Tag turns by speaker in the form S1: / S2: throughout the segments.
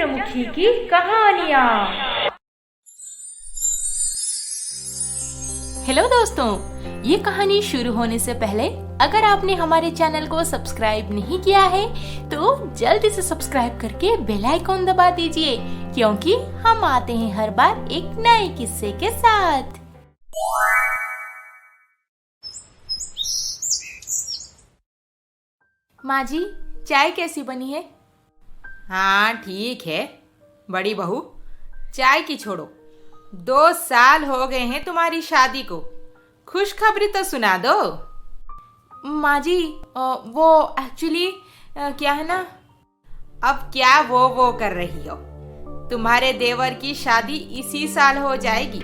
S1: चंद्रमुखी की कहानियाँ।
S2: हेलो दोस्तों, ये कहानी शुरू होने से पहले अगर आपने हमारे चैनल को सब्सक्राइब नहीं किया है तो जल्दी से सब्सक्राइब करके बेल आइकॉन दबा दीजिए, क्योंकि हम आते हैं हर बार एक नए किस्से के साथ। माँ जी, चाय कैसी बनी है?
S3: हाँ ठीक है बड़ी बहू, चाय की छोड़ो। 2 साल हो गए हैं तुम्हारी शादी को, खुशखबरी तो सुना दो।
S2: माँ जी, वो एक्चुअली क्या है ना।
S3: अब क्या वो कर रही हो? तुम्हारे देवर की शादी इसी साल हो जाएगी,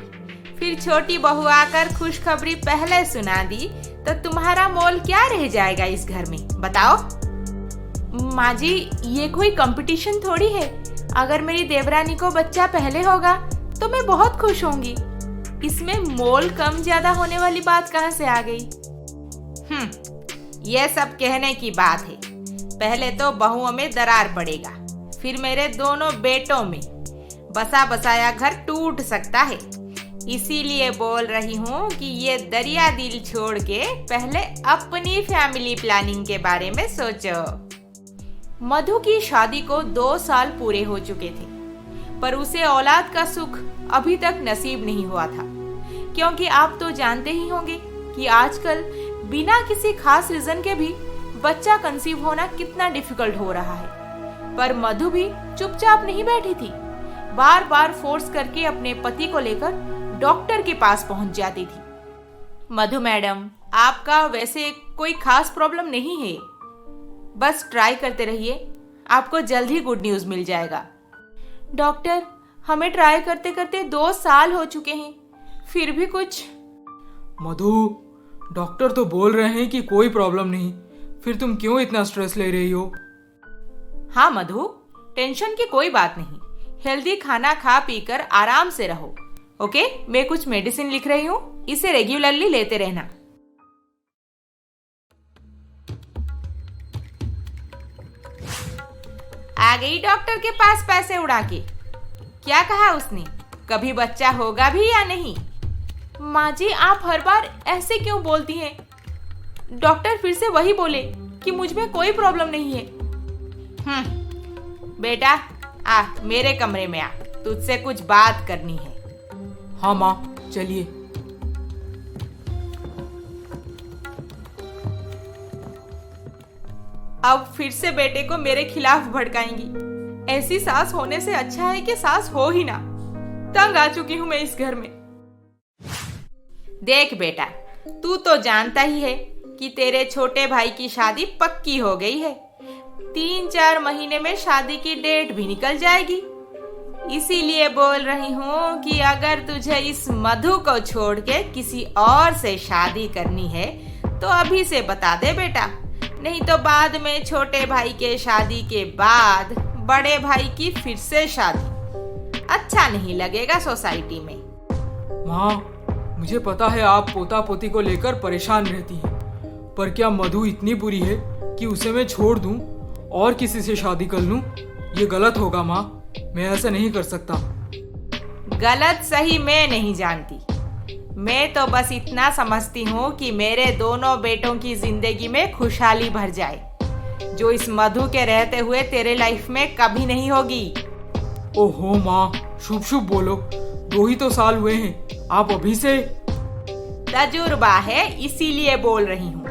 S3: फिर छोटी बहू आकर खुशखबरी पहले सुना दी तो तुम्हारा मोल क्या रह जाएगा इस घर में, बताओ।
S2: माँ जी, ये कोई कंपटीशन थोड़ी है। अगर मेरी देवरानी को बच्चा पहले होगा तो मैं बहुत खुश होंगी। इसमें मोल कम ज्यादा होने वाली बात कहाँ से आ गई?
S3: ये सब कहने की बात है। पहले तो बहुओं में दरार पड़ेगा, फिर मेरे दोनों बेटों में। बसा बसाया घर टूट सकता है, इसीलिए बोल रही हूँ कि ये दरिया दिल छोड़ के पहले अपनी फैमिली प्लानिंग के बारे में सोचो।
S2: मधु की शादी को 2 साल पूरे हो चुके थे, पर उसे औलाद का सुख अभी तक नसीब नहीं हुआ था, क्योंकि आप तो जानते ही होंगे कि आजकल बिना किसी खास रीजन के भी बच्चा कंसीव होना कितना डिफिकल्ट हो रहा है। पर मधु भी चुपचाप नहीं बैठी थी, बार बार फोर्स करके अपने पति को लेकर डॉक्टर के पास पहुंच जाती थी। मधु मैडम, आपका वैसे कोई खास प्रॉब्लम नहीं है, बस ट्राई करते रहिए, आपको जल्द ही गुड न्यूज मिल जाएगा। डॉक्टर, हमें ट्राई करते करते 2 साल हो चुके हैं, फिर भी कुछ।
S4: मधु, डॉक्टर तो बोल रहे हैं कि कोई प्रॉब्लम नहीं, फिर तुम क्यों इतना स्ट्रेस ले रही हो?
S2: हाँ मधु, टेंशन की कोई बात नहीं। हेल्दी खाना खा पीकर आराम से रहो। ओके, मैं कुछ मेडिसिन लिख रही हूँ, इसे रेगुलरली लेते रहना।
S3: आ गई डॉक्टर के पास पैसे उड़ा के। क्या कहा उसने? कभी बच्चा होगा भी या नहीं?
S2: माँ जी, आप हर बार ऐसे क्यों बोलती हैं? डॉक्टर फिर से वही बोले कि मुझ में कोई प्रॉब्लम नहीं है।
S3: बेटा, आ मेरे कमरे में आ, तुझसे कुछ बात करनी है।
S4: हाँ माँ, चलिए।
S2: अब फिर से बेटे को मेरे खिलाफ भड़काएंगी। ऐसी सास होने से अच्छा है कि सास हो ही ना। तंग आ चुकी हूँ मैं इस घर में।
S3: देख बेटा, तू तो जानता ही है कि तेरे छोटे भाई की शादी पक्की हो गई है। 3-4 महीने में शादी की डेट भी निकल जाएगी। इसीलिए बोल रही हूँ कि अगर तुझे इस मधु को छोड़ के किसी और से शादी करनी है तो अभी से बता दे बेटा, नहीं तो बाद में छोटे भाई के शादी के बाद बड़े भाई की फिर से शादी अच्छा नहीं लगेगा सोसाइटी में।
S4: माँ, मुझे पता है आप पोता पोती को लेकर परेशान रहती हैं, पर क्या मधु इतनी बुरी है कि उसे मैं छोड़ दूं और किसी से शादी कर लूं? ये गलत होगा माँ, मैं ऐसा नहीं कर सकता।
S3: गलत सही मैं नहीं जानती, मैं तो बस इतना समझती हूँ कि मेरे दोनों बेटों की जिंदगी में खुशहाली भर जाए, जो इस मधु के रहते हुए तेरे लाइफ में कभी नहीं होगी।
S4: ओहो माँ, शुभ शुभ बोलो। 2 ही तो साल हुए हैं, आप अभी से।
S3: तजुर्बा है इसीलिए बोल रही हूँ।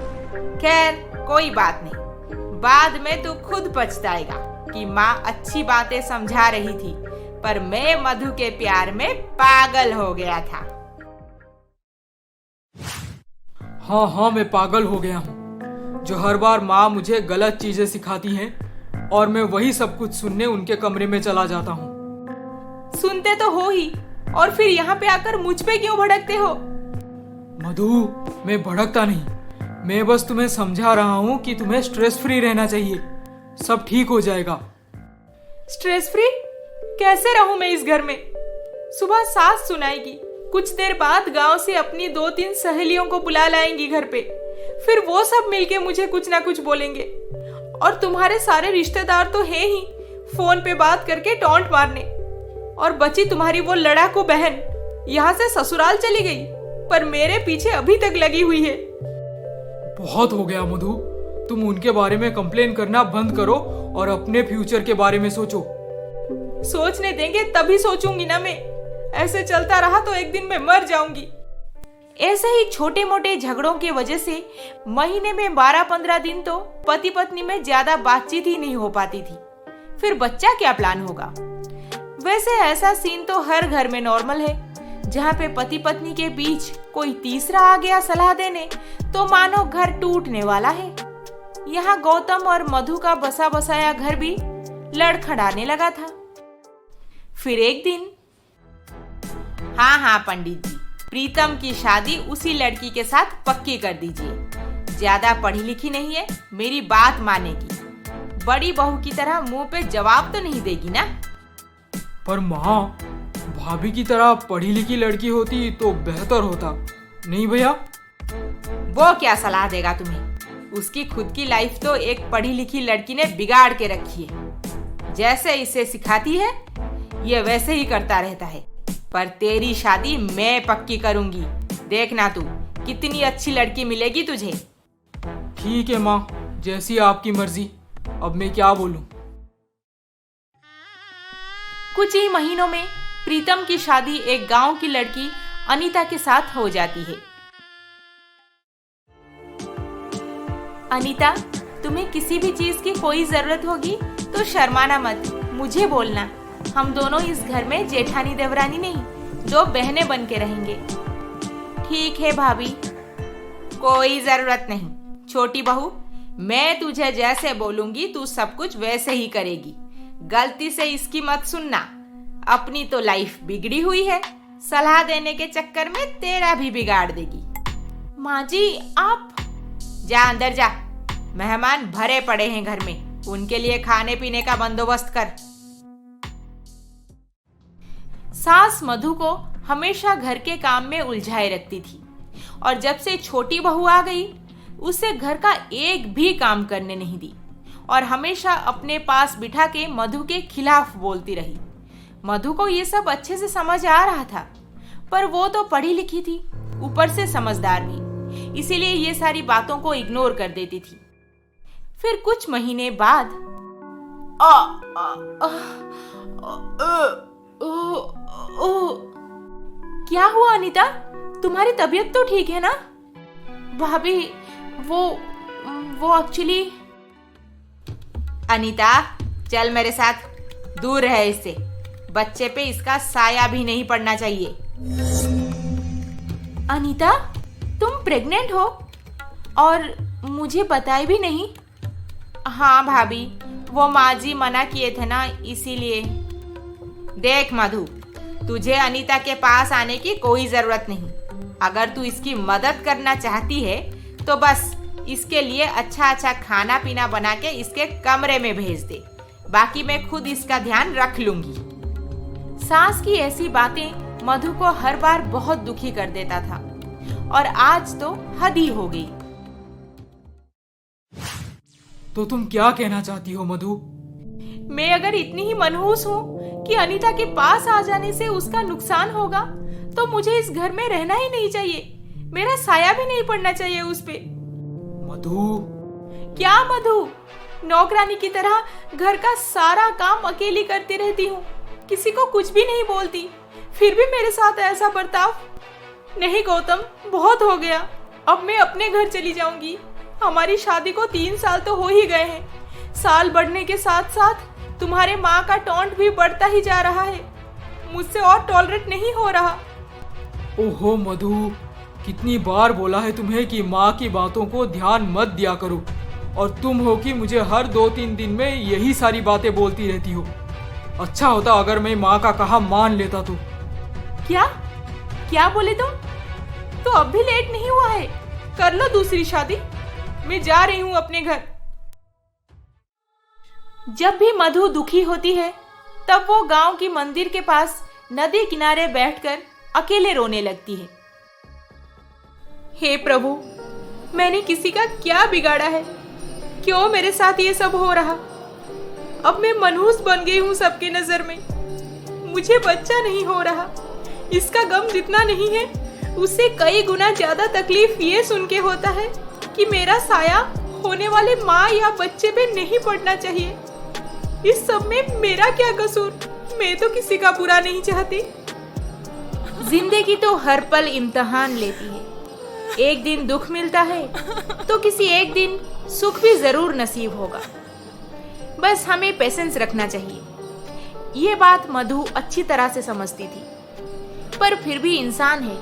S3: खैर कोई बात नहीं, बाद में तू खुद पछताएगा कि माँ अच्छी बातें समझा रही थी, पर मैं मधु के प्यार में पागल हो गया था।
S4: हाँ, मैं पागल हो गया हूँ। जो हर बार माँ मुझे गलत चीजें सिखाती हैं और मैं वही सब कुछ सुनने उनके कमरे में चला जाता हूँ।
S2: सुनते तो हो ही, और फिर यहाँ पे आकर मुझ पे क्यों भड़कते हो?
S4: मधु, मैं भड़कता नहीं, मैं बस तुम्हें समझा रहा हूँ कि तुम्हें स्ट्रेस फ्री रहना चाहिए, सब ठीक हो जाएगा।
S2: स्ट्रेस फ्री कैसे रहूं मैं इस घर में? सुबह सास सुनाएगी, कुछ देर बाद गांव से अपनी 2-3 सहेलियों को बुला लाएंगी घर पे, फिर वो सब मिलके मुझे कुछ ना कुछ बोलेंगे। और तुम्हारे सारे रिश्तेदार तो हैं ही,
S3: फोन पे बात करके टॉन्ट मारने। और बची तुम्हारी वो लड़ाकू बहन, यहाँ से ससुराल चली गई पर मेरे पीछे अभी तक लगी हुई है।
S4: बहुत हो गया मधु, तुम उनके बारे में कंप्लेन करना बंद करो और अपने फ्यूचर के बारे में सोचो।
S3: सोचने देंगे तभी सोचूंगी ना मैं। ऐसे चलता रहा तो एक दिन मैं मर जाऊंगी।
S2: ऐसे ही छोटे मोटे झगड़ों की वजह से महीने में 12-15 दिन तो पति पत्नी में ज्यादा बातचीत ही नहीं हो पाती थी। फिर बच्चा क्या प्लान होगा। वैसे ऐसा सीन तो हर घर में नॉर्मल है। जहाँ पे पति पत्नी के बीच कोई तीसरा आ गया सलाह देने तो मानो घर टूटने वाला है। यहाँ गौतम और मधु का बसा बसाया घर भी लड़खड़ाने लगा था। फिर एक दिन, हाँ पंडित जी, प्रीतम की शादी उसी लड़की के साथ पक्की कर दीजिए। ज्यादा पढ़ी लिखी नहीं है, मेरी बात मानेगी। बड़ी बहू की तरह मुंह पे जवाब तो नहीं देगी ना।
S4: पर माँ, भाभी की तरह पढ़ी लिखी लड़की होती तो बेहतर होता, नहीं भैया?
S2: वो क्या सलाह देगा तुम्हें? उसकी खुद की लाइफ तो एक पढ़ी लिखी लड़की ने बिगाड़ के रखी है। जैसे इसे सिखाती है ये वैसे ही करता रहता है। पर तेरी शादी मैं पक्की करूंगी। देखना तू, कितनी अच्छी लड़की मिलेगी तुझे।
S4: ठीक है माँ, जैसी आपकी मर्जी। अब मैं क्या बोलूं?
S2: कुछ ही महीनों में प्रीतम की शादी एक गांव की लड़की अनीता के साथ हो जाती है। अनीता, तुम्हें किसी भी चीज की कोई जरूरत होगी तो शर्माना मत, मुझे बोलना। हम दोनों इस घर में जेठानी देवरानी नहीं, दो बहनें बन के रहेंगे। ठीक है भाभी। कोई जरूरत नहीं। छोटी बहू, मैं तुझे जैसे बोलूंगी तू सब कुछ वैसे ही करेगी। गलती से इसकी मत सुनना। अपनी तो लाइफ बिगड़ी हुई है, सलाह देने के चक्कर में तेरा भी बिगाड़ देगी। माँ जी आप जा अंदर जा। मेहमान भरे पड़े हैं घर में, उनके लिए खाने पीने का बंदोबस्त कर। सास मधु को हमेशा घर के काम में उलझाए रखती थी और जब से छोटी बहू आ गई उसे घर का एक भी काम करने नहीं दी और हमेशा अपने पास बिठा के मधु के खिलाफ बोलती रही। मधु को ये सब अच्छे से समझ आ रहा था, पर वो तो पढ़ी लिखी थी, ऊपर से समझदार भी, इसीलिए ये सारी बातों को इग्नोर कर देती थी। फिर कुछ महीने बाद क्या हुआ अनीता? तुम्हारी तबीयत तो ठीक है ना? भाभी वो एक्चुअली। अनीता चल मेरे साथ, दूर रहे इससे। बच्चे पे इसका साया भी नहीं पड़ना चाहिए। अनीता, तुम प्रेग्नेंट हो और मुझे बताए भी नहीं? हाँ भाभी, वो माँ जी मना किए थे ना, इसीलिए। देख मधु, तुझे अनीता के पास आने की कोई जरूरत नहीं। अगर तू इसकी मदद करना चाहती है तो बस इसके लिए अच्छा अच्छा खाना पीना बना के इसके कमरे में भेज दे, बाकी मैं खुद इसका ध्यान रख लूंगी। सास की ऐसी बातें मधु को हर बार बहुत दुखी कर देता था और आज तो हद ही हो गई।
S4: तो तुम क्या कहना चाहती हो मधु?
S3: मैं अगर इतनी ही मनहूस हूँ कि अनीता के पास आ जाने से उसका नुकसान होगा तो मुझे इस घर में रहना ही नहीं चाहिए। मेरा साया भी नहीं पड़ना चाहिए उस पे।
S4: मधु।
S3: क्या मधु? नौकरानी की तरह घर का सारा काम अकेली करती रहती हूँ, किसी को कुछ भी नहीं बोलती, फिर भी मेरे साथ ऐसा बर्ताव। नहीं गौतम, बहुत हो गया। अब मैं अपने घर चली जाऊंगी। हमारी शादी को 3 साल तो हो ही गए हैं। साल बढ़ने के साथ साथ तुम्हारे माँ का टॉन्ट भी बढ़ता ही जा रहा है। मुझसे और टॉलरेट नहीं हो रहा।
S4: ओहो मधु, कितनी बार बोला है तुम्हें कि माँ की बातों को ध्यान मत दिया करो, और तुम हो कि मुझे हर 2-3 दिन में यही सारी बातें बोलती रहती हो। अच्छा होता अगर मैं माँ का कहा मान लेता तो।
S3: क्या बोले तुम? तो अब भी लेट नहीं हुआ है, कर लो दूसरी शादी। मैं जा रही हूँ अपने घर। जब भी मधु दुखी होती है तब वो गांव की मंदिर के पास नदी किनारे बैठकर अकेले रोने लगती है। हे प्रभु, मैंने किसी का क्या बिगाड़ा है? क्यों मेरे साथ ये सब हो रहा? अब मैं मनहूस बन गई हूँ सबके नजर में। मुझे बच्चा नहीं हो रहा। इसका गम जितना नहीं है, उससे कई गुना ज्यादा तकलीफ ये सुन के होता है कि मेरा साया होने वाले माँ या बच्चे पे नहीं पड़ना चाहिए। इस सब में मेरा क्या कसूर? मैं तो किसी का बुरा नहीं चाहती।
S2: जिंदगी तो हर पल इम्तिहान लेती है। एक दिन दुख मिलता है तो किसी एक दिन सुख भी जरूर नसीब होगा। बस हमें पेशेंस रखना चाहिए। ये बात मधु अच्छी तरह से समझती थी, पर फिर भी इंसान है,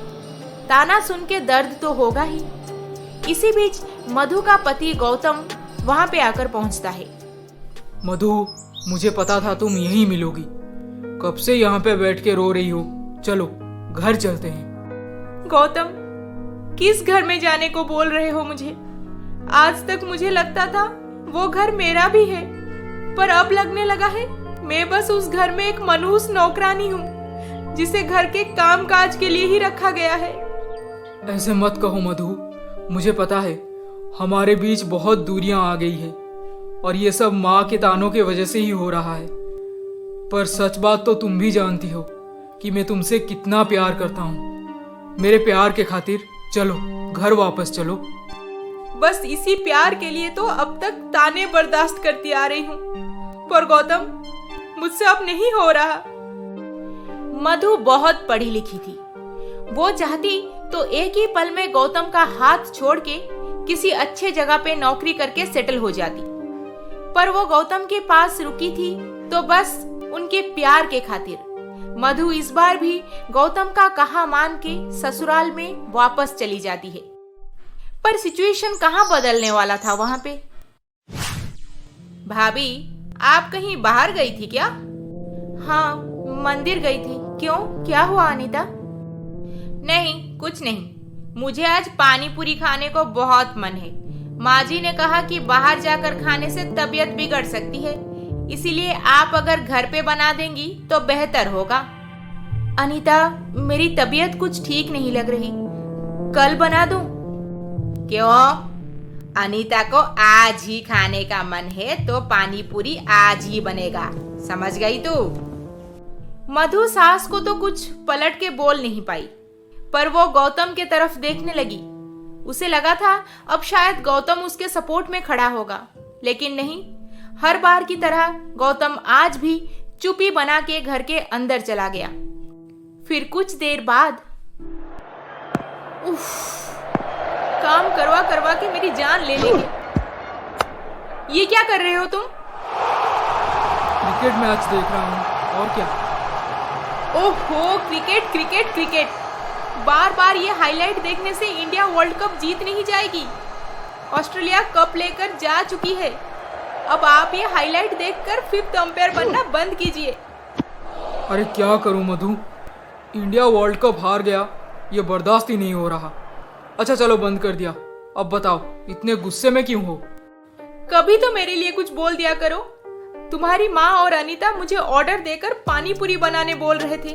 S2: ताना सुन के दर्द तो होगा ही। इसी बीच मधु का पति गौतम वहां पे आकर पहुंचता है।
S4: मधु, मुझे पता था तुम यहीं मिलोगी। कब से यहाँ पे बैठ के रो रही हो। चलो घर चलते हैं।
S3: गौतम, किस घर में जाने को बोल रहे हो मुझे? आज तक मुझे लगता था वो घर मेरा भी है, पर अब लगने लगा है मैं बस उस घर में एक मनहूस नौकरानी हूँ, जिसे घर के काम काज के लिए ही रखा गया है।
S4: ऐसे मत कहो मधु, मुझे पता है हमारे बीच बहुत दूरियां आ गई है और ये सब माँ के तानों की वजह से ही हो रहा है। पर सच बात तो तुम भी जानती हो कि मैं तुमसे कितना प्यार करता हूँ। मेरे प्यार के खातिर चलो घर वापस चलो।
S3: बस इसी प्यार के लिए तो अब तक ताने बर्दाश्त करती आ रही हूँ, पर गौतम, मुझसे अब नहीं हो रहा।
S2: मधु बहुत पढ़ी लिखी थी। वो चाहती तो एक ही पल में गौतम का हाथ छोड़ के किसी अच्छे जगह पे नौकरी करके सेटल हो जाती, पर वो गौतम के पास रुकी थी तो बस उनके प्यार के खातिर। मधु इस बार भी गौतम का कहा मान के ससुराल में वापस चली जाती है। पर सिचुएशन कहाँ बदलने वाला था वहां पे।
S3: भाभी, आप कहीं बाहर गई थी क्या?
S2: हाँ, मंदिर गई थी। क्यों, क्या हुआ अनीता?
S3: नहीं, कुछ नहीं। मुझे आज पानी पूरी खाने को बहुत मन है। माँ जी ने कहा कि बाहर जाकर खाने से तबीयत बिगड़ सकती है, इसीलिए आप अगर घर पे बना देंगी तो बेहतर होगा।
S2: अनीता, मेरी तबीयत कुछ ठीक नहीं लग रही, कल बना दूं?
S3: क्यों? अनीता को आज ही खाने का मन है तो पानी पूरी आज ही बनेगा, समझ गई तू?
S2: मधु सास को तो कुछ पलट के बोल नहीं पाई, पर वो गौतम के तरफ देखने लगी। उसे लगा था अब शायद गौतम उसके सपोर्ट में खड़ा होगा, लेकिन नहीं। हर बार की तरह गौतम आज भी चुप्पी बना के घर के अंदर चला गया। फिर कुछ देर बाद,
S3: उफ, काम करवा करवा के मेरी जान ले लेंगे। ये क्या कर रहे हो तुम?
S4: क्रिकेट मैच देख रहा हूँ, और क्या।
S3: ओहो, क्रिकेट क्रिकेट क्रिकेट। बार बार ये हाईलाइट देखने से इंडिया वर्ल्ड कप जीत नहीं जाएगी। ऑस्ट्रेलिया कप लेकर जा चुकी है। अब आप ये हाईलाइट देखकर 5th अंपायर बनना बंद कीजिए।
S4: अरे क्या करूं मधु, इंडिया वर्ल्ड कप हार गया, ये बर्दाश्त ही नहीं हो रहा। अच्छा चलो बंद कर दिया। अब बताओ इतने गुस्से में क्यों हो?
S3: कभी तो मेरे लिए कुछ बोल दिया करो। तुम्हारी माँ और अनीता मुझे ऑर्डर देकर पानी पूरी बनाने बोल रहे थे,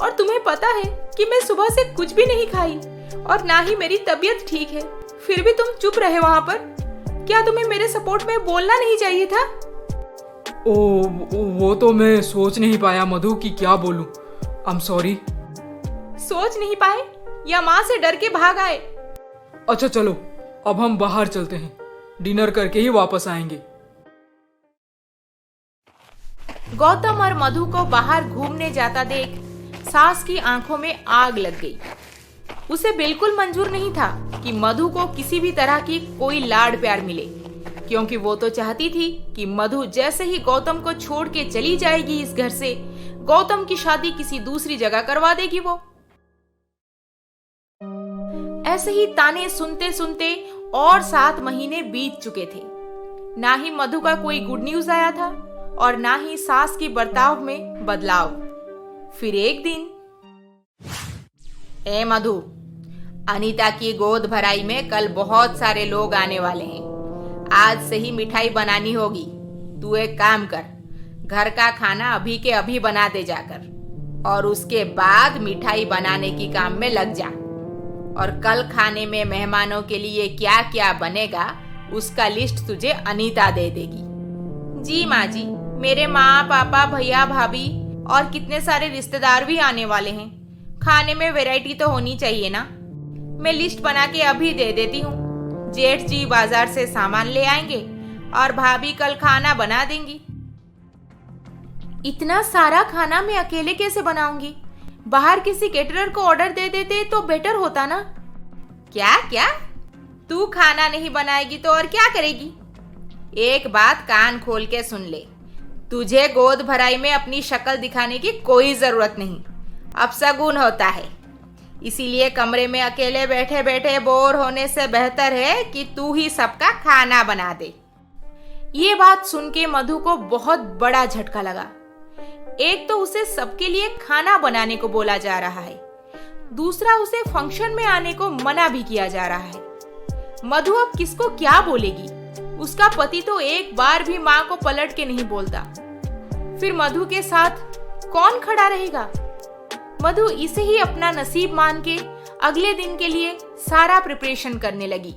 S3: और तुम्हें पता है कि मैं सुबह से कुछ भी नहीं खाई और ना ही मेरी तबीयत ठीक है, फिर भी तुम चुप रहे वहां पर। क्या तुम्हें मेरे सपोर्ट में बोलना नहीं चाहिए था?
S4: वो तो मैं सोच नहीं पाया मधु कि क्या बोलूं। I am sorry.
S3: सोच नहीं पाए या माँ से डर के भाग आए?
S4: अच्छा चलो अब हम बाहर चलते हैं, डिनर करके ही वापस आएंगे।
S2: गौतम और मधु को बाहर घूमने जाता देख सास की आंखों में आग लग गई। उसे बिल्कुल मंजूर नहीं था कि मधु को किसी भी तरह की कोई लाड प्यार मिले, क्योंकि वो तो चाहती थी कि मधु जैसे ही गौतम को छोड़ के चली जाएगी इस घर से, गौतम की शादी किसी दूसरी जगह करवा देगी वो। ऐसे ही ताने सुनते सुनते और 7 महीने बीत चुके थे। ना ही मधु का कोई गुड न्यूज आया था और ना ही सास के बर्ताव में बदलाव। फिर एक दिन,
S3: ए मधु, अनीता की गोद भराई में कल बहुत सारे लोग आने वाले हैं। आज से ही मिठाई बनानी होगी। तू एक काम कर, घर का खाना अभी के अभी बना दे जाकर, और उसके बाद मिठाई बनाने की काम में लग जा। और कल खाने में मेहमानों के लिए क्या क्या बनेगा उसका लिस्ट तुझे अनीता दे देगी।
S2: जी माँ जी, मेरे माँ पापा भैया भाभी और कितने सारे रिश्तेदार भी आने वाले हैं। खाने में वैरायटी तो होनी चाहिए ना। मैं लिस्ट बना के अभी दे देती हूँ। जेठ जी बाजार से सामान ले आएंगे और भाभी कल खाना बना देंगी। इतना सारा खाना मैं अकेले कैसे बनाऊंगी? बाहर किसी केटरर को ऑर्डर दे देते तो बेटर होता ना। क्या क्या? तू खाना नहीं बनाएगी तो और क्या करेगी? एक बात कान खोल के सुन ले, तुझे गोद भराई में अपनी शक्ल दिखाने की कोई जरूरत नहीं। अपशगुन होता है। इसीलिए कमरे में अकेले बैठे बैठे बोर होने से बेहतर है कि तू ही सबका खाना बना दे। ये बात सुन के मधु को बहुत बड़ा झटका लगा। एक तो उसे सबके लिए खाना बनाने को बोला जा रहा है, दूसरा उसे फंक्शन में आने को मना भी किया जा रहा है। मधु अब किसको क्या बोलेगी? उसका पति तो एक बार भी माँ को पलट के नहीं बोलता। फिर मधु के साथ कौन खड़ा रहेगा? मधु इसे ही अपना नसीब मान के अगले दिन के लिए सारा प्रिपरेशन करने लगी।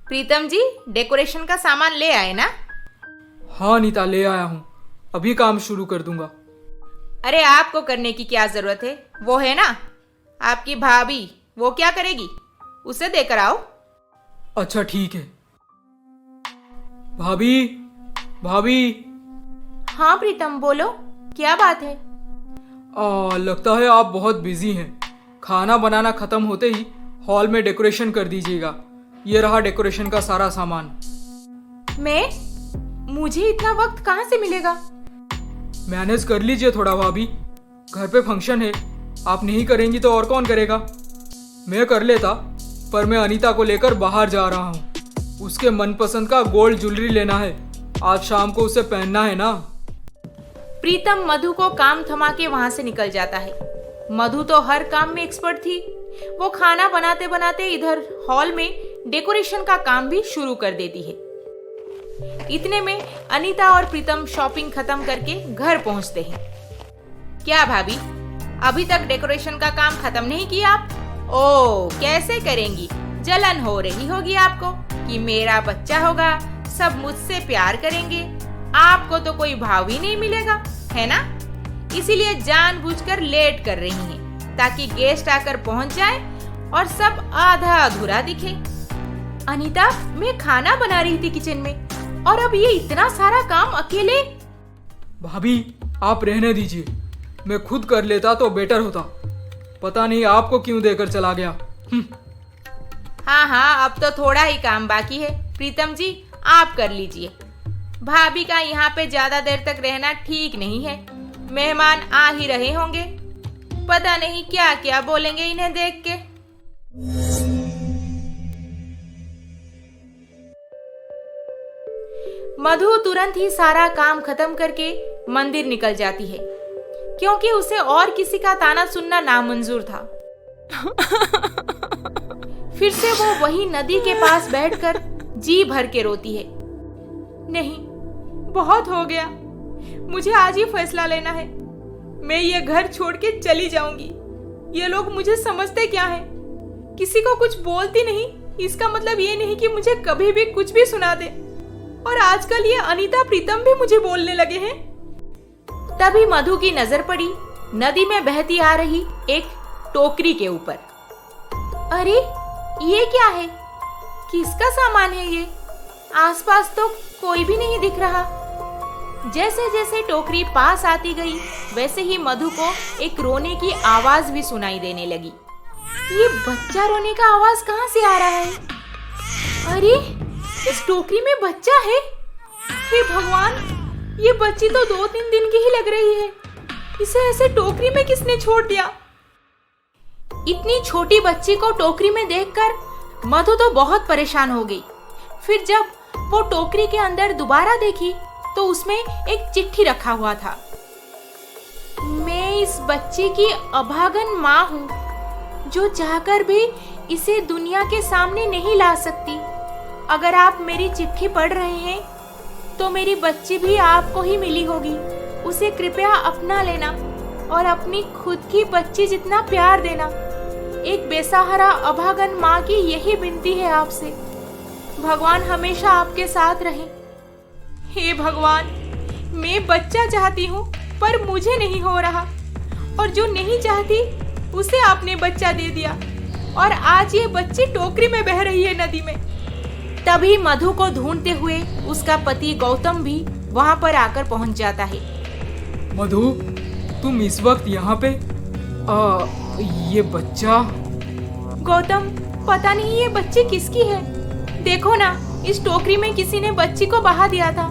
S2: प्रीतम जी, डेकोरेशन का सामान ले आए ना?
S4: हाँ अनीता, ले आया हूँ। अभी काम शुरू कर दूंगा।
S2: अरे आपको करने की क्या जरूरत है? वो है ना आपकी भाभी, वो क्या करेगी? उसे देकर आओ।
S4: अच्छा ठीक है। भाभी भाभी।
S2: हाँ प्रीतम, बोलो, क्या बात है?
S4: लगता है आप बहुत बिजी हैं। खाना बनाना खत्म होते ही हॉल में डेकोरेशन कर दीजिएगा। ये रहा डेकोरेशन का सारा सामान।
S2: मुझे इतना वक्त कहाँ से मिलेगा?
S4: मैनेज कर लीजिए थोड़ा भाभी, घर पे फंक्शन है। आप नहीं करेंगी तो और कौन करेगा? मैं कर लेता, पर मैं अनीता को लेकर बाहर जा रहा हूँ। उसके मनपसंद का गोल्ड ज्वेलरी लेना है। आज शाम को उसे पहनना है ना।
S2: प्रीतम मधु को काम थमा के वहां से निकल जाता है। मधु तो हर काम में एक्सपर्ट थी। वो खाना बनाते बनाते इधर हॉल में डेकोरेशन का काम भी शुरू कर देती है। इतने में अनीता और प्रीतम शॉपिंग खत्म करके घर पहुंचते हैं। क्या भाभी, अभी तक डेकोरेशन का काम खत्म नहीं किया आप? ओ, कैसे करेंगी? जलन हो रही होगी आपको कि मेरा बच्चा होगा, सब मुझसे प्यार करेंगे, आपको तो कोई भाव ही नहीं मिलेगा, है ना? इसीलिए जानबूझकर लेट कर रही हैं, ताकि गेस्ट आकर पहुंच जाए और सब आधा अधूरा दिखे। अनीता, मैं खाना बना रही थी किचन में और अब ये इतना सारा काम अकेले।
S4: भाभी आप रहने दीजिए, मैं खुद कर लेता तो बेटर होता। पता नहीं आपको क्यों देकर चला गया।
S2: हाँ, अब तो थोड़ा ही काम बाकी है। प्रीतम जी, आप कर लीजिए। भाभी का यहाँ पे ज्यादा देर तक रहना ठीक नहीं है। मेहमान आ ही रहे होंगे, पता नहीं क्या क्या बोलेंगे इन्हें देख के। मधु तुरंत ही सारा काम खत्म करके मंदिर निकल जाती है, क्योंकि उसे और किसी का ताना सुनना नामंजूर था। फिर से वो वही नदी के पास बैठकर जी भर के रोती है। नहीं, बहुत हो गया, मुझे आज ही फैसला लेना है। मैं ये घर छोड़ के चली जाऊंगी। ये लोग मुझे समझते क्या है? किसी को कुछ बोलती नहीं, इसका मतलब ये नहीं कि मुझे कभी भी कुछ भी सुना दे। और आजकल ये अनीता प्रीतम भी मुझे बोलने लगे हैं। तभी मधु की नजर पड़ी नदी में बहती आ रही एक टोकरी के ऊपर। अरे ये क्या है? किसका सामान है ये? आसपास तो कोई भी नहीं दिख रहा। जैसे जैसे टोकरी पास आती गई, वैसे ही मधु को एक रोने की आवाज भी सुनाई देने लगी। ये बच्चा रोने का आवाज कहाँ से आ रहा है? अरे इस टोकरी में बच्चा है। हे भगवान, ये बच्ची तो 2-3 दिन की ही लग रही है। इसे ऐसे टोकरी में किसने छोड़ दिया? इतनी छोटी बच्ची को टोकरी में देखकर मधु तो बहुत परेशान हो गई। फिर जब वो टोकरी के अंदर दोबारा देखी तो उसमें एक चिट्ठी रखा हुआ था। मैं इस बच्ची की अभागन माँ हूँ, जो चाहकर भी इसे दुनिया के सामने नहीं ला सकती। अगर आप मेरी चिट्ठी पढ़ रहे हैं तो मेरी बच्ची भी आपको ही मिली होगी। उसे कृपया अपना लेना और अपनी खुद की बच्ची जितना प्यार देना। एक बेसहारा अभागन माँ की यही विनती है आपसे। भगवान हमेशा आपके साथ रहे। हे भगवान, मैं बच्चा चाहती हूँ पर मुझे नहीं हो रहा, और जो नहीं चाहती उसे आपने बच्चा दे दिया, और आज ये बच्ची टोकरी में बह रही है नदी में। तभी मधु को ढूंढते हुए उसका पति गौतम भी वहाँ पर आकर पहुँच जाता है।
S4: मधु, तुम इस वक्त यहाँ पे? ये बच्चा?
S2: गौतम, पता नहीं ये बच्ची किसकी है। देखो ना, इस टोकरी में किसी ने बच्ची को बहा दिया था,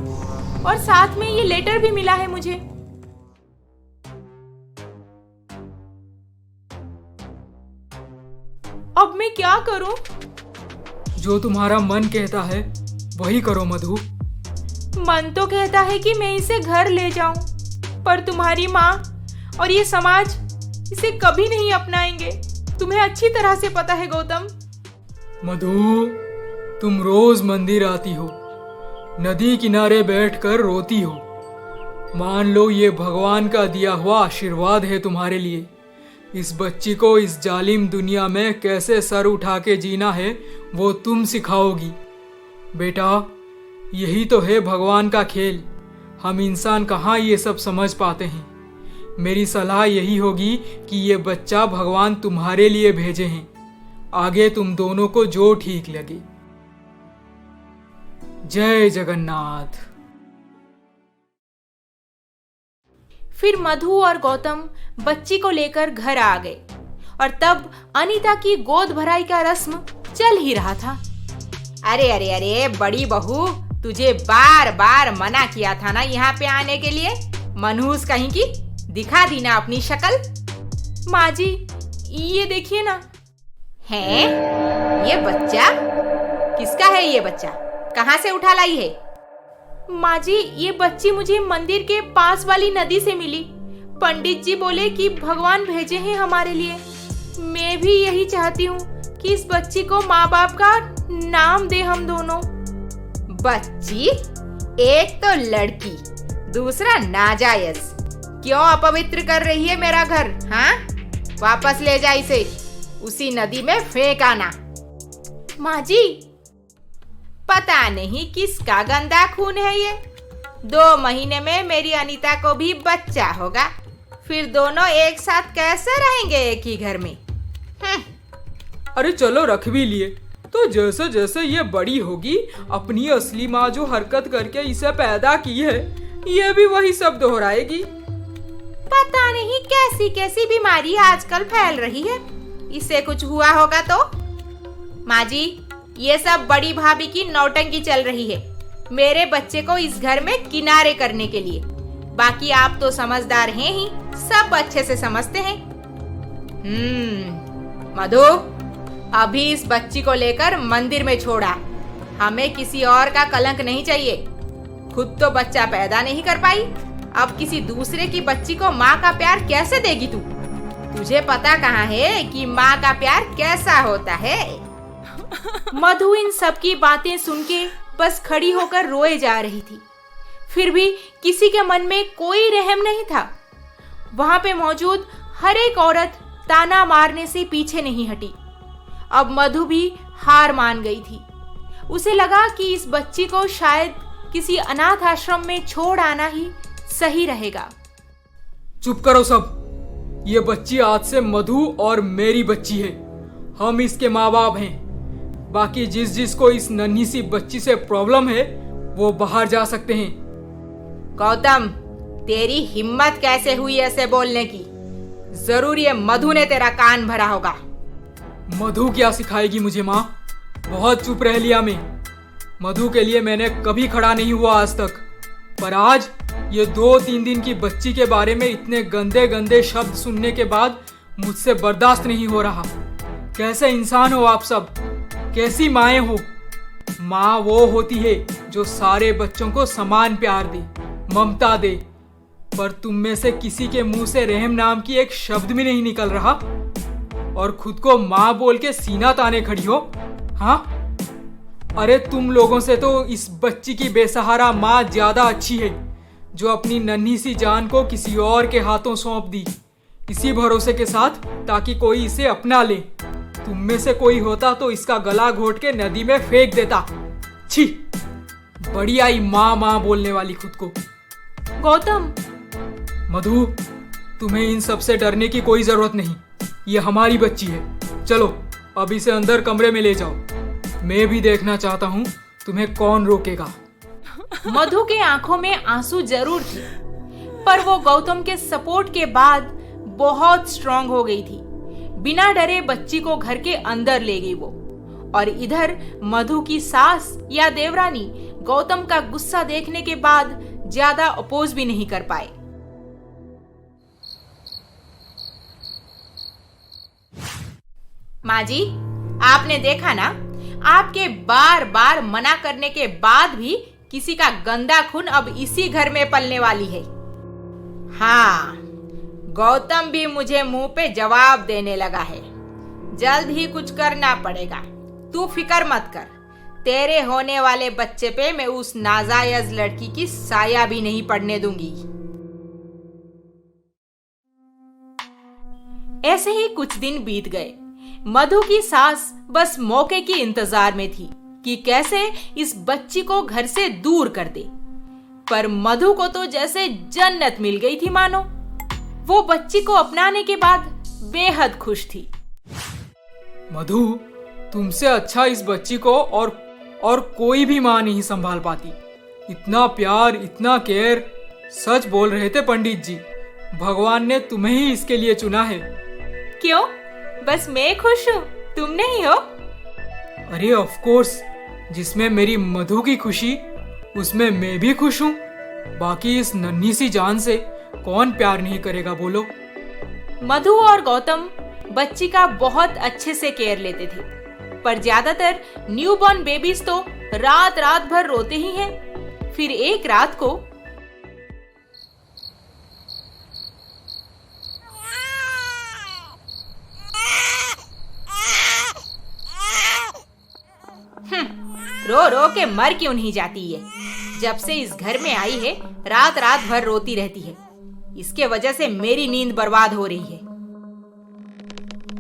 S2: और साथ में ये लेटर भी मिला है मुझे। अब मैं क्या करूं?
S4: जो तुम्हारा मन कहता है वही करो मधु।
S2: मन तो कहता है कि मैं इसे घर ले जाऊं, पर तुम्हारी माँ और ये समाज इसे कभी नहीं अपनाएंगे। तुम्हें अच्छी तरह से पता है गौतम।
S4: मधु, तुम रोज मंदिर आती हो, नदी किनारे बैठकर रोती हो। मान लो ये भगवान का दिया हुआ आशीर्वाद है तुम्हारे लिए। इस बच्ची को इस जालिम दुनिया में कैसे सर उठा के जीना है वो तुम सिखाओगी। बेटा, यही तो है भगवान का खेल। हम इंसान कहाँ ये सब समझ पाते हैं। मेरी सलाह यही होगी कि ये बच्चा भगवान तुम्हारे लिए भेजे हैं। आगे तुम दोनों को जो ठीक लगे। जय जगन्नाथ।
S2: फिर मधु और गौतम बच्ची को लेकर घर आ गए, और तब अनीता की गोद भराई का रस्म चल ही रहा था।
S3: अरे अरे अरे बड़ी बहू, तुझे बार बार मना किया था ना यहाँ पे आने के लिए। मनहूस कहीं की, दिखा दी ना अपनी शक्ल।
S2: माँ जी, ये देखिए ना।
S3: है ये बच्चा? किसका है ये बच्चा? कहाँ से उठा लाई है?
S2: माँ जी, ये बच्ची मुझे मंदिर के पास वाली नदी से मिली। पंडित जी बोले कि भगवान भेजे हैं हमारे लिए। मैं भी यही चाहती हूँ कि इस बच्ची को माँ बाप का नाम दे हम दोनों।
S3: बच्ची? एक तो लड़की, दूसरा नाजायज। क्यों अपवित्र कर रही है मेरा घर? हाँ, वापस ले जा इसे, उसी नदी में फेंक आना।
S2: माँ जी,
S3: पता नहीं किसका गंदा खून है ये। 2 महीने में मेरी अनीता को भी बच्चा होगा, फिर दोनों एक साथ कैसे रहेंगे एक ही घर में?
S4: अरे चलो, रख भी लिए तो जैसे जैसे ये बड़ी होगी, अपनी असली माँ जो हरकत करके इसे पैदा की है, ये भी वही सब दोहराएगी।
S3: पता नहीं कैसी कैसी बीमारी आजकल फैल रही है। इसे कुछ हुआ होगा तो? माँ जी, ये सब बड़ी भाभी की नौटंकी चल रही है, मेरे बच्चे को इस घर में किनारे करने के लिए। बाकी आप तो समझदार हैं ही, सब अच्छे से समझते हैं। मधु, अभी इस बच्ची को लेकर मंदिर में छोड़ा। हमें किसी और का कलंक नहीं चाहिए। खुद तो बच्चा पैदा नहीं कर पाई, अब किसी दूसरे की बच्ची को माँ का प्यार कैसे देगी तू? तुझे पता कहाँ है कि माँ का प्यार कैसा होता है?
S2: मधु इन सब की बातें सुन के बस खड़ी होकर रोए जा रही थी। फिर भी किसी के मन में कोई रहम नहीं था। वहां पे मौजूद हर एक औरत ताना मारने से पीछे नहीं हटी। अब मधु भी हार मान गई थी। उसे लगा कि इस बच्ची को शायद किसी अनाथ आश्रम में छोड़ आना ही सही रहेगा।
S4: चुप करो सब। ये बच्ची आज से मधु और मेरी बच्ची है। हम इसके माँ बाप हैं। बाकी जिस को इस नन्ही सी बच्ची से प्रॉब्लम है वो बाहर जा सकते हैं।
S3: गौतम, तेरी हिम्मत कैसे हुई ऐसे बोलने की? जरूर ये मधु ने तेरा कान भरा होगा।
S4: मधु क्या सिखाएगी मुझे माँ? बहुत चुप रह लिया मैं। मधु के लिए मैंने कभी खड़ा नहीं हुआ आज तक, पर आज ये 2-3 दिन की बच्ची के बारे में इतने गंदे गंदे शब्द सुनने के बाद मुझसे बर्दाश्त नहीं हो रहा। कैसे इंसान हो आप सब? कैसी माएँ हो? माँ वो होती है जो सारे बच्चों को समान प्यार दे, ममता दे, पर तुम में से किसी के मुंह से रहम नाम की एक शब्द भी नहीं निकल रहा, और खुद को माँ बोल के सीना ताने खड़ी हो। हाँ, अरे तुम लोगों से तो इस बच्ची की बेसहारा माँ ज्यादा अच्छी है, जो अपनी नन्ही सी जान को किसी और के हाथों सौंप दी, इसी भरोसे के साथ ताकि कोई इसे अपना ले। तुम में से कोई होता तो इसका गला घोट के नदी में फेंक देता। छी, बड़ी आई माँ माँ बोलने वाली खुद को।
S2: गौतम,
S4: मधु, तुम्हें इन सब से डरने की कोई जरूरत नहीं। ये हमारी बच्ची है। चलो अब इसे अंदर कमरे में ले जाओ। मैं भी देखना चाहता हूँ तुम्हें कौन रोकेगा।
S2: मधु के आंखों में आंसू जरूर थे, पर वो गौतम के सपोर्ट के बाद बहुत स्ट्रांग हो गई थी। बिना डरे बच्ची को घर के अंदर ले गई वो। और इधर मधु की सास या देवरानी गौतम का गुस्सा देखने के बाद ज्यादा अपोज भी नहीं कर पाए। माँ जी, आपने देखा ना, आपके बार बार मना करने के बाद भी किसी का गंदा खून अब इसी घर में पलने वाली है। हाँ, गौतम भी मुझे मुंह पे जवाब देने लगा है। जल्द ही कुछ करना पड़ेगा। तू फिक्र मत कर, तेरे होने वाले बच्चे पे मैं उस नाजायज लड़की की साया भी नहीं पड़ने दूंगी। ऐसे ही कुछ दिन बीत गए। मधु की सास बस मौके की इंतजार में थी कि कैसे इस बच्ची को घर से दूर कर दे। पर मधु को तो जैसे जन्नत मिल गई थी मानो। वो बच्ची को अपनाने के बाद बेहद खुश थी।
S4: मधु, तुमसे अच्छा इस बच्ची को और कोई भी माँ नहीं संभाल पाती। इतना प्यार, इतना केयर। सच बोल रहे थे पंडित जी, भगवान ने तुम्हें ही इसके लिए चुना है।
S2: क्यों? बस मैं खुश हूँ, तुम नहीं हो?
S4: अरे ऑफ कोर्स, जिसमें मेरी मधु की खुशी उसमें मैं भी खुश हूँ। बाकी इस नन्ही सी जान से कौन प्यार नहीं करेगा बोलो।
S2: मधु और गौतम बच्ची का बहुत अच्छे से केयर लेते थे, पर ज्यादातर न्यूबॉर्न बेबीज तो रात रात भर रोते ही हैं। फिर एक रात को रो रो के मर क्यों नहीं जाती है? जब से इस घर में आई है रात रात भर रोती रहती है। इसके वजह से मेरी नींद बर्बाद हो रही है।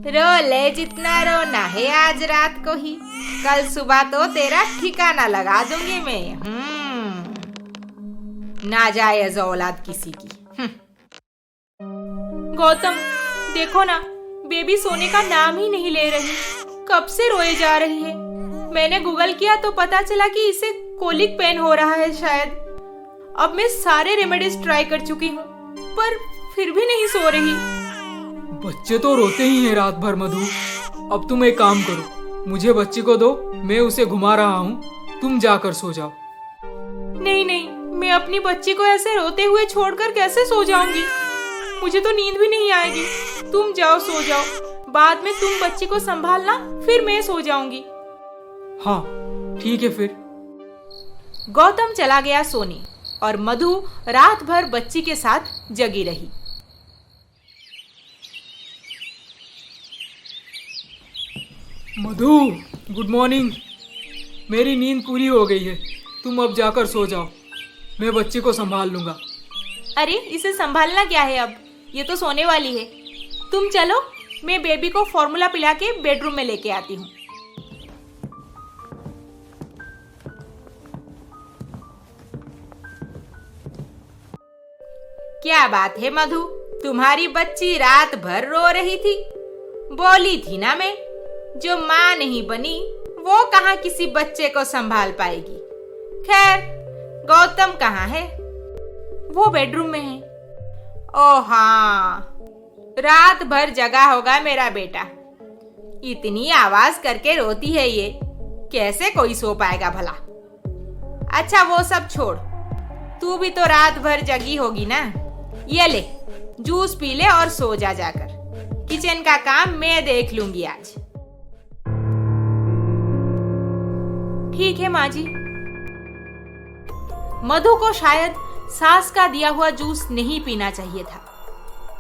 S2: रो ले जितना रोना है आज रात को ही, कल सुबह तो तेरा ठिकाना लगा दूंगी मैं। नाजायज औलाद किसी की। गौतम, देखो ना, बेबी सोने का नाम ही नहीं ले रही। कब से रोए जा रही है। मैंने गूगल किया तो पता चला कि इसे कोलिक पेन हो रहा है शायद। अब मैं सारे रेमेडीज ट्राई कर चुकी हूँ, पर फिर भी नहीं सो रही।
S4: बच्चे तो रोते ही हैं रात भर मधु। अब तुम एक काम करो, मुझे बच्ची को दो, मैं उसे घुमा रहा हूँ, तुम जाकर सो जाओ।
S2: नहीं नहीं, मैं अपनी बच्ची को ऐसे रोते हुए छोड़कर कैसे सो जाऊंगी? मुझे तो नींद भी नहीं आएगी। तुम जाओ, सो जाओ। बाद में तुम बच्ची को संभालना, फिर मैं सो जाऊंगी।
S4: हाँ ठीक है फिर।
S2: गौतम चला गया सोने और मधु रात भर बच्ची के साथ जगी रही।
S4: मधु, गुड मॉर्निंग। मेरी नींद पूरी हो गई है, तुम अब जाकर सो जाओ, मैं बच्ची को संभाल लूंगा।
S2: अरे इसे संभालना क्या है, अब ये तो सोने वाली है। तुम चलो, मैं बेबी को फॉर्मूला पिला के बेडरूम में लेके आती हूँ। क्या बात है मधु, तुम्हारी बच्ची रात भर रो रही थी। बोली थी ना मैं, जो माँ नहीं बनी वो कहाँ किसी बच्चे को संभाल पाएगी। खैर, गौतम कहाँ है? वो बेडरूम में है। ओ हाँ, रात भर जगा होगा मेरा बेटा। इतनी आवाज करके रोती है ये, कैसे कोई सो पाएगा भला। अच्छा वो सब छोड़, तू भी तो रात भर जगी होगी ना। ये ले, जूस पी ले और सो जा जाकर। किचन का काम मैं देख लूंगी आज। ठीक है माँ जी। मधु को शायद सास का दिया हुआ जूस नहीं पीना चाहिए था,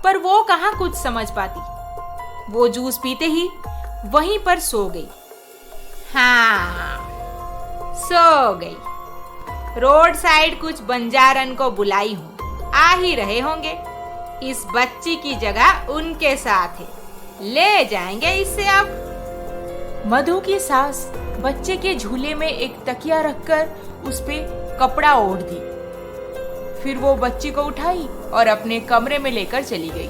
S2: पर वो कहाँ कुछ समझ पाती। वो जूस पीते ही वहीं पर सो गई। हाँ, सो गई। रोड साइड कुछ बंजारन को बुलाई हूँ, आ ही रहे होंगे। इस बच्ची की जगह उनके साथ है, ले जाएंगे इससे अब। मधु की सास बच्चे के झूले में एक तकिया रखकर उस पे कपड़ा ओढ़ दी। फिर वो बच्ची को उठाई और अपने कमरे में लेकर चली गई।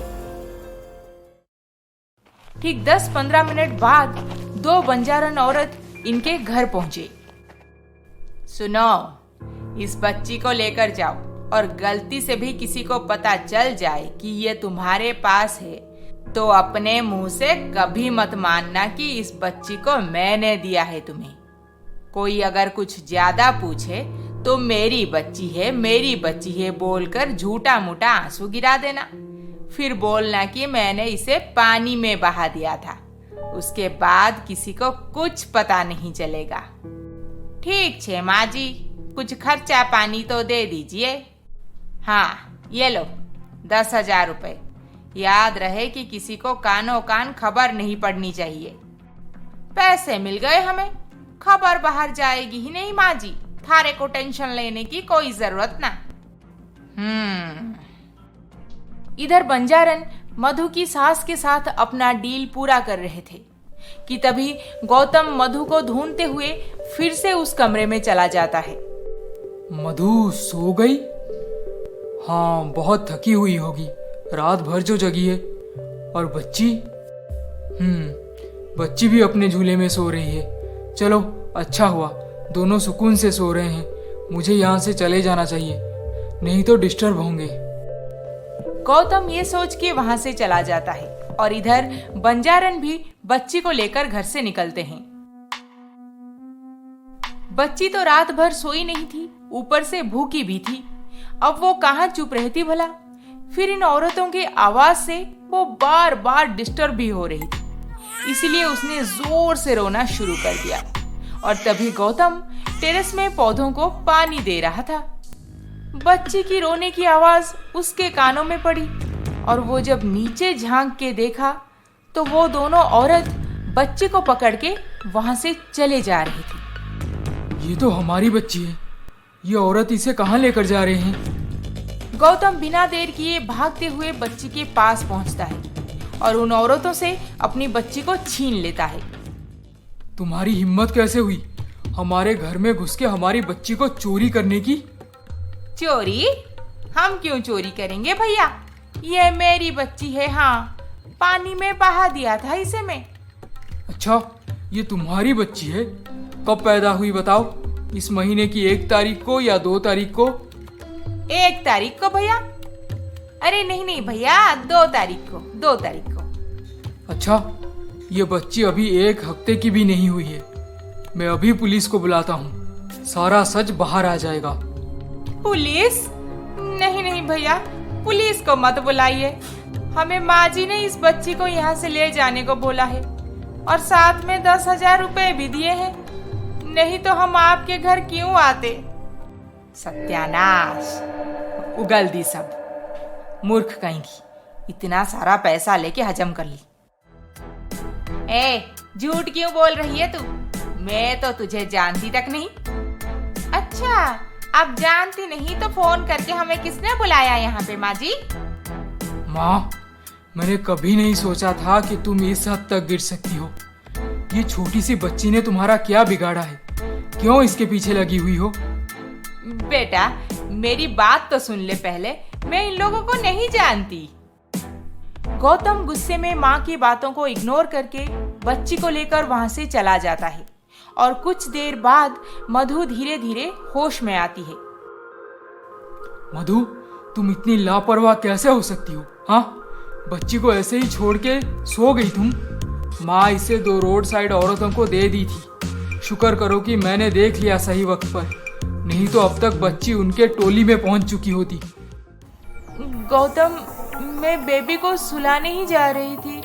S2: ठीक 10-15 मिनट बाद 2 बंजारन औरत इनके घर पहुंचे। सुनो, इस बच्ची को लेकर जाओ और गलती से भी किसी को पता चल जाए कि ये तुम्हारे पास है तो अपने मुंह से कभी मत मानना कि इस बच्ची को मैंने दिया है तुम्हें। कोई अगर कुछ ज्यादा पूछे तो मेरी बच्ची है बोलकर झूठा मूठा आंसू गिरा देना। फिर बोलना कि मैंने इसे पानी में बहा दिया था। उसके बाद किसी को कुछ पता नहीं चलेगा। ठीक छे माँ जी, कुछ खर्चा पानी तो दे दीजिए। हाँ, ये लो 10,000 रुपए। याद रहे कि किसी को कानो कान खबर नहीं पड़नी चाहिए। पैसे मिल गए हमें, खबर बाहर जाएगी ही नहीं माँ जी। थारे को टेंशन लेने की कोई जरूरत ना। इधर बंजारन मधु की सास के साथ अपना डील पूरा कर रहे थे कि तभी गौतम मधु को ढूंढते हुए फिर से उस कमरे में चला जाता है।
S4: मधु सो गई? हाँ, बहुत थकी हुई होगी, रात भर जो जगी है। और बच्ची? बच्ची भी अपने झूले में सो रही है। चलो, अच्छा हुआ, दोनों सुकून से सो रहे हैं। मुझे यहाँ से चले जाना चाहिए, नहीं तो डिस्टर्ब होंगे।
S2: गौतम ये सोच के वहां से चला जाता है और इधर बंजारन भी बच्ची को लेकर घर से निकलते हैं। बच्ची तो रात भर सोई नहीं थी, ऊपर से भूखी भी थी। अब वो कहाँ चुप रहती भला। फिर इन औरतों के आवाज से वो बार बार डिस्टर्ब भी हो रही थी, इसलिए उसने जोर से रोना शुरू कर दिया। और तभी गौतम टेरेस में पौधों को पानी दे रहा था। बच्ची की रोने की आवाज उसके कानों में पड़ी और वो जब नीचे झांक के देखा तो वो दोनों औरत बच्ची को पकड़ के वहां से चले जा रही थी।
S4: ये तो हमारी बच्ची है, ये औरत इसे कहाँ लेकर जा रहे हैं?
S2: गौतम बिना देर किए भागते हुए बच्ची के पास पहुंचता है और उन औरतों से अपनी बच्ची को छीन लेता है।
S4: तुम्हारी हिम्मत कैसे हुई हमारे घर में घुस के हमारी बच्ची को चोरी करने की?
S2: चोरी? हम क्यों चोरी करेंगे भैया, ये मेरी बच्ची है। हाँ, पानी में बहा दिया था इसे मैं।
S4: अच्छा, ये तुम्हारी बच्ची है? कब पैदा हुई बताओ? इस महीने की 1 तारीख को या 2 तारीख को?
S2: 1 तारीख को भैया। अरे नहीं भैया, 2 तारीख को, 2 तारीख को।
S4: अच्छा, ये बच्ची अभी 1 हफ्ते की भी नहीं हुई है। मैं अभी पुलिस को बुलाता हूँ, सारा सच बाहर आ जाएगा।
S2: पुलिस? नहीं भैया, पुलिस को मत बुलाइए। हमें माँ जी ने इस बच्ची को यहाँ से ले जाने को बोला है और साथ में 10,000 रुपए भी दिए हैं। नहीं तो हम आपके घर क्यों आते। सत्यानाश, उगल दी सब। मूर्ख कहीं की, इतना सारा पैसा लेके हजम कर ली। झूठ क्यों बोल रही है तू? मैं तो तुझे जानती तक नहीं। अच्छा, अब जानती नहीं तो फोन करके हमें किसने बुलाया यहाँ पे माँ जी?
S4: माँ, मैंने कभी नहीं सोचा था कि तुम इस हद तक गिर सकती हो। ये छोटी सी बच्ची ने तुम्हारा क्या बिगाड़ा है? क्यों इसके पीछे लगी हुई हो?
S2: बेटा, मेरी बात तो सुन ले पहले। मैं इन लोगों को नहीं जानती। गौतम गुस्से में माँ की बातों को इग्नोर करके बच्ची को लेकर वहां से चला जाता है और कुछ देर बाद मधु धीरे धीरे होश में आती है।
S4: मधु, तुम इतनी लापरवाह कैसे हो सकती हो? हाँ, बच्ची को ऐसे ही छोड़ के सो गई तुम? माँ इसे 2 रोड साइड औरतों को दे दी थी। शुक्र करो कि मैंने देख लिया सही वक्त पर, नहीं तो अब तक बच्ची उनके टोली में पहुंच चुकी होती।
S2: गौतम, मैं बेबी को सुलाने ही जा रही थी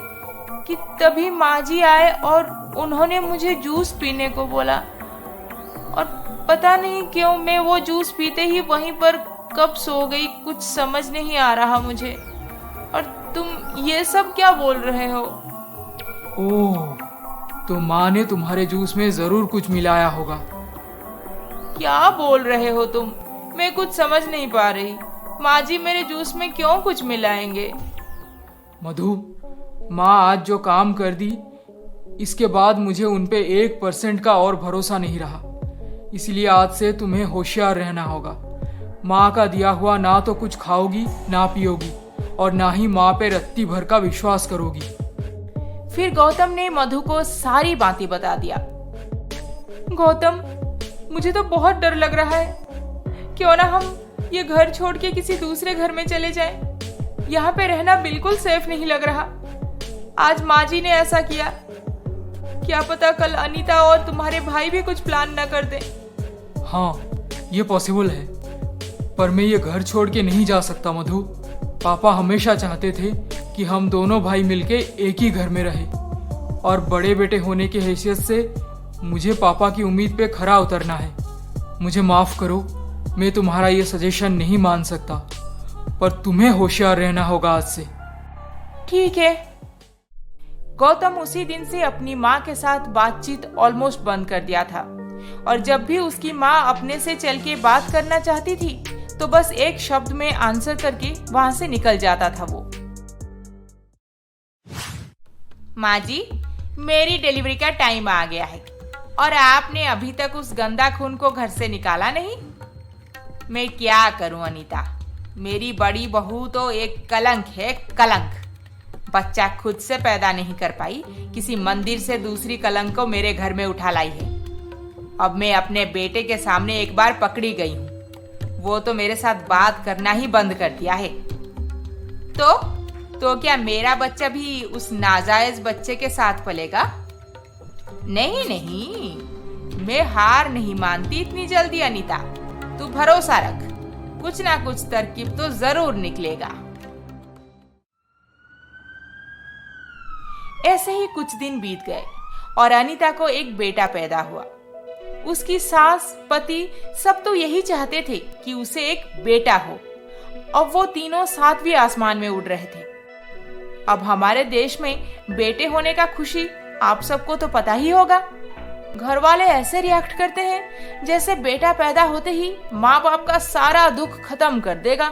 S2: कि तभी माँ जी आए और उन्होंने मुझे जूस पीने को बोला। और पता नहीं क्यों मैं वो जूस पीते ही वहीं पर कब सो गई, कुछ समझ नहीं आ रहा मुझे। और तुम ये सब क्या बोल रहे हो?
S4: ओह, तो माँ ने तुम्हारे जूस में जरूर कुछ मिलाया होगा।
S2: क्या बोल रहे हो तुम? मैं कुछ समझ नहीं पा रही। माँ जी मेरे जूस में क्यों कुछ मिलाएंगे?
S4: मधु, माँ आज जो काम कर दी, इसके बाद मुझे उन पे 1% का और भरोसा नहीं रहा। इसलिए आज से तुम्हें होशियार रहना होगा। माँ का दिया हुआ ना तो कुछ खाओगी ना पियोगी और ना ही माँ पे रत्ती भर का विश्वास करोगी।
S2: फिर गौतम ने मधु को सारी बातें बता दिया। गौतम, मुझे तो बहुत डर लग रहा है। क्यों ना हम ये घर छोड़ के किसी दूसरे घर में चले जाएं। यहाँ पे रहना बिल्कुल सेफ नहीं लग रहा। आज माँ जी ने ऐसा किया, क्या पता कल अनीता और तुम्हारे भाई भी कुछ प्लान न कर दें।
S4: हाँ, ये पॉसिबल है, पर मैं ये घर छोड़ के नहीं जा सकता मधु। पापा हमेशा चाहते थे कि हम दोनों भाई मिलके एक ही घर में रहे, और बड़े बेटे होने की हैसियत से मुझे पापा की उम्मीद पे खरा उतरना है। मुझे माफ करो, मैं तुम्हारा ये सजेशन नहीं मान सकता, पर तुम्हें होशियार रहना होगा आज से।
S2: ठीक है। गौतम उसी दिन से अपनी माँ के साथ बातचीत ऑलमोस्ट बंद कर दिया था, और जब भी उसकी माँ अपने से चल के बात करना चाहती थी तो बस एक शब्द में आंसर करके वहां से निकल जाता था वो। माँ जी, मेरी डिलीवरी का टाइम आ गया है और आपने अभी तक उस गंदा खून को घर से निकाला नहीं। मैं क्या करूं अनीता, मेरी बड़ी बहू तो एक कलंक है, कलंक। बच्चा खुद से पैदा नहीं कर पाई, किसी मंदिर से दूसरी कलंक को मेरे घर में उठा लाई है। अब मैं अपने बेटे के सामने एक बार पकड़ी गई हूँ, वो तो मेरे साथ बात करना ही बंद कर दिया है। तो क्या मेरा बच्चा भी उस नाजायज बच्चे के साथ पलेगा? नहीं नहीं, मैं हार नहीं मानती इतनी जल्दी अनीता। तू भरोसा रख, कुछ ना कुछ तरकीब तो जरूर निकलेगा। ऐसे ही कुछ दिन बीत गए और अनीता को एक बेटा पैदा हुआ। उसकी सास, पति सब तो यही चाहते थे कि उसे एक बेटा हो, और वो तीनों सातवें आसमान में उड़ रहे थे। अब हमारे देश में बेटे होने का खुशी आप सबको तो पता ही होगा। घर वाले ऐसे रिएक्ट करते हैं जैसे बेटा पैदा होते ही माँ बाप का सारा दुख खत्म कर देगा।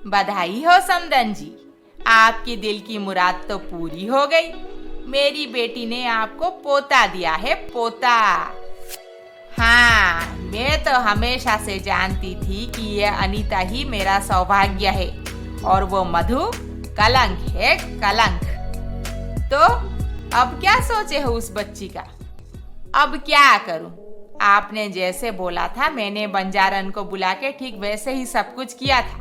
S2: बधाई हो समदन जी, आपकी दिल की मुराद तो पूरी हो गई। मेरी बेटी ने आपको पोता दिया है, पोता। हाँ, मैं तो हमेशा से जानती थी कि ये अनीता ही मेरा सौभाग्य है और वो मधु कलंक है, कलंक। तो अब क्या सोचे हो उस बच्ची का? अब क्या करूं? आपने जैसे बोला था मैंने बंजारन को बुला के ठीक वैसे ही सब कुछ किया था,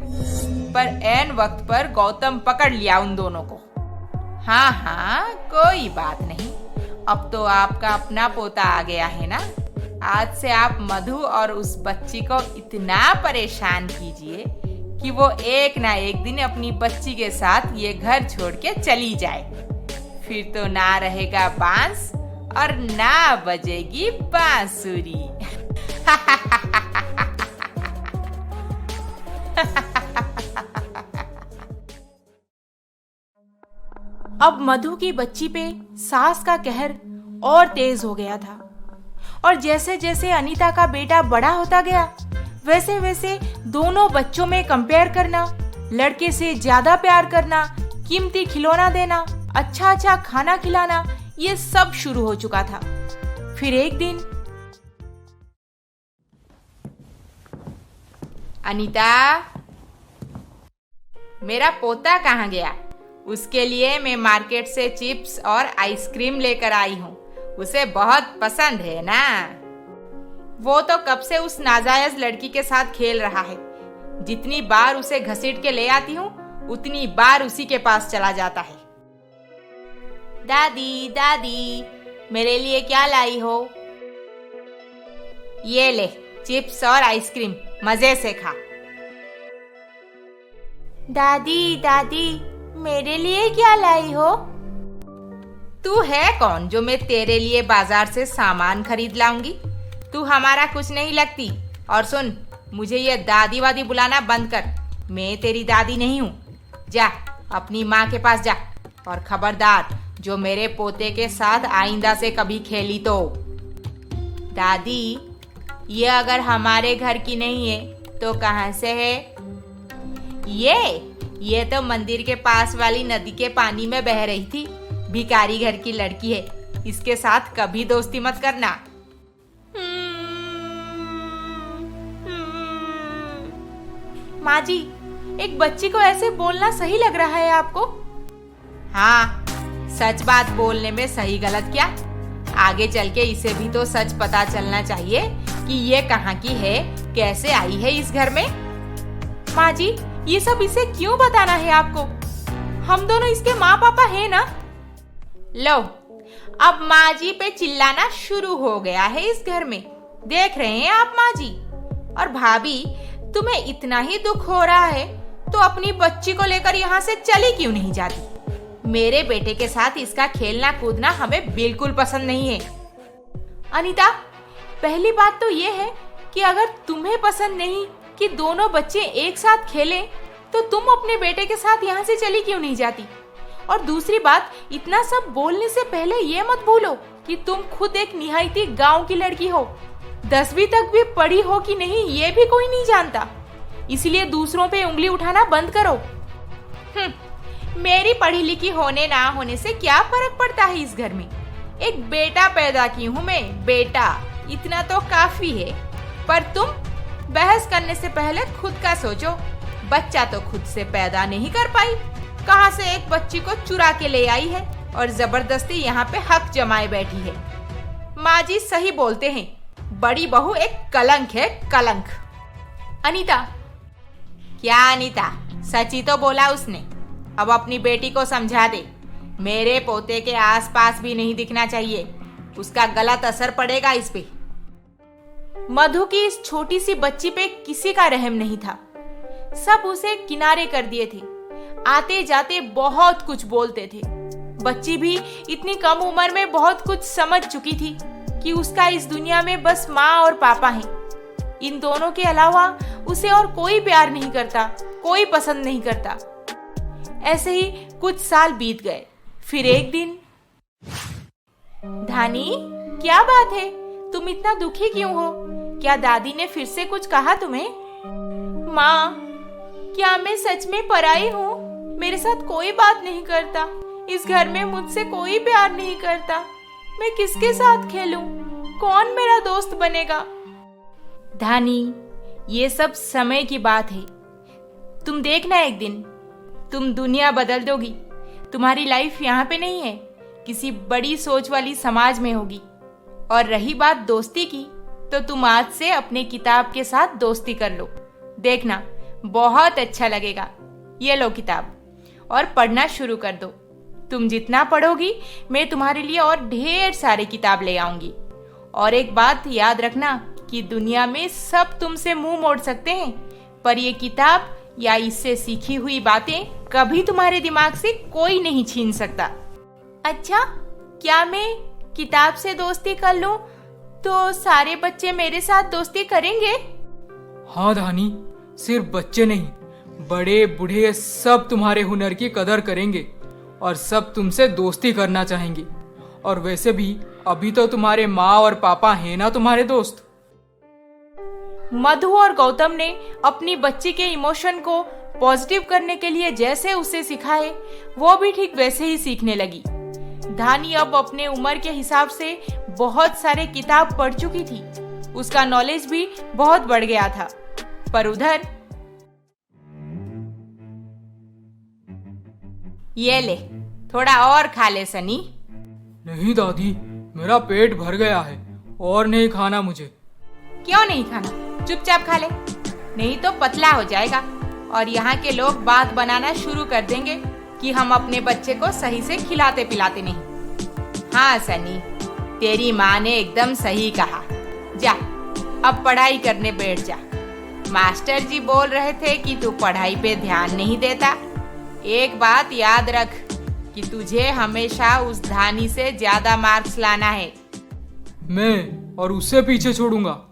S2: पर ऐन वक्त पर गौतम पकड़ लिया उन दोनों को। हाँ हाँ, कोई बात नहीं, अब तो आपका अपना पोता आ गया है ना। आज से आप मधु और उस बच्ची को इतना परेशान कीजिए कि वो एक ना एक दिन अपनी बच्ची के साथ ये घर छोड़ के चली जाए। फिर तो ना रहेगा बांस और ना बजेगी बांसुरी। अब मधु की बच्ची पे सास का कहर और तेज हो गया था, और जैसे जैसे अनीता का बेटा बड़ा होता गया वैसे वैसे दोनों बच्चों में कंपेयर करना, लड़के से ज्यादा प्यार करना, कीमती खिलौना देना, अच्छा अच्छा खाना खिलाना, ये सब शुरू हो चुका था। फिर एक दिन, अनीता, मेरा पोता कहाँ गया? उसके लिए मैं मार्केट से चिप्स और आइसक्रीम लेकर आई हूँ, उसे बहुत पसंद है ना। वो तो कब से उस नाजायज लड़की के साथ खेल रहा है। जितनी बार उसे घसीट के ले आती हूँ उतनी बार उसी के पास चला जाता है। दादी दादी, मेरे लिए क्या लाई हो? ये ले चिप्स और आइसक्रीम, मजे से खा। दादी दादी, मेरे लिए क्या लाई हो? तू है कौन जो मैं तेरे लिए बाजार से सामान खरीद लाऊंगी? तू हमारा कुछ नहीं लगती। और सुन, मुझे ये दादी वादी बुलाना बंद कर, मैं तेरी दादी नहीं हूँ। जा अपनी माँ के पास जा, और खबरदार जो मेरे पोते के साथ आइंदा से कभी खेली तो। दादी, ये अगर हमारे घर की नहीं है तो कहाँ से है? ये तो मंदिर के पास वाली नदी के पानी में बह रही थी। भिखारी घर की लड़की है, इसके साथ कभी दोस्ती मत करना। माँ जी, एक बच्ची को ऐसे बोलना सही लग रहा है आपको?
S3: हाँ, सच बात बोलने में सही गलत क्या? आगे चल के इसे भी तो सच पता चलना चाहिए कि ये कहाँ की है, कैसे आई है इस घर में।
S2: माँ जी, ये सब इसे क्यों बताना है आपको? हम दोनों इसके माँ पापा हैं ना?
S3: लो, अब माँ जी पे चिल्लाना शुरू हो गया है इस घर में। देख रहे हैं आप माँ जी? और भाभी, तुम्हें इतना ही दुख हो रहा है तो अपनी बच्ची को लेकर यहाँ से चली क्यों नहीं जाती? मेरे बेटे के साथ इसका खेलना कूदना हमें बिल्कुल पसंद नहीं है।
S2: अनीता, पहली बात तो ये है कि अगर तुम्हें पसंद नहीं कि दोनों बच्चे एक साथ खेलें, तो तुम अपने बेटे के साथ यहाँ से चली क्यों नहीं जाती? और दूसरी बात, इतना सब बोलने से पहले ये मत भूलो कि तुम खुद एक निहायती गांव की लड़की हो। 10वीं तक भी पढ़ी हो कि नहीं ये भी कोई नहीं जानता, इसलिए दूसरों पे उंगली उठाना बंद करो।
S3: मेरी पढ़ी लिखी होने ना होने से क्या फर्क पड़ता है इस घर में? एक बेटा पैदा की हूँ मैं, बेटा, इतना तो काफी है। पर तुम बहस करने से पहले खुद का सोचो। बच्चा तो खुद से पैदा नहीं कर पाई, कहाँ से एक बच्ची को चुरा के ले आई है और जबरदस्ती यहाँ पे हक जमाए बैठी है। माँ जी सही बोलते हैं, बड़ी बहू एक कलंक है, कलंक।
S2: अनीता।
S3: क्या अनीता? सच ही तो बोला उसने। अब अपनी बेटी को समझा दे, मेरे पोते के आसपास भी नहीं दिखना चाहिए, उसका गलत असर पड़ेगा इस पे।
S2: मधु की इस छोटी सी बच्ची पे किसी का रहम नहीं था। सब उसे किनारे कर दिए थे, आते जाते बहुत कुछ बोलते थे। बच्ची भी इतनी कम उम्र में बहुत कुछ समझ चुकी थी कि उसका इस दुनिया में बस माँ और पापा हैं। इन दोनों के अलावा उसे और कोई प्यार नहीं करता, कोई पसंद नहीं करता। ऐसे ही कुछ साल बीत गए। फिर एक दिन, धानी, क्या बात है? तुम इतना दुखी क्यों हो? क्या दादी ने फिर से कुछ कहा तुम्हें? माँ, क्या मैं सच में पराई हूँ? मेरे साथ कोई बात नहीं करता, इस घर में मुझसे कोई प्यार नहीं करता। मैं किसके साथ खेलूं? कौन मेरा दोस्त बनेगा?
S3: धानी, ये सब समय की बात है। तुम देखना, एक दिन तुम दुनिया बदल दोगी। तुम्हारी लाइफ यहाँ पे नहीं है, किसी बड़ी सोच वाली समाज में होगी। और रही बात दोस्ती की, तो तुम आज से अपने किताब के साथ दोस्ती कर लो। देखना, बहुत अच्छा लगेगा। ये लो किताब और पढ़ना शुरू कर दो। तुम जितना पढ़ोगी, मैं तुम्हारे लिए और ढेर सारे किताब ले आऊंगी। और एक बात याद रखना कि दुनिया में सब तुमसे मुंह मोड़ सकते हैं, पर ये किताब या इससे सीखी हुई बातें कभी तुम्हारे दिमाग से कोई नहीं छीन सकता।
S2: अच्छा, क्या मैं किताब से दोस्ती कर लूं तो सारे बच्चे मेरे साथ दोस्ती करेंगे?
S4: हाँ धानी, सिर्फ बच्चे नहीं, बड़े बूढ़े सब तुम्हारे हुनर की कदर करेंगे और सब तुमसे दोस्ती करना चाहेंगे। और वैसे भी अभी तो तुम्हारे माँ और पापा हैं ना तुम्हारे दोस्त।
S2: मधु और गौतम ने अपनी बच्ची के इमोशन को पॉजिटिव करने के लिए जैसे उसे सिखाए, वो भी ठीक वैसे ही सीखने लगी। धानी अब अपने उम्र के हिसाब से बहुत सारे किताब पढ़ चुकी थी, उसका नॉलेज भी बहुत बढ़ गया था। पर उधर,
S3: ये ले, थोड़ा और खा ले सनी।
S4: नहीं दादी, मेरा पेट भर गया है और नहीं खाना मुझे।
S3: क्यों नहीं खाना? चुपचाप खा ले, नहीं तो पतला हो जाएगा और यहाँ के लोग बात बनाना शुरू कर देंगे कि हम अपने बच्चे को सही से खिलाते पिलाते नहीं। हाँ सनी, तेरी माँ ने एकदम सही कहा। जा, अब पढ़ाई करने बैठ जा। मास्टर जी बोल रहे थे कि तू पढ़ाई पे ध्यान नहीं देता। एक बात याद रख कि तुझे हमेशा उस धानी से ज्यादा मार्क्स लाना है।
S4: मैं और उससे पीछे छोड़ूंगा?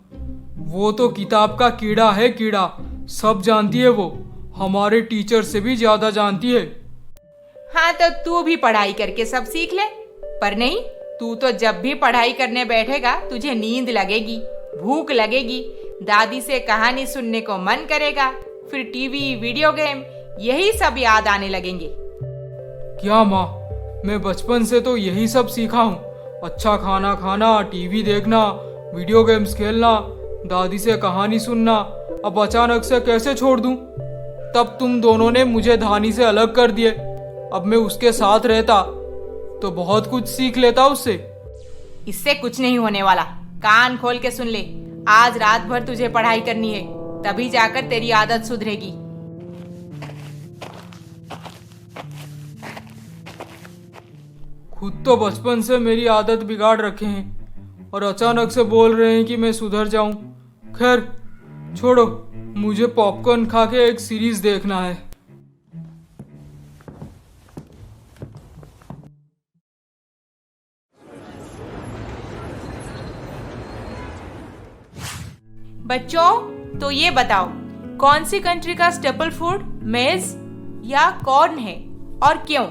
S4: वो तो किताब का कीड़ा है, कीड़ा। सब जानती है वो, हमारे टीचर से भी ज्यादा जानती है।
S3: हाँ, तो तू भी पढ़ाई करके सब सीख ले। पर नहीं, तू तो जब भी पढ़ाई करने बैठेगा तुझे नींद लगेगी, भूख लगेगी, दादी से कहानी सुनने को मन करेगा, फिर टीवी, वीडियो गेम, यही सब याद आने लगेंगे।
S4: क्या माँ, मैं बचपन से तो यही सब सीखा हूँ। अच्छा खाना खाना, टीवी देखना, वीडियो गेम्स खेलना, दादी से कहानी सुनना। अब अचानक से कैसे छोड़ दूँ? तब तुम दोनों ने मुझे धानी से अलग कर दिए। अब मैं उसके साथ रहता तो बहुत कुछ सीख लेता उससे।
S2: इससे कुछ नहीं होने वाला, कान खोल के सुन ले। आज रात भर तुझे पढ़ाई करनी है, तभी जाकर तेरी आदत सुधरेगी।
S4: खुद तो बचपन से मेरी आदत बिगाड़ रखे हैं और अचानक से बोल रहे हैं कि मैं सुधर जाऊं। खैर छोड़ो, मुझे पॉपकॉर्न खा के एक सीरीज देखना है।
S2: बच्चों, तो ये बताओ, कौन सी कंट्री का स्टेपल फूड मेज या कॉर्न है और क्यों?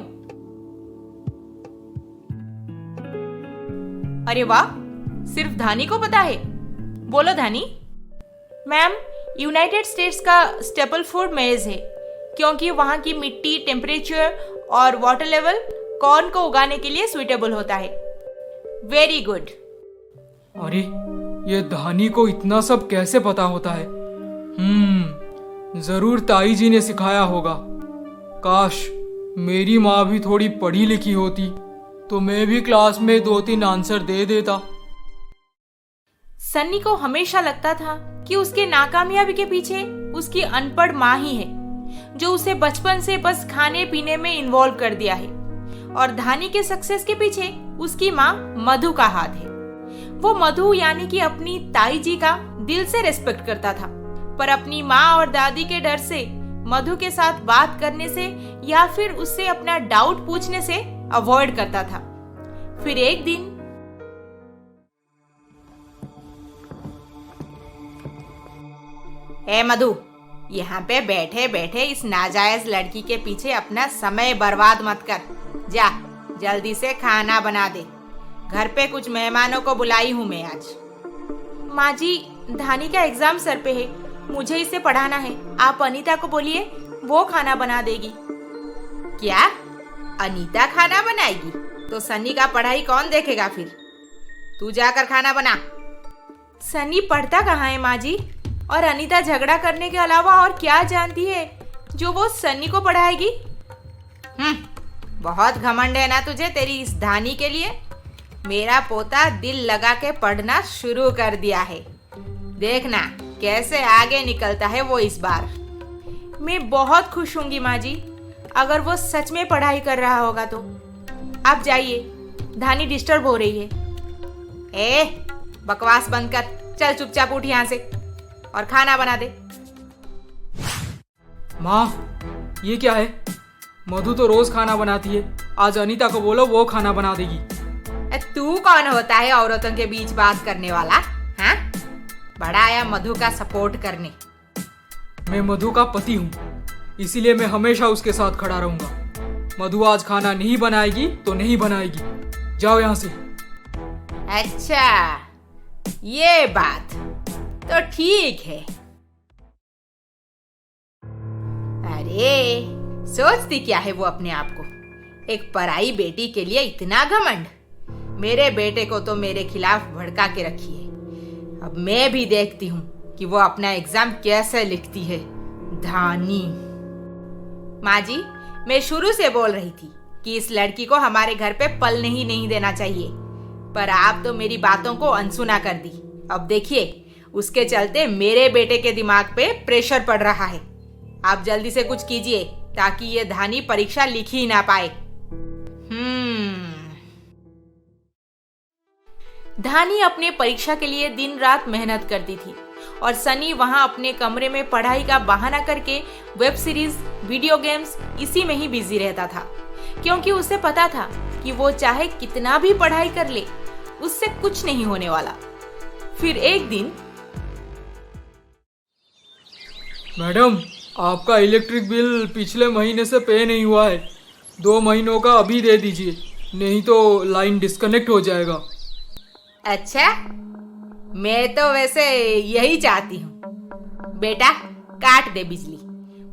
S2: अरे वाह, सिर्फ धानी को पता है। बोलो धानी। मैम, यूनाइटेड स्टेट्स का स्टेपल फूड मेज है, क्योंकि वहां की मिट्टी, टेम्परेचर और वाटर लेवल कॉर्न को उगाने के लिए सुइटेबल होता है। Very good.
S4: अरे ये धानी को इतना सब कैसे पता होता है? जरूर ताई जी ने सिखाया होगा। काश मेरी माँ भी थोड़ी पढ़ी लिखी होती तो मैं भी क्लास में 2-3 आंसर दे देता।
S2: सन्नी को हमेशा लगता था कि उसके नाकामयाबी के पीछे उसकी अनपढ़ माँ ही है, जो उसे बचपन से बस खाने पीने में इन्वॉल्व कर दिया है। और धानी के सक्सेस के पीछे उसकी माँ मधु का हाथ है। वो मधु यानी कि अपनी ताई जी का दिल से रिस्पेक्ट करता था, पर अपनी माँ और दादी के डर से मधु के साथ बात करने से या फिर उससे अपना डाउट पूछने से अवॉइड करता था। फिर एक दिन ए मधु, यहाँ पे बैठे बैठे इस नाजायज लड़की के पीछे अपना समय बर्बाद मत कर। जा जल्दी से खाना बना दे, घर पे कुछ मेहमानों को बुलाई हूँ मैं आज। माँ जी, धानी का एग्जाम सर पे है, मुझे इसे पढ़ाना है। आप अनीता को बोलिए, वो खाना बना देगी। क्या अनीता खाना बनाएगी? तो सन्नी का पढ़ाई कौन देखेगा फिर? तू जाकर खाना बना। सन्नी पढ़ता कहाँ है माँ जी? और अनीता झगड़ा करने के अलावा और क्या जानती है जो वो सन्नी को पढ़ाएगी? बहुत घमंड है ना तुझे तेरी इस धानी के लिए। मेरा पोता दिल लगा के पढ़ना शुरू कर दिया है, देखना कैसे आगे निकलता है वो इस बार। मैं बहुत खुश होंगी माँ जी, अगर वो सच में पढ़ाई कर रहा होगा तो। आप जाइए, धानी डिस्टर्ब हो रही है। ए, बकवास बंद कर, चल चुपचाप उठ यहाँ से और खाना बना दे।
S4: माँ, ये क्या है? मधु तो रोज खाना बनाती है, आज अनीता को बोलो वो खाना बना देगी।
S2: तू कौन होता है औरतों के बीच बात करने वाला? हाँ, बड़ा आया मधु का सपोर्ट करने।
S4: मैं मधु का पति हूँ, इसीलिए मैं हमेशा उसके साथ खड़ा रहूंगा। मधु आज खाना नहीं बनाएगी तो नहीं बनाएगी, जाओ यहाँ से।
S2: अच्छा, ये बात तो ठीक है। अरे सोचती क्या है वो अपने आप को? एक पराई बेटी के लिए इतना घमंड। मेरे बेटे को तो मेरे खिलाफ भड़का के रखी है। अब मैं भी देखती हूँ कि वो अपना एग्जाम कैसे लिखती है। धानी। माँ जी, मैं शुरू से बोल रही थी कि इस लड़की को हमारे घर पे पलने ही नहीं देना चाहिए, पर आप तो मेरी बातों को अनसुना कर दी। अब देखिए, उसके चलते मेरे बेटे के दिमाग पे प्रेशर पड़ रहा है। आप जल्दी से कुछ कीजिए ताकि ये धानी परीक्षा लिख ही ना पाए। धानी अपने परीक्षा के लिए दिन रात मेहनत करती थी और सनी वहां अपने कमरे में पढ़ाई का बहाना करके वेब सीरीज, वीडियो गेम्स इसी में ही बिजी रहता था, क्योंकि उसे पता था कि वो चाहे कितना भी पढ़ाई कर ले, उससे कुछ नहीं होने वाला। फिर एक दिन,
S4: मैडम, आपका इलेक्ट्रिक बिल पिछले महीने से पे नहीं हुआ है, 2 महीनों का अभी दे दीजिए, नहीं तो लाइन डिस्कनेक्ट हो जाएगा।
S2: अच्छा, मैं तो वैसे यही चाहती हूँ। बेटा, काट दे बिजली,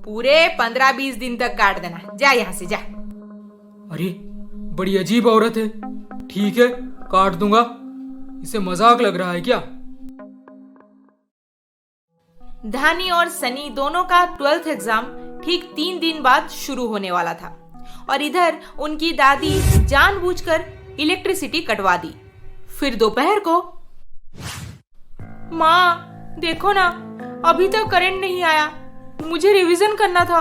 S2: पूरे 15-20 दिन तक काट देना। जा यहाँ से जा।
S4: अरे बड़ी अजीब औरत है। ठीक है, काट दूंगा। इसे मजाक लग रहा है क्या?
S2: धानी और सनी दोनों का 12th एग्जाम ठीक 3 दिन बाद शुरू होने वाला था और इधर उनकी दादी जानबूझकर इलेक्ट्रिसिटी कटवा दी। फिर दोपहर को, माँ देखो ना, अभी तक करंट नहीं आया, मुझे रिवीजन करना था।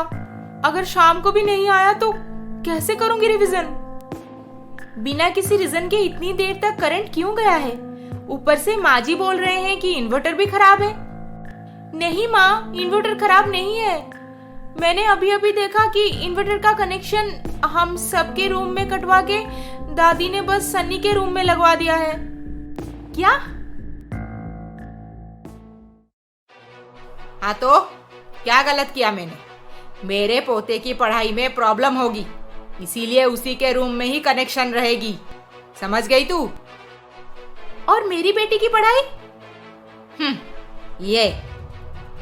S2: अगर शाम को भी नहीं आया तो कैसे करूंगी रिवीजन? बिना किसी रीजन के इतनी देर तक करंट क्यों गया है? ऊपर से माँ जी बोल रहे हैं कि इन्वर्टर भी खराब है। नहीं माँ, इन्वर्टर खराब नहीं है। मैंने अभी अभी देखा कि इन्वर्टर का कनेक्शन हम सबके रूम में कटवा के दादी ने बस सन्नी के रूम में लगवा दिया है। क्या?
S3: हाँ तो क्या गलत किया मैंने? मेरे पोते की पढ़ाई में प्रॉब्लम होगी, इसीलिए उसी के रूम में ही कनेक्शन रहेगी। समझ गई तू?
S2: और मेरी बेटी की पढ़ाई?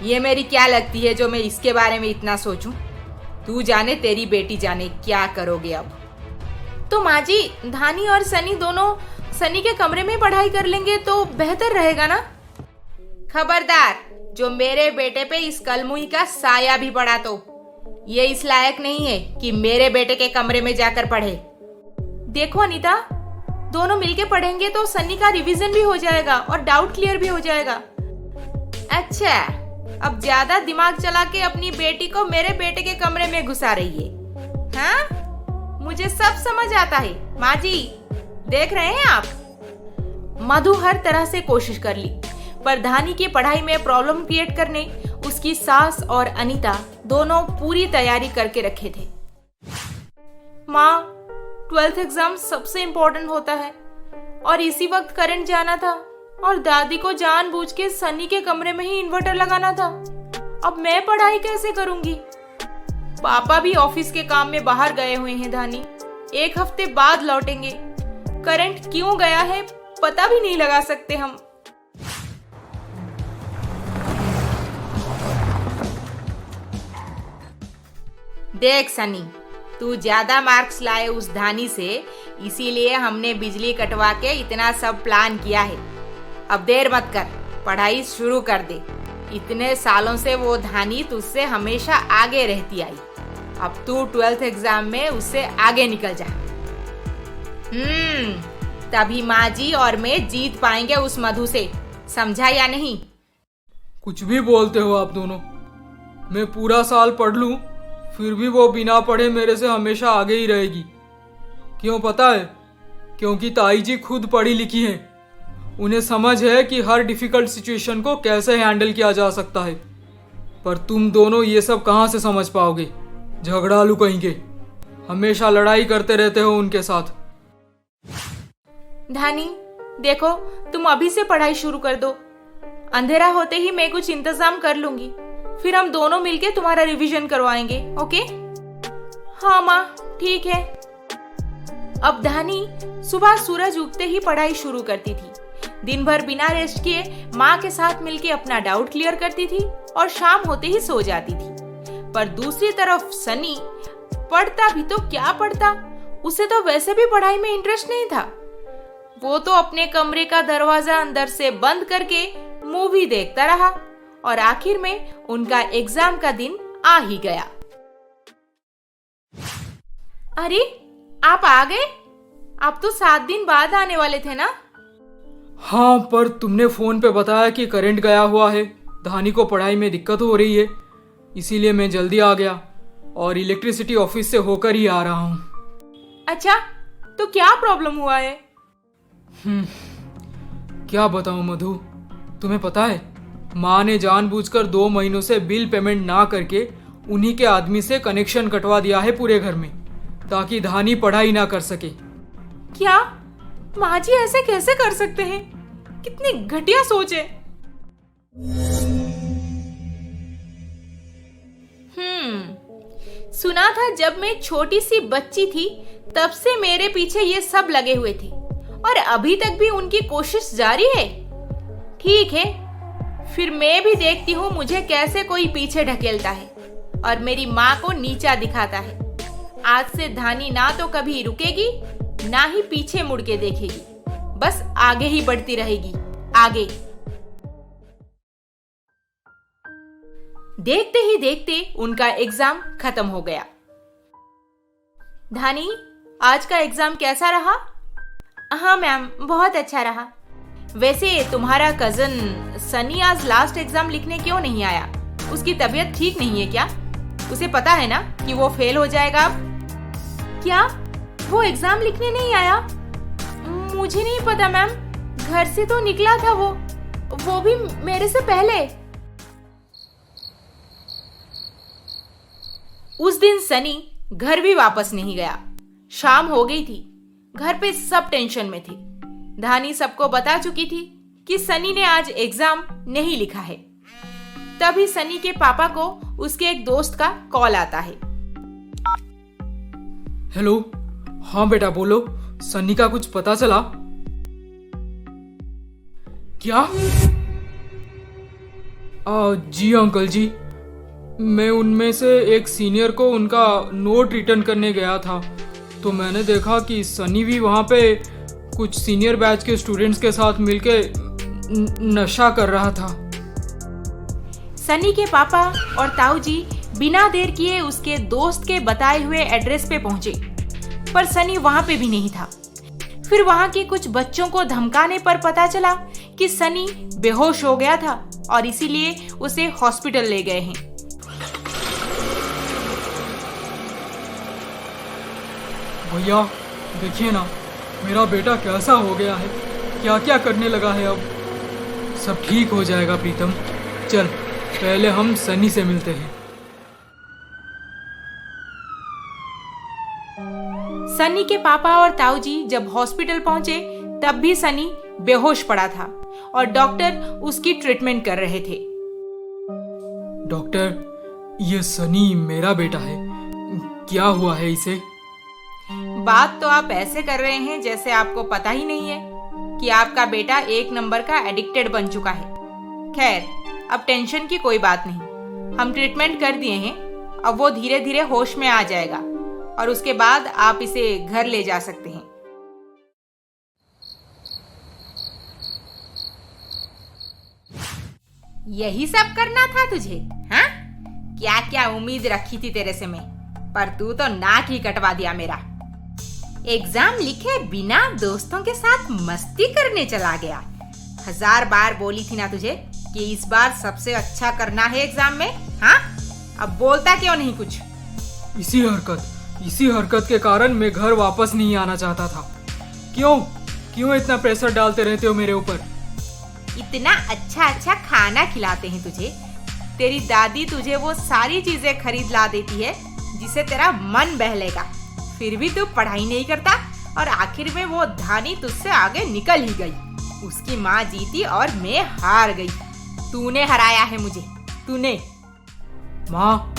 S3: ये मेरी क्या लगती है जो मैं इसके बारे में इतना सोचूं? तू जाने तेरी बेटी जाने क्या करोगे अब।
S2: तो माँ जी, धानी और सनी दोनों सनी के कमरे में पढ़ाई कर लेंगे तो बेहतर रहेगा ना?
S3: खबरदार, जो मेरे बेटे पे इस कलमुई का साया भी पड़ा तो ये इस लायक नहीं है कि मेरे बेटे के कमरे में जाकर पढ़े।
S2: देखो अनीता, दोनों मिलके पढ़ेंगे तो सन्नी का रिवीजन भी हो जाएगा और डाउट क्लियर भी हो जाएगा।
S3: अच्छा, अब ज्यादा दिमाग चला के अपनी बेटी को मेरे बेटे के कमरे में घुसा रही है। हाँ, मुझे सब समझ आता है। माँ जी, देख रहे हैं आप?
S2: मधु हर तरह से कोशिश कर ली, पर धानी की पढ़ाई में प्रॉब्लम क्रिएट करने उसकी सास और अनीता दोनों पूरी तैयारी करके रखे थे। माँ, 12th एग्जाम सबसे इम्पोर्टेंट होता है और इसी वक्त करंट जाना था और दादी को जानबूझ के सनी के कमरे में ही इन्वर्टर लगाना था। अब मैं पढ़ाई कैसे करूंगी? पापा भी ऑफिस के काम में बाहर गए हुए हैं धानी, 1 हफ्ते बाद लौटेंगे। करंट क्यों गया है पता भी नहीं लगा सकते हम।
S3: देख सनी, तू ज्यादा मार्क्स लाए उस धानी से, इसीलिए हमने बिजली कटवा के इतना सब प्लान किया है। अब देर मत कर, पढ़ाई शुरू कर दे। इतने सालों से वो धानी तुझसे हमेशा आगे रहती आई, अब तू 12th एग्जाम में उससे आगे निकल जा। तभी माँ जी और मैं जीत पाएंगे उस मधु से, समझा या नहीं?
S4: कुछ भी बोलते हो आप दोनों। मैं पूरा साल पढ़ लूं, फिर भी वो बिना पढ़े मेरे से हमेशा आगे ही रहेगी। क्यों पता है? क्योंकि ताई जी खुद पढ़ी लिखी हैं। उन्हें समझ है कि हर डिफिकल्ट सिचुएशन को कैसे हैंडल किया जा सकता है। पर तुम दोनों ये सब कहाँ से समझ पाओगे? झगड़ालू कहीं के, हमेशा लड़ाई करते रहते हो उनके साथ।
S2: धानी देखो, तुम अभी से पढ़ाई शुरू कर दो, अंधेरा होते ही मैं कुछ इंतजाम कर लूंगी, फिर हम दोनों मिलके तुम्हारा रिवीजन करवाएंगे। ओके? हाँ माँ, ठीक है। अब धानी सुबह सूरज उगते ही पढ़ाई शुरू करती थी। दिन भर बिना रेस्ट किए माँ के साथ मिलके अपना डाउट क्लियर करती थी और शाम होते ही सो जाती थी। पर दूसरी तरफ सनी पढ़ता भी तो क्या पढ़ता, उसे तो वैसे भी पढ़ाई में इंटरेस्ट नहीं था। वो तो अपने कमरे का दरवाजा अंदर से बंद करके मूवी देखता रहा और आखिर में उनका एग्जाम का दिन आ ही गया। अरे, आप आ गए? आप तो 7 दिन बाद आने वाले थे ना?
S4: हाँ, पर तुमने फोन पे बताया कि करंट गया हुआ है, धानी को पढ़ाई में दिक्कत हो रही है, इसीलिए मैं जल्दी आ गया और इलेक्ट्रिसिटी ऑफिस से होकर ही आ रहा हूँ।
S2: अच्छा, तो क्या प्रॉब्लम हुआ है?
S4: क्या बताऊं मधु, तुम्हें पता है माँ ने जानबूझकर 2 महीनों से बिल पेमेंट ना करके उन्हीं के आदमी से कनेक्शन कटवा दिया है पूरे घर में, ताकि धानी पढ़ाई ना कर सके।
S2: क्या माँ जी ऐसे कैसे कर सकते हैं? कितनी घटिया सोच है। सुना था जब मैं छोटी सी बच्ची थी तब से मेरे पीछे ये सब लगे हुए थे और अभी तक भी उनकी कोशिश जारी है। ठीक है, फिर मैं भी देखती हूँ मुझे कैसे कोई पीछे ढकेलता है और मेरी माँ को नीचा दिखाता है। आज से धानी ना तो कभी रुकेगी ना ही पीछे मुड़ के देखेगी, बस आगे ही बढ़ती रहेगी, आगे। देखते ही देखते उनका एग्जाम खत्म हो गया। धानी, आज का एग्जाम कैसा रहा? हाँ मैम, बहुत अच्छा रहा। वैसे तुम्हारा कजन सनी आज लास्ट एग्जाम लिखने क्यों नहीं आया? उसकी तबीयत ठीक नहीं है क्या? उसे पता है ना कि वो फेल हो जाएगा अब? क्या वो एग्जाम लिखने नहीं आया? मुझे नहीं पता मैम, घर से तो निकला था वो भी मेरे से पहले। उस दिन सनी घर भी वापस नहीं गया। शाम हो गई थी। घर पे सब टेंशन में थी। धानी सबको बता चुकी थी कि सनी ने आज एग्जाम नहीं लिखा है। तभी सनी के पापा को उसके एक दोस्त का कॉल आता है।
S4: हेलो, हाँ बेटा बोलो, सन्नी का कुछ पता चला क्या? जी अंकल जी, मैं उनमें से एक सीनियर को उनका नोट रिटर्न करने गया था, तो मैंने देखा कि सनी भी वहाँ पे कुछ सीनियर बैच के स्टूडेंट्स के साथ मिलके नशा कर रहा था।
S2: सनी के पापा और ताऊ जी बिना देर किए उसके दोस्त के बताए हुए एड्रेस पे पहुंचे, पर सनी वहां पे भी नहीं था। फिर वहां के कुछ बच्चों को धमकाने पर पता चला कि सनी बेहोश हो गया था और इसीलिए उसे हॉस्पिटल ले गए हैं।
S4: भैया देखिए ना, मेरा बेटा कैसा हो गया है, क्या क्या करने लगा है। अब सब ठीक हो जाएगा प्रीतम, चल पहले हम सनी से मिलते हैं।
S2: सनी के पापा और ताऊ जी जब हॉस्पिटल पहुंचे तब भी सनी बेहोश पड़ा था और डॉक्टर उसकी ट्रीटमेंट कर रहे थे।
S4: डॉक्टर, ये सनी मेरा बेटा है, क्या हुआ है इसे?
S2: बात तो आप ऐसे कर रहे हैं जैसे आपको पता ही नहीं है कि आपका बेटा एक नंबर का एडिक्टेड बन चुका है। खैर, अब टेंशन की कोई बात नहीं, हम ट्रीटमेंट कर दिए हैं। अब वो धीरे धीरे होश में आ जाएगा और उसके बाद आप इसे घर ले जा सकते हैं। यही सब करना था तुझे? हाँ, क्या क्या उम्मीद रखी थी तेरे से मैं, पर तू तो नाक ही कटवा दिया मेरा। एग्जाम लिखे बिना दोस्तों के साथ मस्ती करने चला गया। 1000 बार बोली थी ना तुझे कि इस बार सबसे अच्छा करना है एग्जाम में। हाँ, अब बोलता क्यों नहीं कुछ?
S4: इसी हरकत के कारण मैं घर वापस नहीं आना चाहता था। क्यों इतना प्रेशर डालते रहते हो मेरे ऊपर?
S2: इतना अच्छा खाना खिलाते हैं तुझे, तेरी दादी तुझे वो सारी चीजें खरीद ला देती है जिसे तेरा मन बहलेगा, फिर भी तू पढ़ाई नहीं करता और आखिर में वो धानी तुझसे आगे निकल ही गई। उसकी माँ जीती और मैं हार गई। तूने हराया है मुझे, तूने।
S4: माँ,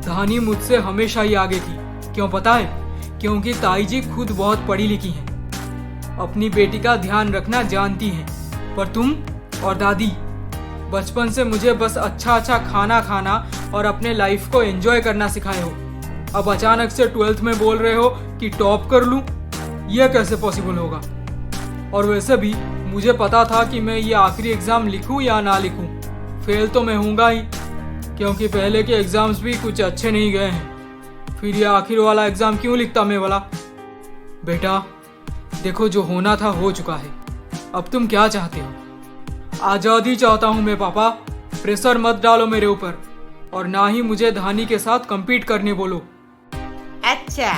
S4: धानी मुझसे हमेशा ही आगे थी। क्यों पता है? क्योंकि ताई जी खुद बहुत पढ़ी लिखी हैं, अपनी बेटी का ध्यान रखना जानती हैं। पर तुम और दादी बचपन से मुझे बस अच्छा खाना खाना और अपने लाइफ को एंजॉय करना सिखाए हो। अब अचानक से 12th में बोल रहे हो कि टॉप कर लूं, यह कैसे पॉसिबल होगा? और वैसे भी मुझे पता था कि मैं ये आखिरी एग्जाम लिखूं या ना लिखूं, फेल तो मैं होऊंगा ही, क्योंकि पहले के एग्जाम्स भी कुछ अच्छे नहीं गए हैं। फिर ये आखिर वाला एग्जाम क्यों लिखता मैं वाला? बेटा देखो, जो होना था हो चुका है। अब तुम क्या चाहते हो? आजादी चाहता हूँ मैं पापा। प्रेशर मत डालो मेरे ऊपर और ना ही मुझे धानी के साथ compete करने बोलो।
S2: अच्छा,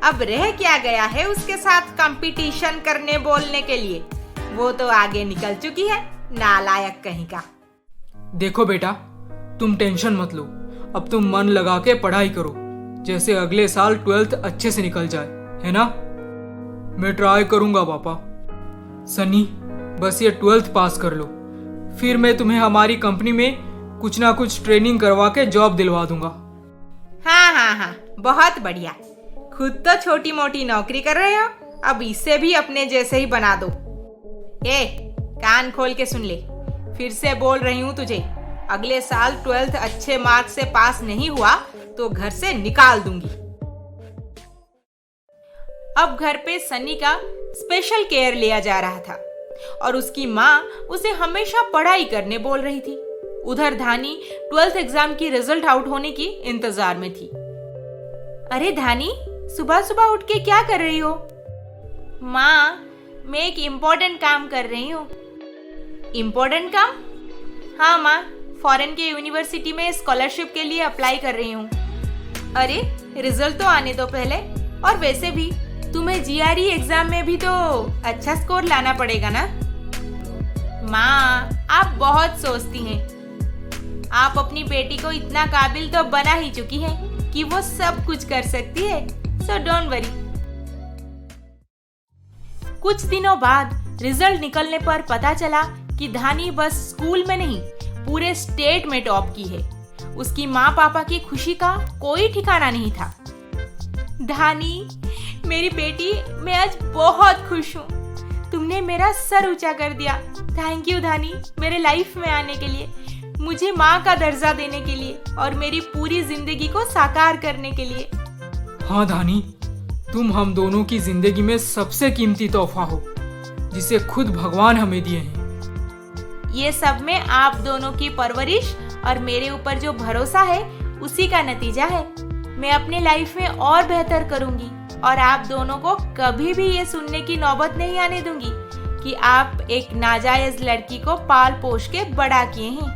S2: अब रह क्या गया है उसके साथ कंपटीशन करने बोलने के लिए? वो तो आगे निकल चुकी है, नालायक कहीं का।
S4: देखो बेटा, तुम टेंशन मत लो। अब तुम मन लगा के पढ़ाई करो, जैसे अगले साल 12th अच्छे से निकल जाए, है ना? मैं ट्राई करूंगा पापा। सनी, बस ये 12th पास कर लो, फिर मैं तुम्हें हमारी कंपनी में कुछ ना कुछ ट्रेनिंग करवा के जॉब दिलवा दूंगा।
S2: हाँ, बहुत बढ़िया। खुद तो छोटी मोटी नौकरी कर रहे हो, अब इसे भी अपने जैसे ही बना दो। कान खोल के सुन ले, फिर से बोल रही हूँ तुझे, अगले साल 12th अच्छे मार्क्स से पास नहीं हुआ तो घर से निकाल दूंगी। अब घर पे सनी का स्पेशल केयर लिया जा रहा था और उसकी माँ उसे हमेशा पढ़ाई करने बोल रही थी। उधर धानी 12th एग्जाम की रिजल्ट आउट होने की इंतजार में थी। अरे धानी, सुबह सुबह उठ के क्या कर रही हो? माँ, मैं एक इम्पोर्टेंट काम कर रही हूँ। इम्पोर्टेंट काम? हाँ माँ, फॉरेन के यूनिवर्सिटी में स्कॉलरशिप के लिए अप्लाई कर रही हूँ। अरे, रिजल्ट तो आने दो पहले। और वैसे भी तुम्हें जीआरई एग्जाम में भी तो अच्छा स्कोर लाना पड़ेगा ना। माँ, आप बहुत सोचती हैं। आप अपनी बेटी को इतना काबिल तो बना ही चुकी हैं कि वो सब कुछ कर सकती है, सो डोंट वरी। कुछ दिनों बाद रिजल्ट निकलने पर पता चला कि धानी बस स्कूल में नहीं, पूरे स्टेट में टॉप की है। उसकी माँ पापा की खुशी का कोई ठिकाना नहीं था। धानी, मेरी बेटी, मैं आज बहुत खुश हूँ। तुमने मेरा सर ऊंचा कर दिया। थैंक यू धानी, मेरे लाइफ में आने के लिए, मुझे माँ का दर्जा देने के लिए और मेरी पूरी जिंदगी को साकार करने के लिए।
S4: हाँ धानी, तुम हम दोनों की जिंदगी में सबसे कीमती तोहफा हो, जिसे खुद भगवान हमें दिए हैं।
S2: ये सब में आप दोनों की परवरिश और मेरे ऊपर जो भरोसा है, उसी का नतीजा है। मैं अपने लाइफ में और बेहतर करूंगी और आप दोनों को कभी भी ये सुनने की नौबत नहीं आने दूंगी कि आप एक नाजायज लड़की को पाल पोष के बड़ा किए हैं।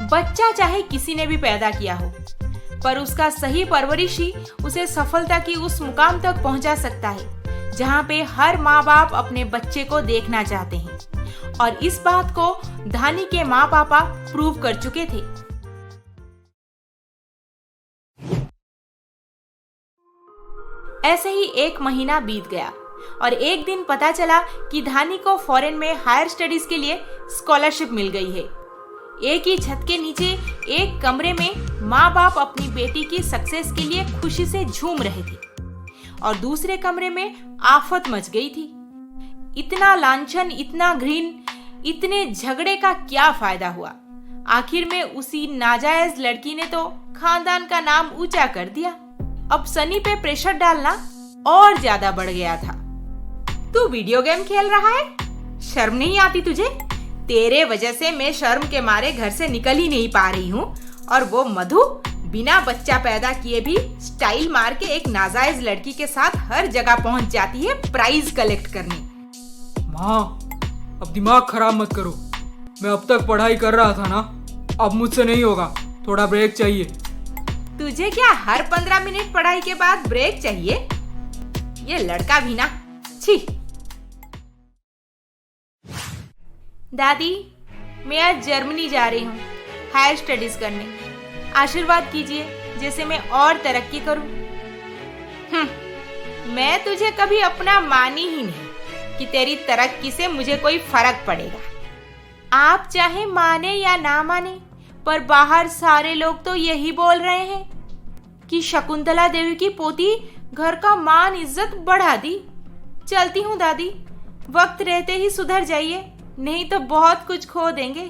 S2: बच्चा चाहे किसी ने भी पैदा किया हो, पर उसका सही परवरिश ही उसे सफलता की उस मुकाम तक पहुंचा सकता है जहां पे हर माँ बाप अपने बच्चे को देखना चाहते हैं। और इस बात को धानी के माँ पापा प्रूव कर चुके थे। ऐसे ही 1 महीना बीत गया और एक दिन पता चला कि धानी को फॉरेन में हायर स्टडीज के लिए स्कॉलरशिप मिल गई है। एक ही छत के नीचे एक कमरे में माँ बाप अपनी बेटी की सक्सेस के लिए खुशी से झूम रहे थे और दूसरे कमरे में आफत मच गई थी। इतना लांछन, इतना घृण, इतने झगड़े का क्या फायदा हुआ? आखिर में उसी नाजायज लड़की ने तो खानदान का नाम ऊंचा कर दिया। अब सनी पे प्रेशर डालना और ज्यादा बढ़ गया था। तू वीडियो गेम खेल रहा है? शर्म नहीं आती तुझे? तेरे वजह से मैं शर्म के मारे घर से निकल ही नहीं पा रही हूँ और वो मधु बिना बच्चा पैदा किए भी स्टाइल मार के एक नाजायज लड़की के साथ हर जगह पहुंच जाती है प्राइज कलेक्ट करने।
S4: माँ, अब दिमाग खराब मत करो। मैं अब तक पढ़ाई कर रहा था ना, अब मुझसे नहीं होगा, थोड़ा ब्रेक चाहिए।
S2: तुझे क्या हर 15 मिनट पढ़ाई के बाद ब्रेक चाहिए? ये लड़का भी ना, छी। दादी, मैं आज जर्मनी जा रही हूँ हायर स्टडीज करने। आशीर्वाद कीजिए जैसे मैं और तरक्की करूँ। मैं तुझे कभी अपना मानी ही नहीं कि तेरी तरक्की से मुझे कोई फर्क पड़ेगा। आप चाहे माने या ना माने, पर बाहर सारे लोग तो यही बोल रहे हैं कि शकुंतला देवी की पोती घर का मान इज्जत बढ़ा दी। चलती हूँ दादी, वक्त रहते ही सुधर जाइए, नहीं तो बहुत कुछ खो देंगे।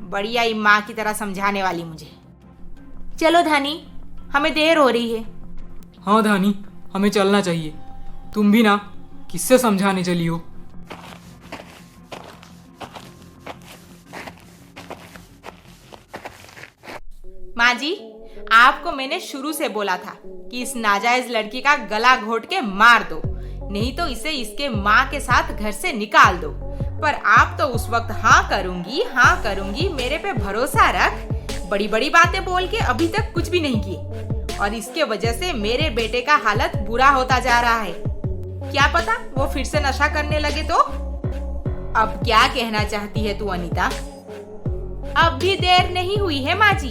S2: बढ़िया ही माँ की तरह समझाने वाली मुझे। चलो धानी, हमें देर हो रही है।
S4: हाँ धानी, हमें चलना चाहिए। तुम भी ना किससे समझाने चली हो?
S2: माँ जी, आपको मैंने शुरू से बोला था कि इस नाजायज लड़की का गला घोट के मार दो, नहीं तो इसे इसके माँ के साथ घर से निकाल दो। पर आप तो उस वक्त हाँ करूंगी मेरे पे भरोसा रख बड़ी बड़ी बातें बोल के अभी तक कुछ भी नहीं किए और इसके वजह से मेरे बेटे का हालत बुरा होता जा रहा है। क्या पता वो फिर से नशा करने लगे तो? अब क्या कहना चाहती है तू अनीता? अब भी देर नहीं हुई है माँ जी।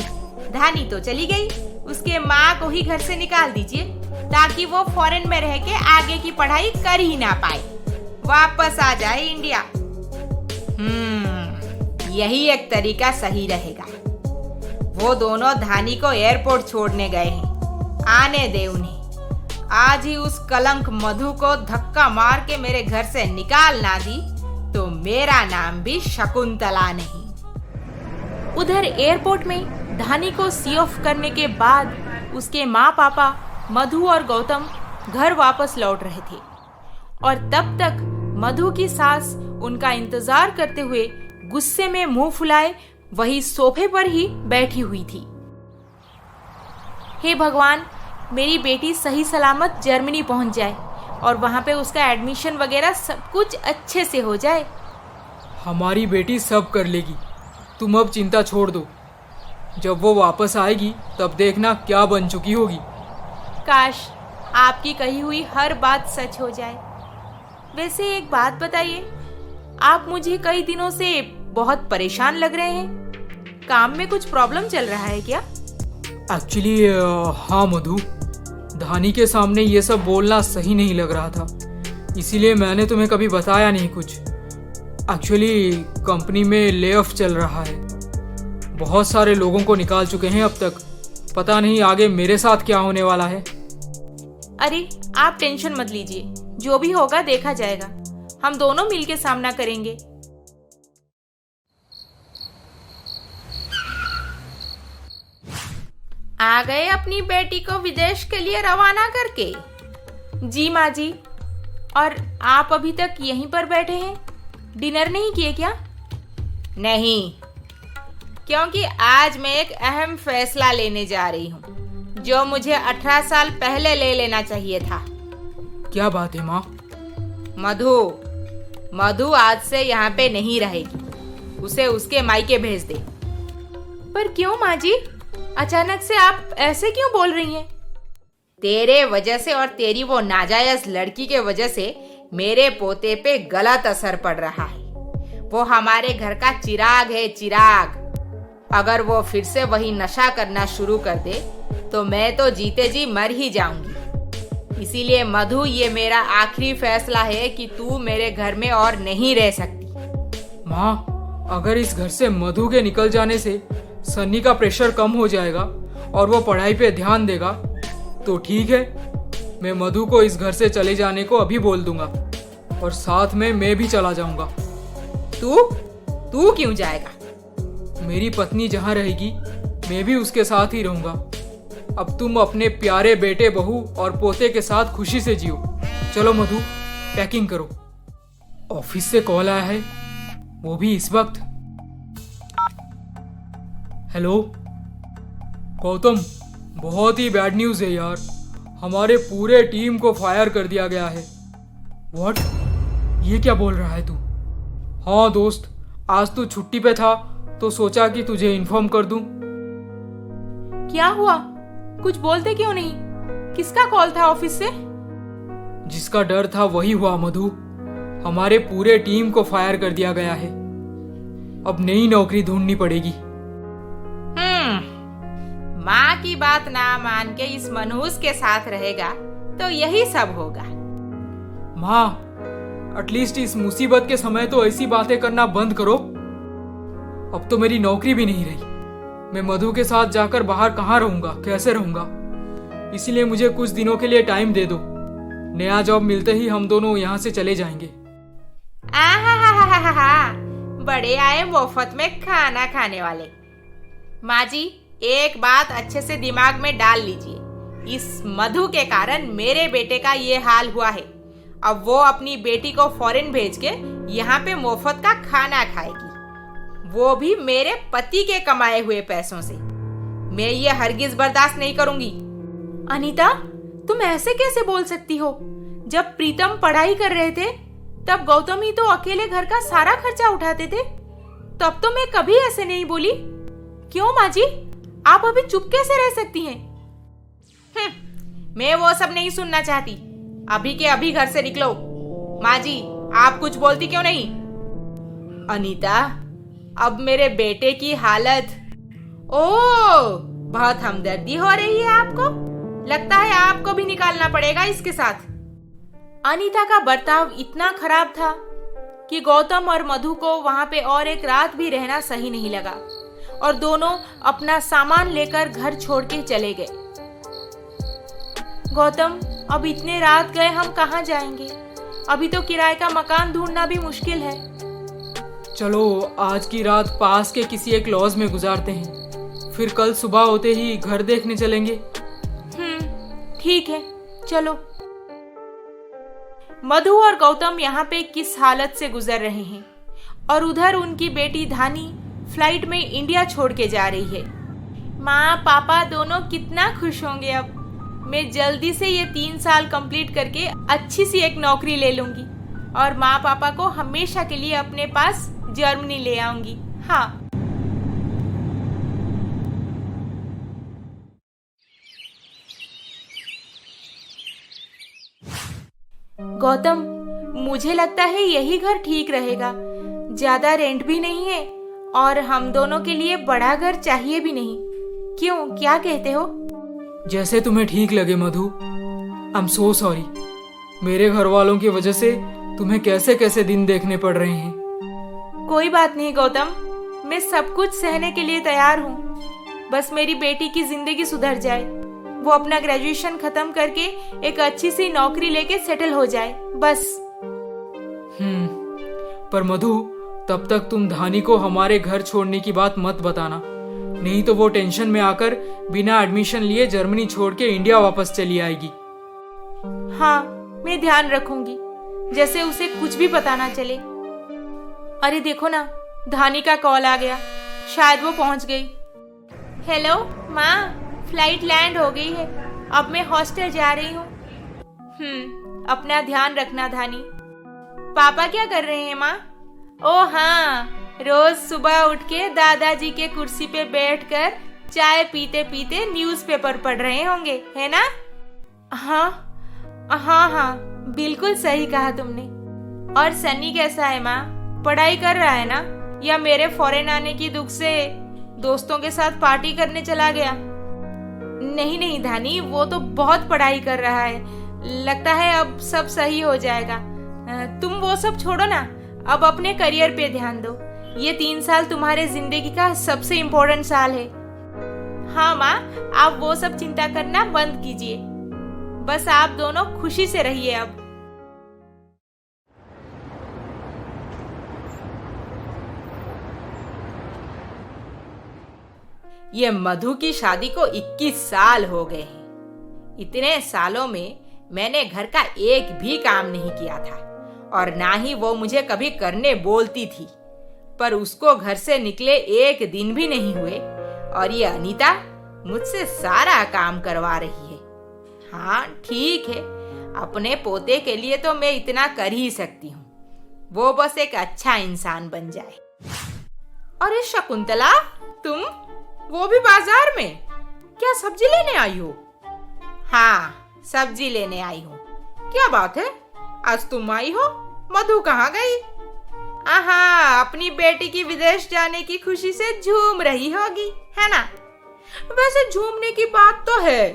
S2: धानी तो चली गई, उसके माँ को ही घर से निकाल दीजिए ताकि वो फॉरेन में रह के आगे की पढ़ाई कर ही ना पाए, वापस आ जाए इंडिया। यही एक तरीका सही रहेगा। वो दोनों धानी को एयरपोर्ट छोड़ने गए हैं, आने दे उन्हें। आज ही उस कलंक मधु को धक्का मार के मेरे घर से निकाल ना दी तो मेरा नाम भी शकुंतला नहीं। उधर एयरपोर्ट में धानी को सी ऑफ करने के बाद उसके माँ पापा मधु और गौतम घर वापस लौट रहे थे और तब तक मधु की सास उनका इंतजार करते हुए गुस्से में मुंह फुलाए वही सोफे पर ही बैठी हुई थी। हे भगवान, मेरी बेटी सही सलामत जर्मनी पहुंच जाए और वहां पे उसका एडमिशन वगैरह सब कुछ अच्छे से हो जाए।
S4: हमारी बेटी सब कर लेगी, तुम अब चिंता छोड़ दो। जब वो वापस आएगी तब देखना क्या बन चुकी होगी।
S2: काश आपकी कही हुई हर बात सच हो जाए। वैसे एक बात बताइए, आप मुझे कई दिनों से बहुत परेशान लग रहे हैं। काम में कुछ प्रॉब्लम चल रहा है क्या?
S4: एक्चुअली हाँ मधु, धानी के सामने ये सब बोलना सही नहीं लग रहा था, इसीलिए मैंने तुम्हें कभी बताया नहीं कुछ। एक्चुअली कंपनी में ले ऑफ चल रहा है, बहुत सारे लोगों को निकाल चुके हैं अब तक। पता नहीं आगे मेरे साथ क्या होने वाला है।
S2: अरे आप टेंशन मत लीजिए, जो भी होगा देखा जाएगा। हम दोनों मिलके सामना करेंगे। आ गए अपनी बेटी को विदेश के लिए रवाना करके? जी माँ जी। और आप अभी तक यहीं पर बैठे हैं, डिनर नहीं किए क्या?
S3: नहीं, क्योंकि आज मैं एक अहम फैसला लेने जा रही हूँ जो मुझे 18 साल पहले ले लेना चाहिए था।
S4: क्या बात है माँ?
S3: मधु आज से यहाँ पे नहीं रहेगी, उसे उसके मायके भेज दे।
S2: पर क्यों माँ जी, अचानक से आप ऐसे क्यों बोल रही हैं?
S3: तेरे वजह से और तेरी वो नाजायज लड़की के वजह से मेरे पोते पे गलत असर पड़ रहा है। वो हमारे घर का चिराग है, चिराग। अगर वो फिर से वही नशा करना शुरू कर दे तो मैं तो जीते जी मर ही जाऊंगी। इसीलिए मधु, ये मेरा आखिरी फैसला है कि तू मेरे घर में और नहीं रह सकती।
S4: माँ, अगर इस घर से मधु के निकल जाने से सन्नी का प्रेशर कम हो जाएगा और वो पढ़ाई पे ध्यान देगा तो ठीक है, मैं मधु को इस घर से चले जाने को अभी बोल दूंगा और साथ में मैं भी चला जाऊंगा।
S3: तू क्यों जाएगा?
S4: मेरी पत्नी जहाँ रहेगी मैं भी उसके साथ ही रहूंगा। अब तुम अपने प्यारे बेटे, बहू और पोते के साथ खुशी से जियो। चलो मधु, पैकिंग करो। ऑफिस से कॉल आया है, वो भी इस वक्त। हेलो गौतम, बहुत ही बैड न्यूज़ है यार, हमारे पूरे टीम को फायर कर दिया गया है। व्हाट? ये क्या बोल रहा है तू? हाँ दोस्त, आज तू छुट्टी पे था तो सोचा कि तुझे इन्फॉर्म कर दूं।
S2: क्या हुआ? कुछ बोलते क्यों नहीं? किसका कॉल था ऑफिस से?
S4: जिसका डर था वही हुआ मधु, हमारे पूरे टीम को फायर कर दिया गया है। अब नई नौकरी ढूंढनी पड़ेगी।
S3: माँ की बात ना मान के इस मनहूस के साथ रहेगा तो यही सब होगा।
S4: माँ, एटलीस्ट इस मुसीबत के समय तो ऐसी बातें करना बंद करो। अब तो मेरी नौकरी भी नहीं रही, मैं मधु के साथ जाकर बाहर कहाँ रहूंगा, कैसे रहूंगा? इसीलिए मुझे कुछ दिनों के लिए टाइम दे दो, नया जॉब मिलते ही हम दोनों यहाँ से चले जाएंगे।
S3: बड़े आए मुफ्त में खाना खाने वाले। माँ जी, एक बात अच्छे से दिमाग में डाल लीजिए, इस मधु के कारण मेरे बेटे का ये हाल हुआ है। अब वो अपनी बेटी को फॉरेन भेज के यहाँ पे मुफ्त का खाना खाएगी, वो भी मेरे पति के कमाए हुए पैसों से। मैं ये हरगिज बर्दाश्त नहीं करूंगी।
S2: अनीता, तुम ऐसे कैसे बोल सकती हो? जब प्रीतम पढ़ाई कर रहे थे तब गौतम ही तो अकेले घर का सारा खर्चा उठाते थे, तब तो मैं कभी ऐसे नहीं बोली। क्यों माँ जी, आप अभी चुप कैसे रह सकती हैं?
S3: मैं वो सब नहीं सुनना चाहती, अभी के अभी घर से निकलो। माँ जी, आप कुछ बोलती क्यों नहीं? अनीता, अब मेरे बेटे की हालत, ओह बहुत हमदर्दी हो रही है आपको। लगता है आपको भी निकालना पड़ेगा इसके साथ।
S2: अनीता का बर्ताव इतना खराब था कि गौतम और मधु को वहां पे और एक रात भी रहना सही नहीं लगा और दोनों अपना सामान लेकर घर छोड़ के चले गए। गौतम, अब इतने रात गए हम कहाँ जाएंगे? अभी तो किराए का मकान ढूंढना भी मुश्किल है।
S4: चलो आज की रात पास के किसी एक लॉज में गुजारते हैं, फिर कल सुबह होते ही घर देखने चलेंगे।
S2: ठीक है, चलो। मधु और गौतम यहाँ पे किस हालत से गुजर रहे हैं और उधर उनकी बेटी धानी फ्लाइट में इंडिया छोड़ के जा रही है। माँ पापा दोनों कितना खुश होंगे। अब मैं जल्दी से ये 3 साल कंप्लीट करके अच्छी सी एक नौकरी ले लूंगी और माँ पापा को हमेशा के लिए अपने पास जर्मनी ले आऊंगी। हाँ। गौतम, मुझे लगता है यही घर ठीक रहेगा। ज्यादा रेंट भी नहीं है और हम दोनों के लिए बड़ा घर चाहिए भी नहीं। क्यों, क्या कहते हो?
S4: जैसे तुम्हें ठीक लगे मधु। I am so sorry. मेरे घर वालों की वजह से तुम्हें कैसे कैसे दिन देखने पड़ रहे हैं।
S2: कोई बात नहीं गौतम, मैं सब कुछ सहने के लिए तैयार हूँ। बस मेरी बेटी की जिंदगी सुधर जाए, वो अपना ग्रेजुएशन खत्म करके एक अच्छी सी नौकरी लेके सेटल हो जाए, बस।
S4: पर मधु, तब तक तुम धानी को हमारे घर छोड़ने की बात मत बताना, नहीं तो वो टेंशन में आकर बिना एडमिशन लिए जर्मनी छोड़ के इंडिया वापस चली आएगी।
S2: हाँ, मैं ध्यान रखूंगी, जैसे उसे कुछ भी पता ना चले। अरे देखो ना, धानी का कॉल आ गया, शायद वो पहुंच गई। हेलो माँ, फ्लाइट लैंड हो गई है, अब मैं हॉस्टल जा रही हूँ। अपना ध्यान रखना धानी। पापा क्या कर रहे हैं माँ? ओ हाँ, रोज सुबह उठ के दादाजी के कुर्सी पे बैठकर चाय पीते पीते न्यूज़पेपर पढ़ रहे होंगे, है ना? हाँ, बिल्कुल सही कहा तुमने। और सनी कैसा है माँ? पढ़ाई कर रहा है ना, या मेरे फॉरेन आने की दुख से दोस्तों के साथ पार्टी करने चला गया? नहीं धानी, वो तो बहुत पढ़ाई कर रहा है। लगता है अब सब सही हो जाएगा। तुम वो सब छोड़ो ना, अब अपने करियर पे ध्यान दो। ये 3 साल तुम्हारे जिंदगी का सबसे इम्पोर्टेंट साल है। हाँ माँ, आप वो सब चिंता करना बंद कीजिए, बस आप दोनों खुशी से रहिए। अब
S3: ये मधु की शादी को 21 साल हो गए हैं। इतने सालों में मैंने घर का एक भी काम नहीं किया था और ना ही वो मुझे कभी करने बोलती थी, पर उसको घर से निकले एक दिन भी नहीं हुए और ये अनीता मुझसे सारा काम करवा रही है। हाँ ठीक है, अपने पोते के लिए तो मैं इतना कर ही सकती हूँ, वो बस एक अच्छा इंसान बन जाए। अरे शकुंतला, तुम वो भी बाजार में? क्या सब्जी लेने आई हो? हाँ, सब्जी लेने आई हूँ। क्या बात है, आज तुम आई हो? मधु कहाँ गई? आहा, अपनी बेटी की विदेश जाने की खुशी से झूम रही होगी, है ना? वैसे झूमने की बात तो है,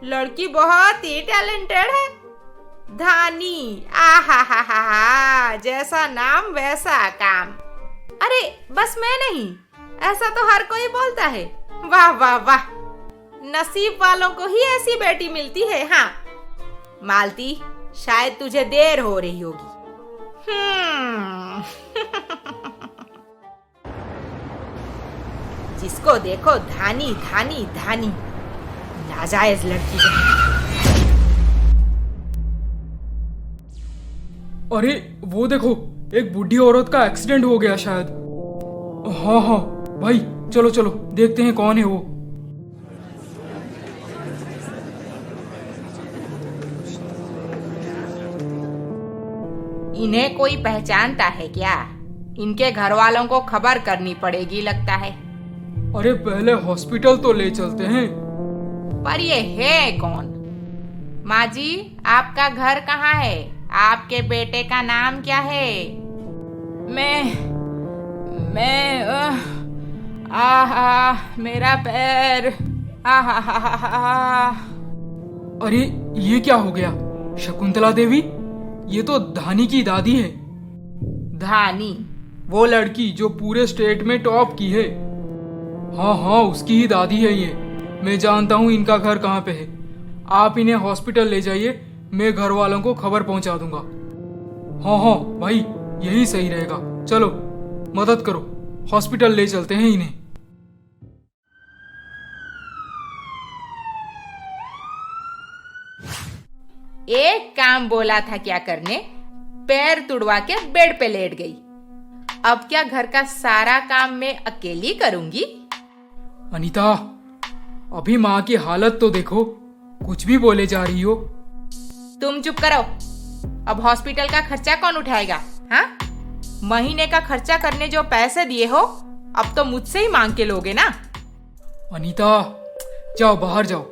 S3: लड़की बहुत ही टैलेंटेड है। धानी, आहा, जैसा नाम वैसा काम। अरे बस मैं नहीं, ऐसा तो हर कोई बोलता है। वाह वाह वाह, नसीब वालों को ही ऐसी बेटी मिलती है। हाँ मालती, शायद तुझे देर हो रही होगी। जिसको देखो धानी धानी धानी, नाजायज लड़की है।
S4: अरे वो देखो, एक बूढ़ी औरत का एक्सीडेंट हो गया शायद। हाँ भाई, चलो चलो देखते हैं कौन है वो।
S3: इन्हें कोई पहचानता है क्या? इनके घर वालों को खबर करनी पड़ेगी लगता है।
S4: अरे पहले हॉस्पिटल तो ले चलते हैं।
S3: पर ये है कौन? माँ जी, आपका घर कहाँ है? आपके बेटे का नाम क्या है? मेरा पैर।
S4: अरे ये क्या हो गया? शकुंतला देवी, ये तो धानी की दादी है।
S3: धानी?
S4: वो लड़की जो पूरे स्टेट में टॉप की है। हाँ, उसकी ही दादी है ये। मैं जानता हूँ इनका घर कहाँ पे है। आप इन्हें हॉस्पिटल ले जाइए, मैं घर वालों को खबर पहुंचा दूंगा। हाँ भाई, यही सही रहेगा। चलो मदद करो, हॉस्पिटल ले चलते हैं इन्हें।
S3: एक काम बोला था क्या करने, पैर तुड़वा के बेड पे लेट गई।
S2: अब क्या घर का सारा काम मैं अकेली करूंगी?
S4: अनीता, अभी माँ की हालत तो देखो, कुछ भी बोले जा रही हो।
S2: तुम चुप करो। अब हॉस्पिटल का खर्चा कौन उठाएगा? हाँ, महीने का खर्चा करने जो पैसे दिए हो अब तो मुझसे ही मांग के लोगे ना।
S4: अनीता, जाओ बाहर जाओ,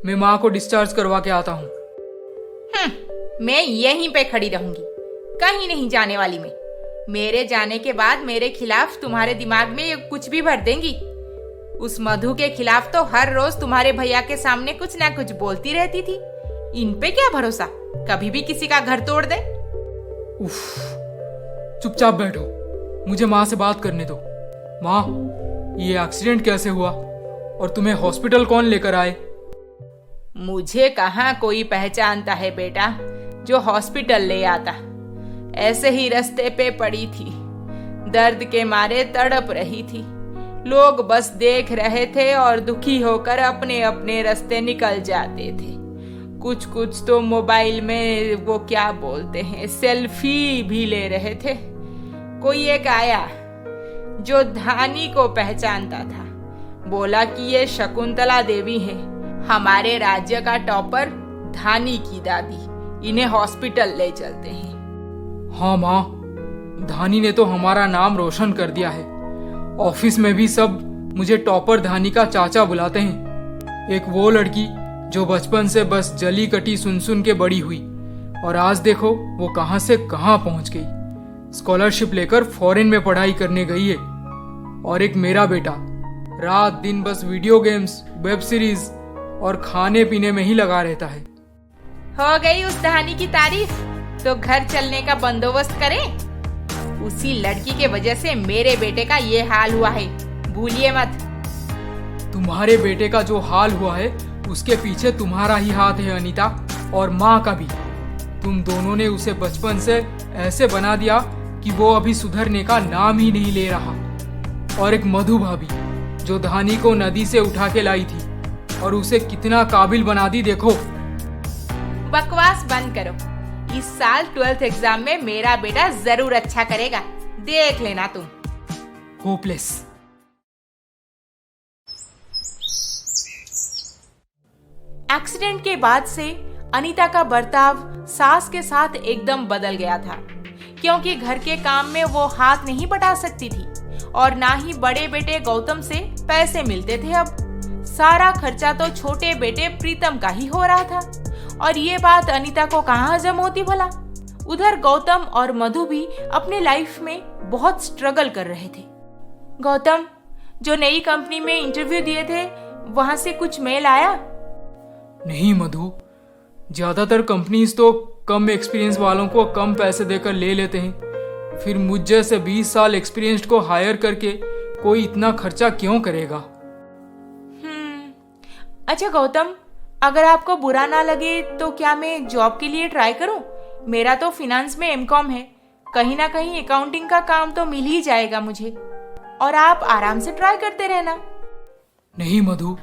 S4: मैं माँ को डिस्चार्ज करवा के आता हूँ।
S2: मैं यहीं पे खड़ी रहूंगी, कहीं नहीं जाने वाली मैं। मेरे जाने के बाद मेरे खिलाफ तुम्हारे दिमाग में ये कुछ भी भर देंगी। उस मधु के खिलाफ तो हर रोज तुम्हारे भैया के सामने कुछ ना कुछ बोलती रहती थी। इन पे क्या भरोसा, कभी भी किसी का घर तोड़ दे।
S4: उफ, चुपचाप बैठो, मुझे माँ से बात करने दो। माँ, ये एक्सीडेंट कैसे हुआ और तुम्हें हॉस्पिटल कौन लेकर आए?
S2: मुझे कहाँ कोई पहचानता है बेटा जो हॉस्पिटल ले आता। ऐसे ही रास्ते पे पड़ी थी, दर्द के मारे तड़प रही थी। लोग बस देख रहे थे और दुखी होकर अपने अपने रास्ते निकल जाते थे। कुछ कुछ तो मोबाइल में वो क्या बोलते हैं, सेल्फी भी ले रहे थे। कोई एक आया जो धानी को पहचानता था, बोला कि ये शकुंतला देवी है, हमारे राज्य का टॉपर धानी की दादी, इन्हें हॉस्पिटल ले चलते हैं।
S4: हाँ माँ, धानी ने तो हमारा नाम रोशन कर दिया है। ऑफिस में भी सब मुझे टॉपर धानी का चाचा बुलाते हैं। एक वो लड़की जो बचपन से बस जली कटी सुन सुन के बड़ी हुई और आज देखो वो कहां से कहां पहुंच गई। स्कॉलरशिप लेकर फॉरेन में पढ़ाई करने गई है। और एक मेरा बेटा रात दिन बस वीडियो गेम्स, वेब सीरीज और खाने पीने में ही लगा रहता है।
S2: हो गई उस धानी की तारीफ, तो घर चलने का बंदोबस्त करें। उसी लड़की के वजह से मेरे बेटे का ये हाल हुआ है, भूलिए मत।
S4: तुम्हारे बेटे का जो हाल हुआ है उसके पीछे तुम्हारा ही हाथ है अनीता, और माँ का भी। तुम दोनों ने उसे बचपन से ऐसे बना दिया कि वो अभी सुधरने का नाम ही नहीं ले रहा। और एक मधु भाभी जो धानी को नदी से उठा के लाई थी और उसे कितना काबिल बना दी देखो।
S2: बकवास बंद करो। इस साल 12th एग्जाम में मेरा बेटा जरूर अच्छा करेगा, देख लेना तुम।
S4: होपलेस।
S2: एक्सीडेंट के बाद से अनीता का बर्ताव सास के साथ एकदम बदल गया था, क्योंकि घर के काम में वो हाथ नहीं बटा सकती थी और ना ही बड़े बेटे गौतम से पैसे मिलते थे। अब सारा खर्चा तो छोटे बेटे प्रीतम का ही हो रहा था और ये बात अनीता को कहाँ हजम होती भला। उधर गौतम और मधु भी अपने लाइफ में बहुत स्ट्रगल कर रहे थे। गौतम, जो नई कंपनी में इंटरव्यू दिए थे वहां से कुछ मेल आया?
S4: नहीं मधु, ज्यादातर कंपनीज तो कम एक्सपीरियंस वालों को कम पैसे देकर ले लेते हैं। फिर मुझ जैसे 20 साल एक्सपीरियंस्ड को हायर करके कोई इतना खर्चा क्यों करेगा?
S2: अच्छा गौतम, अगर आपको बुरा ना लगे तो क्या मैं जॉब के लिए ट्राई करूं? मेरा तो फिनांस में एमकॉम है, कहीं ना कहीं अकाउंटिंग का काम तो मिल ही जाएगा मुझे, और आप आराम से ट्राई करते रहना।
S4: नहीं मधु,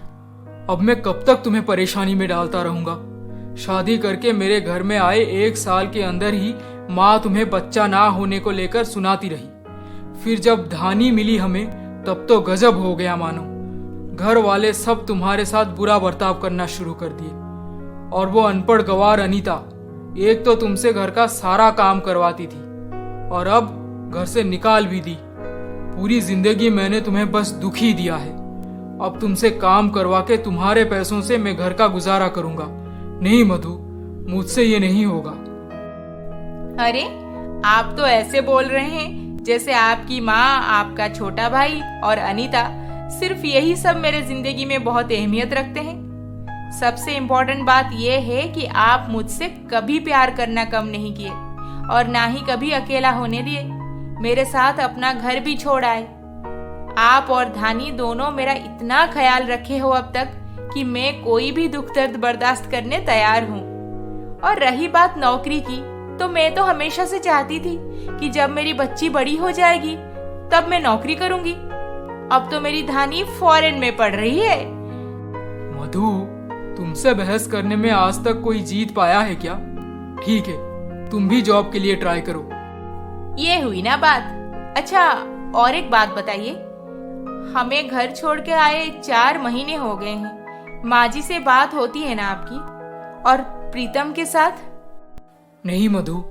S4: अब मैं कब तक तुम्हें परेशानी में डालता रहूंगा। शादी करके मेरे घर में आए 1 साल के अंदर ही माँ तुम्हें बच्चा ना होने को लेकर सुनाती रही। फिर जब धानी मिली हमें तब तो गजब हो गया मानो। घर वाले सब तुम्हारे साथ बुरा बर्ताव करना शुरू कर दिए। और वो अनपढ़ गवार अनीता, एक तो तुमसे घर का सारा काम करवाती थी और अब घर से निकाल भी दी। पूरी जिंदगी मैंने तुम्हें बस दुख ही दिया है। अब तुमसे काम करवा के तुम्हारे पैसों से मैं घर का गुजारा करूंगा। नहीं मधु, मुझसे ये नहीं होगा।
S2: अरे, आप तो ऐसे बोल रहे हैं जैसे आपकी माँ, आपका छोटा भाई और अनीता सिर्फ यही सब मेरे जिंदगी में बहुत अहमियत रखते हैं। सबसे इम्पोर्टेंट बात यह है कि आप मुझसे कभी प्यार करना कम नहीं किए और ना ही कभी अकेला होने दिए। मेरे साथ अपना घर भी छोड़ आए। आप और धानी दोनों मेरा इतना ख्याल रखे हो अब तक कि मैं कोई भी दुख दर्द बर्दाश्त करने तैयार हूँ। और रही बात नौकरी की, तो मैं तो हमेशा से चाहती थी कि जब मेरी बच्ची बड़ी हो जाएगी तब मैं नौकरी करूंगी। अब तो मेरी धानी फॉरेन में पढ़ रही है।
S4: मधु, तुमसे बहस करने में आज तक कोई जीत पाया है क्या? ठीक है, तुम भी जॉब के लिए ट्राई करो।
S2: ये हुई ना बात। अच्छा, और एक बात बताइए, हमें घर छोड़ के आए 4 महीने हो गए हैं। माँ जी से बात होती है ना आपकी? और प्रीतम के साथ?
S4: नहीं मधु,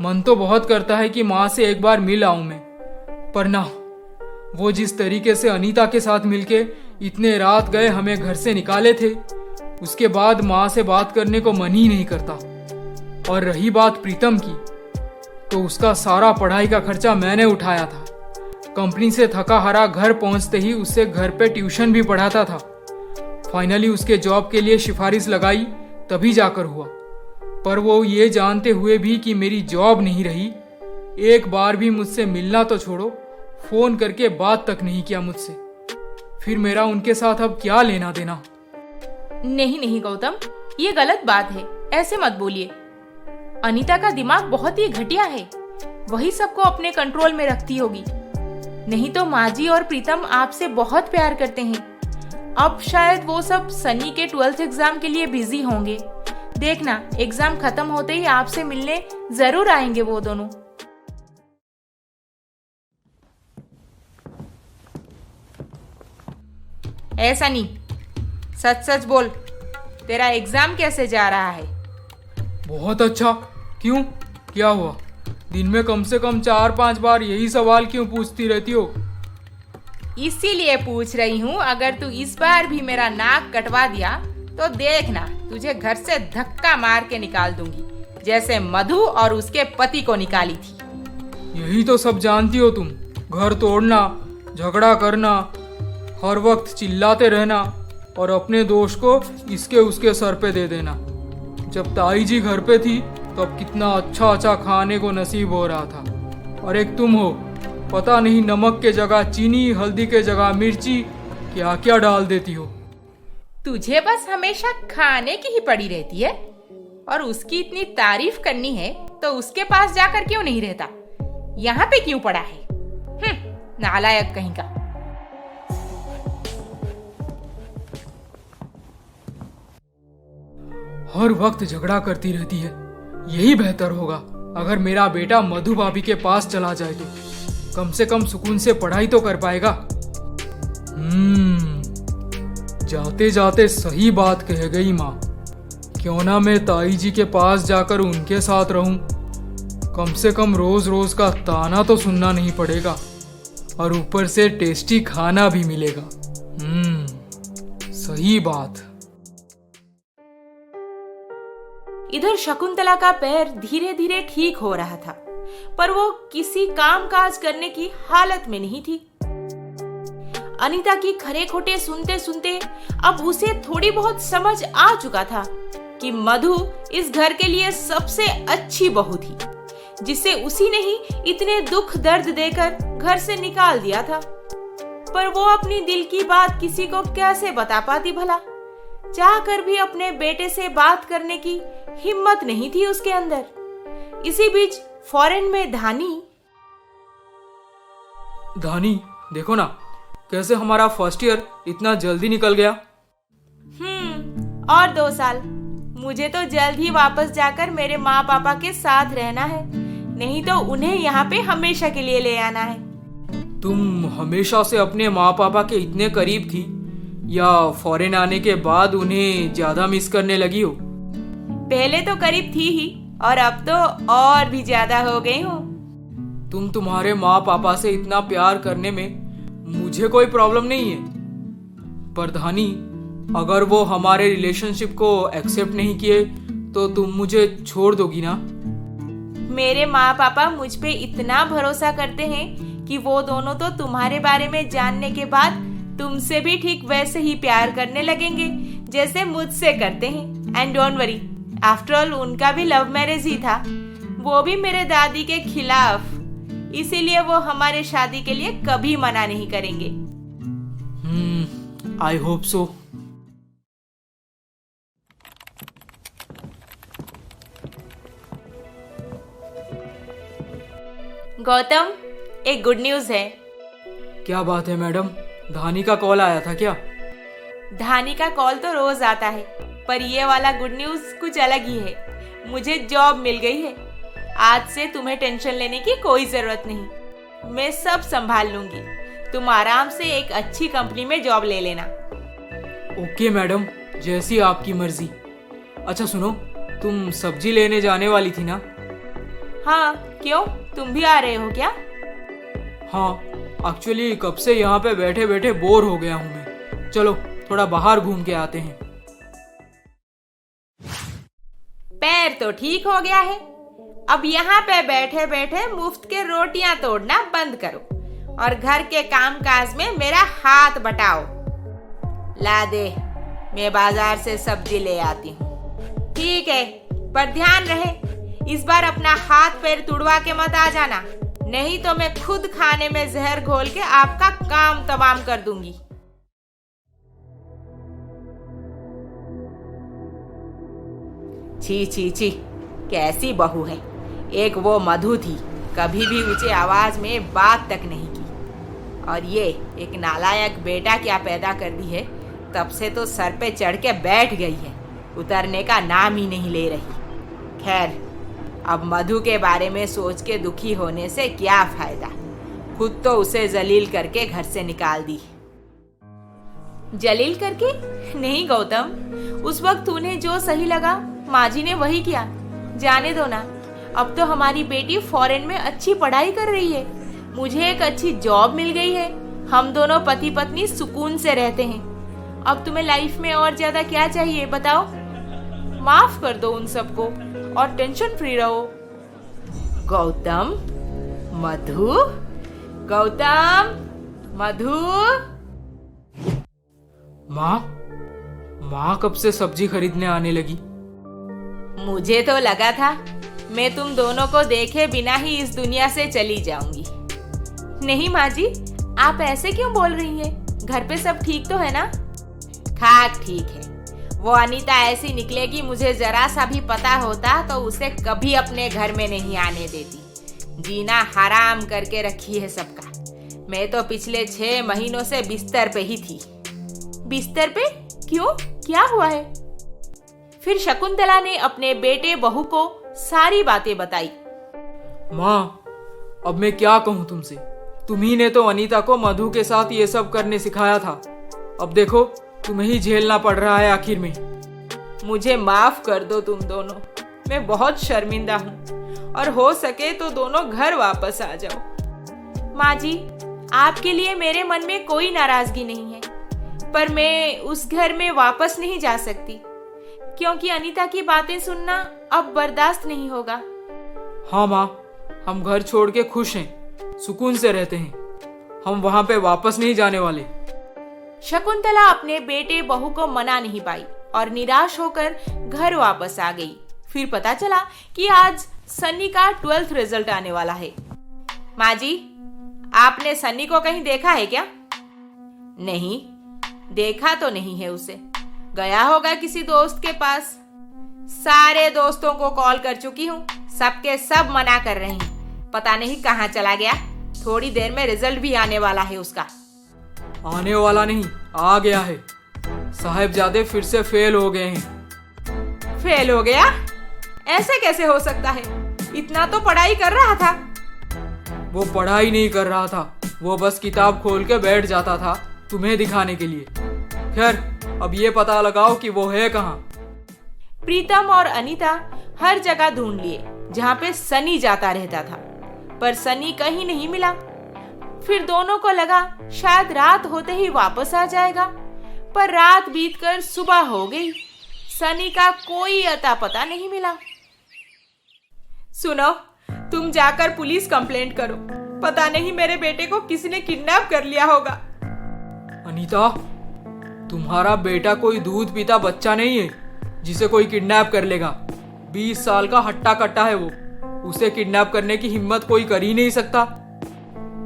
S4: मन तो बहुत करता है कि माँ से एक बार मिल आऊं मैं, पर ना, वो जिस तरीके से अनीता के साथ मिलके इतने रात गए हमें घर से निकाले थे, उसके बाद माँ से बात करने को मन ही नहीं करता। और रही बात प्रीतम की, तो उसका सारा पढ़ाई का खर्चा मैंने उठाया था। कंपनी से थका हारा घर पहुंचते ही उससे घर पे ट्यूशन भी पढ़ाता था। फाइनली उसके जॉब के लिए सिफारिश लगाई तभी जाकर हुआ, पर वो ये जानते हुए भी कि मेरी जॉब नहीं रही, एक बार भी मुझसे मिलना तो छोड़ो, फोन करके बात तक नहीं किया मुझसे। फिर मेरा उनके साथ अब क्या लेना देना।
S2: नहीं नहीं गौतम, ये गलत बात है, ऐसे मत बोलिए। अनीता का दिमाग बहुत ही घटिया है, वही सबको अपने कंट्रोल में रखती होगी। नहीं तो माँ जी और प्रीतम आपसे बहुत प्यार करते हैं। अब शायद वो सब सनी के 12th एग्जाम के लिए बिजी होंगे। देखना, एग्जाम खत्म होते ही आपसे मिलने जरूर आएंगे वो दोनों। ए सनी, सच सच बोल, तेरा एग्जाम कैसे जा रहा है?
S4: बहुत अच्छा। क्यों, क्या हुआ? दिन में कम से कम 4-5 बार यही सवाल क्यों पूछती रहती हो?
S2: इसीलिए पूछ रही हूँ, अगर तू इस बार भी मेरा नाक कटवा दिया तो देखना, तुझे घर से धक्का मार के निकाल दूंगी, जैसे मधु और उसके पति को निकाली थी।
S4: यही तो सब जानती हो तुम, घर तोड़ना, झगड़ा करना, हर वक्त चिल्लाते रहना और अपने दोष को इसके उसके सर पे दे देना। जब ताई जी घर पे थी तब कितना अच्छा अच्छा खाने को नसीब हो रहा था, और एक तुम हो, पता नहीं नमक के जगह चीनी, हल्दी के जगह मिर्ची, क्या क्या डाल देती हो।
S2: तुझे बस हमेशा खाने की ही पड़ी रहती है, और उसकी इतनी तारीफ करनी है तो उसके पास जाकर क्यों नहीं रहता, यहाँ पे क्यों पड़ा है? नालायक कहीं का।
S4: हर वक्त झगड़ा करती रहती है। यही बेहतर होगा अगर मेरा बेटा मधु भाभी के पास चला जाए तो कम से कम सुकून से पढ़ाई तो कर पाएगा। जाते जाते सही बात कह गई माँ। क्यों ना मैं ताई जी के पास जाकर उनके साथ रहूं, कम से कम रोज रोज का ताना तो सुनना नहीं पड़ेगा, और ऊपर से टेस्टी खाना भी मिलेगा। सही बात।
S2: इधर शकुंतला का पैर धीरे धीरे ठीक हो रहा था, पर वो किसी काम काज करने की हालत में नहीं थी। अनीता की खरे खोटे सुनते सुनते अब उसे थोड़ी बहुत समझ आ चुका था कि मधु इस घर के लिए सबसे अच्छी बहू थी, जिसे उसी ने ही इतने दुख दर्द देकर घर से निकाल दिया था। पर वो अपनी दिल की बात किसी को कैसे बता पाती भला? चाहकर भी अपने बेटे से बात करने की हिम्मत नहीं थी उसके अंदर। इसी बीच फॉरेन में धानी,
S4: देखो ना कैसे हमारा फर्स्ट ईयर इतना जल्दी निकल गया।
S2: और 2 साल। मुझे तो जल्द ही वापस जाकर मेरे माँ पापा के साथ रहना है, नहीं तो उन्हें यहाँ पे हमेशा के लिए ले आना है।
S4: तुम हमेशा से अपने माँ पापा के इतने करीब थी, या फॉरेन आने के बाद उन्हें ज्यादा मिस करने लगी हो?
S2: पहले तो करीब थी ही, और अब तो और भी ज्यादा हो गई हूँ।
S4: तुम्हारे माँ पापा से इतना प्यार करने में मुझे कोई प्रॉब्लम नहीं है, पर धानी, अगर वो हमारे रिलेशनशिप को एक्सेप्ट नहीं किए तो तुम मुझे छोड़ दोगी ना?
S2: मेरे माँ पापा मुझ पे इतना भरोसा करते हैं कि वो दोनों तो तुम्हारे बारे में जानने के बाद तुमसे भी ठीक वैसे ही प्यार करने लगेंगे जैसे मुझसे करते हैं। And don't worry, after all उनका भी लव मैरिज ही था, वो भी मेरे दादी के खिलाफ, इसीलिए वो हमारे शादी के लिए कभी मना नहीं करेंगे।
S4: I hope so.
S2: गौतम, एक गुड न्यूज है।
S4: क्या बात है मैडम? धानी का कॉल आया था क्या?
S2: धानी का कॉल तो रोज आता है, पर ये वाला गुड न्यूज कुछ अलग ही है। मुझे जॉब मिल गई है। आज से तुम्हें टेंशन लेने की कोई जरूरत नहीं।
S3: मैं सब संभाल लूंगी। तुम आराम से एक अच्छी कंपनी में जॉब ले लेना।
S4: ओके मैडम, जैसी आपकी मर्जी। अच्छा सुनो, तुम सब्जी लेने जाने वाली थी ना?
S3: हाँ, क्यों? तुम भी आ रहे हो क्या?
S4: हाँ, एक्चुअली कब से यहाँ पे बैठे बैठे बोर हो गया हूँ मैं। चलो थोड़ा बाहर घूम के आते हैं।
S3: पैर तो ठीक हो गया है, अब यहाँ पे बैठे बैठे मुफ्त के रोटियां तोड़ना बंद करो और घर के कामकाज में मेरा हाथ बटाओ। ला दे, मैं बाजार से सब्जी ले आती हूँ। ठीक है, पर ध्यान रहे इस बार अपना हाथ पैर तुड़वा के मत आ जाना, नहीं तो मैं खुद खाने में जहर घोल के आपका काम तमाम कर दूंगी। छी छी छी, कैसी बहू है। एक वो मधु थी, कभी भी ऊंचे आवाज में बात तक नहीं की, और ये एक नालायक बेटा क्या पैदा कर दी है। तब से तो सर पे चढ़ के बैठ गई है, उतरने का नाम ही नहीं ले रही। खैर, अब मधु के बारे में सोच के दुखी होने से क्या फायदा, खुद तो उसे जलील करके घर से निकाल दी। जलील करके? नहीं गौतम, उस वक्त तूने जो सही लगा माँ जी ने वही किया। जाने दो ना, अब तो हमारी बेटी फॉरेन में अच्छी पढ़ाई कर रही है, मुझे एक अच्छी जॉब मिल गई है, हम दोनों पति पत्नी सुकून से रहते हैं। अब तुम्हें लाइफ में और ज्यादा क्या चाहिए बताओ? माफ कर दो उन सबको और टेंशन फ्री रहो। गौतम, मधु, गौतम, मधु।
S4: माँ कब से सब्जी खरीदने आने लगी?
S3: मुझे तो लगा था मैं तुम दोनों को देखे बिना ही इस दुनिया से चली जाऊंगी। नहीं माँ जी, आप ऐसे क्यों बोल रही हैं? घर पे सब ठीक तो है ना? खाक ठीक है। वो अनीता ऐसी निकलेगी, मुझे जरा सा भी पता होता तो उसे कभी अपने घर में नहीं आने देती। जीना हराम करके रखी है सबका। मैं तो पिछले 6 महीनों से बिस्तर पे ही थी। बिस्तर पे? क्यों, क्या हुआ है? फिर शकुंतला ने अपने बेटे बहू को सारी बातें बताई।
S4: माँ, अब मैं क्या कहूँ तुमसे? तुम्ही ने तो अनीता को मधु के साथ ये सब करने सिखाया था। अब देखो तुम्हें ही झेलना पड़ रहा है आखिर में।
S3: मुझे माफ कर दो तुम दोनों, मैं बहुत शर्मिंदा हूँ, और हो सके तो दोनों घर वापस आ जाओ। माँ जी, आपके लिए मेरे मन में कोई नाराजगी नहीं है, पर मैं उस घर में वापस नहीं जा सकती, क्योंकि अनीता की बातें सुनना अब बर्दाश्त नहीं होगा।
S4: हाँ माँ, हम घर छोड़ के खुश हैं, सुकून से रहते हैं, हम वहाँ पे वापस नहीं जाने वाले।
S3: शकुंतला अपने बेटे बहू को मना नहीं पाई और निराश होकर घर वापस आ गई। फिर पता चला कि आज सन्नी का 12th रिजल्ट आने वाला है। माँ जी, आपने सन्नी को कहीं देखा है क्या? नहीं, देखा तो नहीं है उसे, गया होगा किसी दोस्त के पास। सारे दोस्तों को कॉल कर चुकी हूँ, सबके सब मना कर रहे हैं, पता नहीं कहाँ चला गया। थोड़ी देर में रिजल्ट भी आने वाला है उसका।
S4: आने वाला नहीं, आ गया है। साहिबजादे फिर से फेल हो गए हैं।
S3: फेल हो गया? ऐसे कैसे हो सकता है? इतना तो पढ़ाई कर रहा था।
S4: वो पढ़ाई नहीं कर रहा था, वो बस किताब खोल के बैठ जाता था तुम्हें दिखाने के लिए। खैर, अब ये पता लगाओ कि वो है कहाँ।
S3: प्रीतम और अनीता हर जगह ढूंढ लिए जहाँ पे सनी जाता रहता था, पर सनी कहीं नहीं मिला। फिर दोनों को लगा शायद रात होते ही वापस आ जाएगा, पर रात बीतकर सुबह हो गई, सनी का कोई अता पता नहीं मिला। सुनो, तुम जाकर पुलिस कंप्लेंट करो, पता नहीं मेरे बेटे को किसी ने किडनैप कर लिया होगा।
S4: अनीता, तुम्हारा बेटा कोई दूध पीता बच्चा नहीं है जिसे कोई किडनैप कर लेगा। 20 साल का हट्टा कट्टा है वो, उसे किडनैप करने की हिम्मत कोई कर ही नहीं सकता।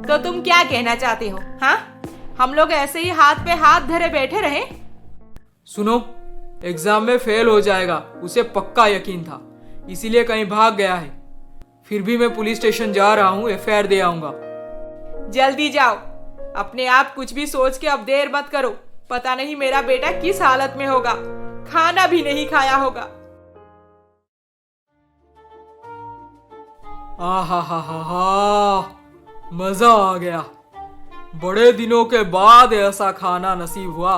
S3: तो तुम क्या कहना चाहते हो? हाँ, हम लोग ऐसे ही हाथ पे हाथ धरे बैठे रहे?
S4: सुनो, एग्जाम में फेल हो जाएगा उसे पक्का यकीन था, इसीलिए कहीं भाग गया है। फिर भी मैं पुलिस स्टेशन जा रहा हूँ, FIR दे आऊंगा।
S3: जल्दी जाओ, अपने आप कुछ भी सोच के अब देर मत करो, पता नहीं मेरा बेटा किस हालत में होगा, खाना भी नहीं खाया होगा।
S4: आहा हा हा हा, मजा आ गया। बड़े दिनों के बाद ऐसा खाना नसीब हुआ।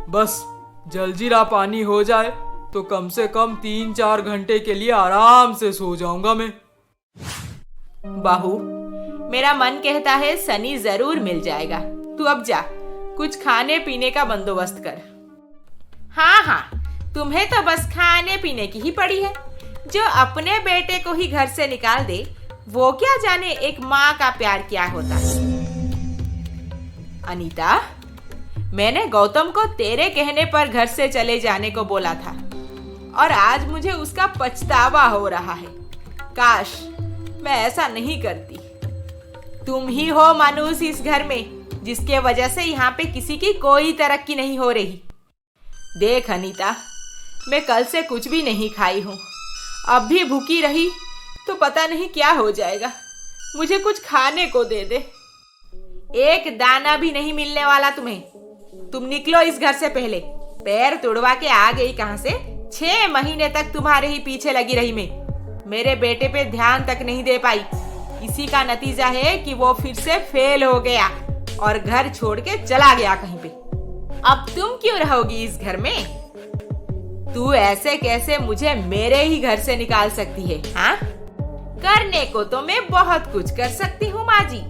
S4: बस जलजीरा पानी हो जाए तो कम से कम 3-4 घंटे के लिए आराम से सो जाऊंगा मैं।
S3: बहू, मेरा मन कहता है सनी जरूर मिल जाएगा। तू अब जा, कुछ खाने पीने का बंदोबस्त कर। हाँ हाँ, तुम्हें तो बस खाने पीने की ही पड़ी है। जो अपने बेटे को ही घर से निकाल दे, वो क्या जाने एक माँ का प्यार क्या होता है। अनीता, मैंने गौतम को तेरे कहने पर घर से चले जाने को बोला था और आज मुझे उसका पछतावा हो रहा है। काश मैं ऐसा नहीं करती। तुम ही हो मानुस इस घर में जिसके वजह से यहाँ पे किसी की कोई तरक्की नहीं हो रही। देख अनीता, मैं कल से कुछ भी नहीं खाई हूँ। अब भी भूखी रही तो पता नहीं क्या हो जाएगा। मुझे कुछ खाने को दे दे। एक दाना भी नहीं मिलने वाला तुम्हें। तुम निकलो इस घर से पहले। पैर तुड़वा के आ गई कहाँ से? 6 महीने तक तुम्हारे ही पीछे लगी रही मैं। मेरे बेटे पे ध्यान तक नहीं दे पाई। इसी का नतीजा है कि वो फिर से फेल हो गया और घर छोड़ के चला गया कहीं पे। अब तुम क्यों रहोगी इस घर में? तू ऐसे कैसे मुझे मेरे ही घर से निकाल सकती है? हाँ, करने को तो मैं बहुत कुछ कर सकती हूँ माँ जी।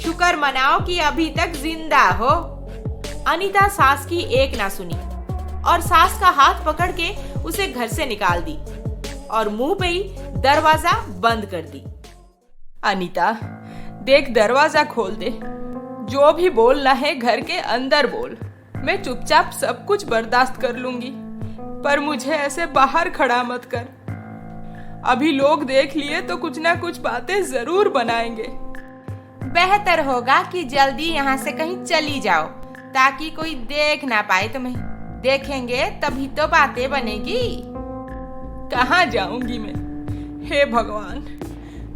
S3: शुक्र मनाओ कि अभी तक जिंदा हो। अनीता सास की एक ना सुनी और सास का हाथ पकड़ के उसे घर से निकाल दी और मुंह पे ही दरवाजा बंद कर दी। अनीता देख, दरवाजा खोल दे। जो भी बोलना है घर के अंदर बोल। मैं चुपचाप सब कुछ बर्दाश्त कर लूंगी, पर मुझे ऐसे बाहर खड़ा मत कर। अभी लोग देख लिए तो कुछ ना कुछ बातें जरूर बनाएंगे। बेहतर होगा कि जल्दी यहाँ से कहीं चली जाओ ताकि कोई देख ना पाए तुम्हें। देखेंगे तभी तो बातें बनेगी। कहाँ जाऊंगी मैं? हे भगवान,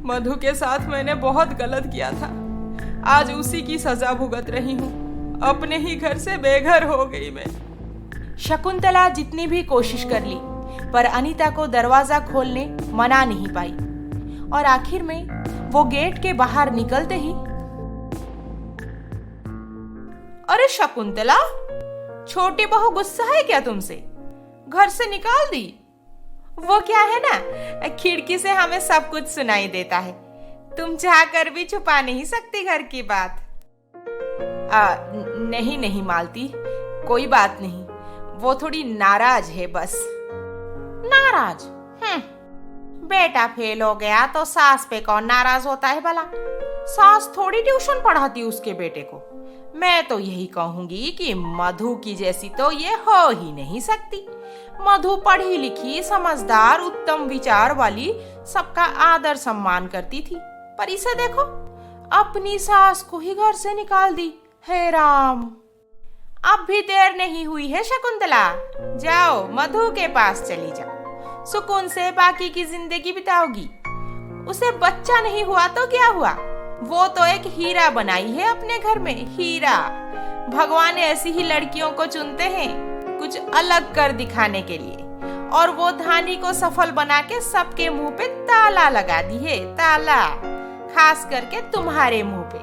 S3: मधु के साथ मैंने बहुत गलत किया था। आज उसी की सजा भुगत रही हूँ। अपने ही घर से बेघर हो गई मैं। शकुंतला जितनी भी कोशिश कर ली पर अनीता को दरवाजा खोलने मना नहीं पाई और आखिर में वो गेट के बाहर निकलते ही, अरे शकुंतला, छोटी बहू गुस्सा है क्या तुमसे? घर से निकाल दी? वो क्या है ना, खिड़की से हमें सब कुछ सुनाई देता है। तुम चाहकर भी छुपा नहीं सकती घर की बात। नहीं नहीं मालती, कोई बात नहीं। वो थोड़ी नाराज है बस। नाराज? बेटा फेल हो गया तो सास पे कौन नाराज होता है भला? सास थोड़ी ट्यूशन पढ़ाती उसके बेटे को। मैं तो यही कहूंगी कि मधु की जैसी तो ये हो ही नहीं सकती। मधु पढ़ी लिखी, समझदार, उत्तम विचार वाली, सबका आदर सम्मान करती थी, पर इसे देखो, अपनी सास को ही घर से निकाल दी। हे राम! अब भी देर नहीं हुई है शकुंतला। जाओ मधु के पास चली जाओ। सुकून से बाकी की जिंदगी बिताओगी। उसे बच्चा नहीं हुआ तो क्या हुआ? वो तो एक हीरा बनाई है अपने घर में, हीरा। भगवान ऐसी ही लड़कियों को चुनते हैं कुछ अलग कर दिखाने के लिए, और वो धानी को सफल बना के सबके मुंह पे ताला लगा दी है, ताला। खास करके तुम्हारे मुंह पे।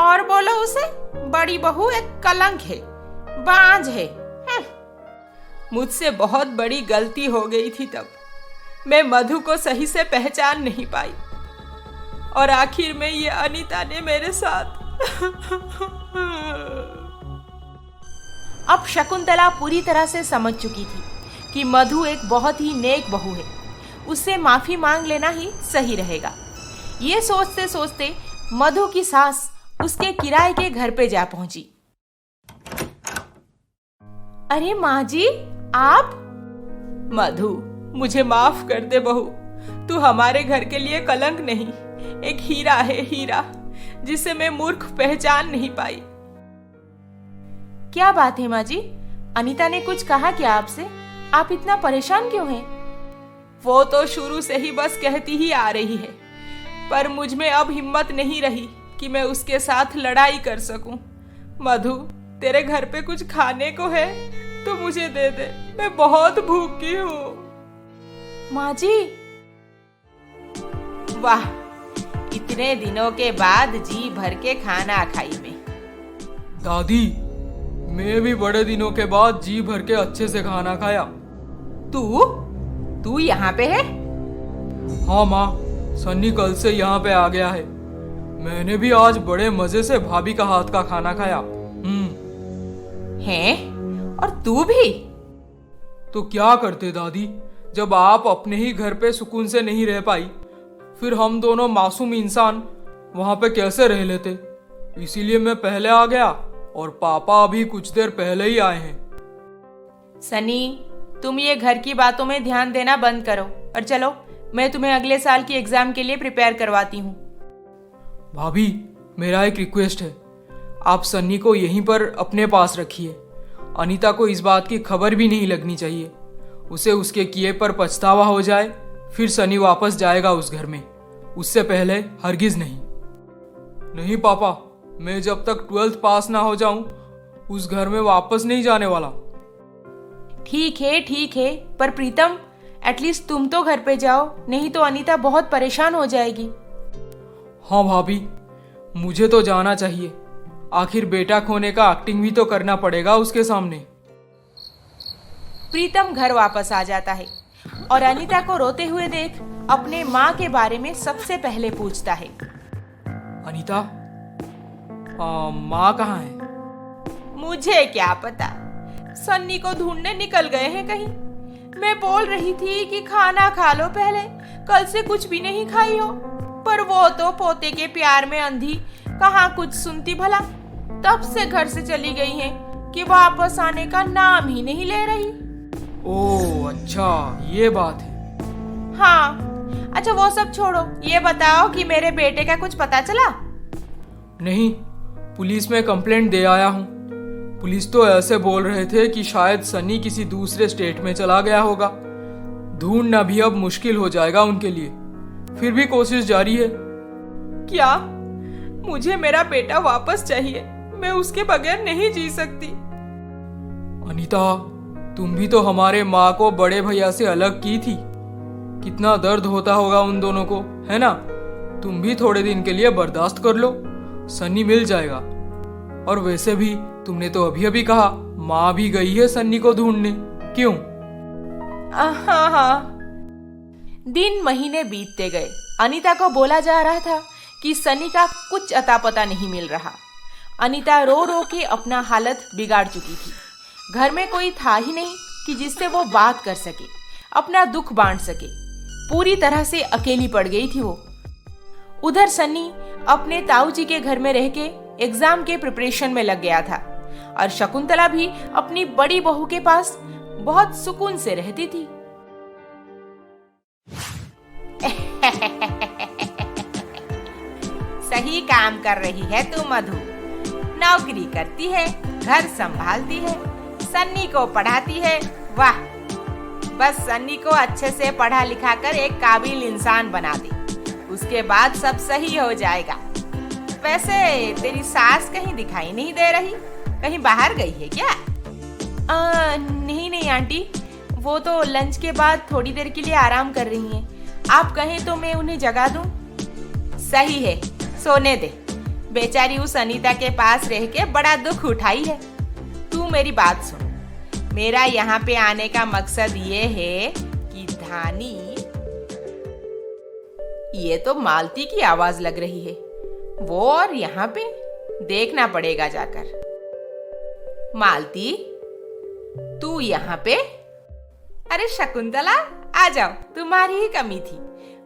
S3: और बोलो उसे, बड़ी बहू एक कलंक है, बांझ है। मुझसे बहुत बड़ी गलती हो गई थी तब। मैं मधु को सही से पहचान नहीं पाई और आखिर में ये अनीता ने मेरे साथ। अब शकुंतला पूरी तरह से समझ चुकी थी कि मधु एक बहुत ही नेक बहू है। उससे माफी मांग लेना ही सही रहेगा। ये सोचते सोचते मधु की सास उसके किराए के घर पे जा पहुंची। अरे माँ जी, आप? मधु, मुझे माफ कर दे बहू। तू हमारे घर के लिए कलंक नहीं, एक हीरा है, हीरा, जिसे मैं मूर्ख पहचान नहीं पाई। क्या बात है माँ जी? अनीता ने कुछ कहा क्या आपसे? आप इतना परेशान क्यों हैं? वो तो शुरू से ही बस कहती ही आ रही है, पर मुझ में अब हिम्मत नहीं रही कि मैं उसके साथ लड़ाई कर सकूं। मधु, तेरे घर पे कुछ खाने को है तो मुझे दे दे, मैं बहुत भूखी हूँ। माँ जी, वाह, इतने दिनों के बाद जी भर के खाना खाई मैं।
S4: दादी, मैं भी बड़े दिनों के बाद जी भर के अच्छे से खाना खाया।
S3: तू यहाँ पे है?
S4: हाँ माँ, सन्नी कल से यहाँ पे आ गया है। मैंने भी आज बड़े मजे से भाभी का हाथ का खाना खाया।
S3: हैं? और तू भी?
S4: तो क्या करते दादी, जब आप अपने ही घर पे सुकून से नहीं रह पाई, फिर हम दोनों मासूम इंसान वहां पे कैसे रह लेते। इसीलिए मैं पहले आ गया और पापा अभी कुछ देर पहले ही आए हैं।
S3: सनी, तुम ये घर की बातों में ध्यान देना बंद करो और चलो, मैं तुम्हें अगले साल की एग्जाम के लिए प्रिपेयर करवाती हूँ।
S4: भाभी, मेरा एक रिक्वेस्ट है, आप सन्नी को यहीं पर अपने पास रखिए। अनीता को इस बात की खबर भी नहीं लगनी चाहिए। उसे उसके किए पर पछतावा हो जाए, फिर सनी वापस जाएगा उस घर में। उससे पहले हरगिज नहीं। नहीं पापा, मैं जब तक 12th पास ना हो जाऊं उस घर में वापस नहीं जाने वाला।
S3: ठीक है, पर प्रीतम, एटलीस्ट तुम तो घर पे जाओ, नहीं तो अनीता बहुत परेशान हो जाएगी।
S4: हाँ भाभी, मुझे तो जाना चाहिए। आखिर बेटा खोने का एक्टिंग भी तो करना पड़ेगा उसके सामने।
S3: प्रीतम घर वापस आ जाता है और अनीता को रोते हुए देख अपने माँ के बारे में सबसे पहले पूछता है।
S4: अनीता, माँ कहाँ है?
S3: मुझे क्या पता, सन्नी को ढूंढने निकल गए हैं कहीं। मैं बोल रही थी कि खाना खा लो पहले, कल से कुछ भी नहीं खाई हो, पर वो तो पोते के प्यार में अंधी, कहाँ कुछ सुनती भला। तब से घर से चली गई हैं कि वापस आने का नाम ही नहीं ले रही।
S4: ओह अच्छा, ये बात है।
S3: हाँ, अच्छा वो सब छोड़ो, ये बताओ कि मेरे बेटे का कुछ पता चला?
S4: नहीं, पुलिस में कंप्लेंट दे आया हूँ। पुलिस तो ऐसे बोल रहे थे कि शायद सनी किसी दूसरे स्टेट में चला गया होगा। ढूंढना भी अब मुश्किल हो जाएगा उनके लिए। फिर भी कोशिश जारी है।
S3: क्या? मुझे मेरा बेटा वापस चाहिए, मैं उसके बगैर नहीं जी सकती।
S4: अनीता, तुम भी तो हमारे माँ को बड़े भैया से अलग की थी। कितना दर्द होता होगा उन दोनों को, है ना? तुम भी थोड़े दिन के लिए बर्दाश्त कर लो, सन्नी मिल जाएगा। और वैसे भी तुमने तो अभी अभी कहा माँ भी गई है सन्नी को ढूंढने, क्यों?
S3: हाँ। दिन महीने बीतते गए। अनीता को बोला जा रहा था कि सनी का कुछ अता पता नहीं मिल रहा। अनीता रो रो के अपना हालत बिगाड़ चुकी थी। घर में कोई था ही नहीं कि जिससे वो बात कर सके, अपना दुख बांट सके। पूरी तरह से अकेली पड़ गई थी वो। उधर सन्नी अपने ताऊ जी के घर में रह के एग्जाम के प्रिपरेशन में लग गया था और शकुंतला भी अपनी बड़ी बहू के पास बहुत सुकून से रहती थी। सही काम कर रही है तू मधु। नौकरी करती है, घर संभालती है, सन्नी को पढ़ाती है। वाह, बस सन्नी को अच्छे से पढ़ा लिखा कर एक काबिल इंसान बना दे, उसके बाद सब सही हो जाएगा। वैसे तेरी सास कहीं दिखाई नहीं दे रही, कहीं बाहर गई है क्या? नहीं आंटी, वो तो लंच के बाद थोड़ी देर के लिए आराम कर रही हैं। आप कहें तो मैं उन्हें जगा दूं? सही है, सोने दे। बेचारी उस अनीता के पास रह के बड़ा दुख उठाई है। तू मेरी बात सुन, मेरा यहाँ पे आने का मकसद ये है कि धानी, ये तो मालती की आवाज लग रही है। वो और यहाँ पे देखना पड़ेगा जाकर। मालती, तू यहाँ पे? अरे शकुंतला, आ जाओ, तुम्हारी ही कमी थी।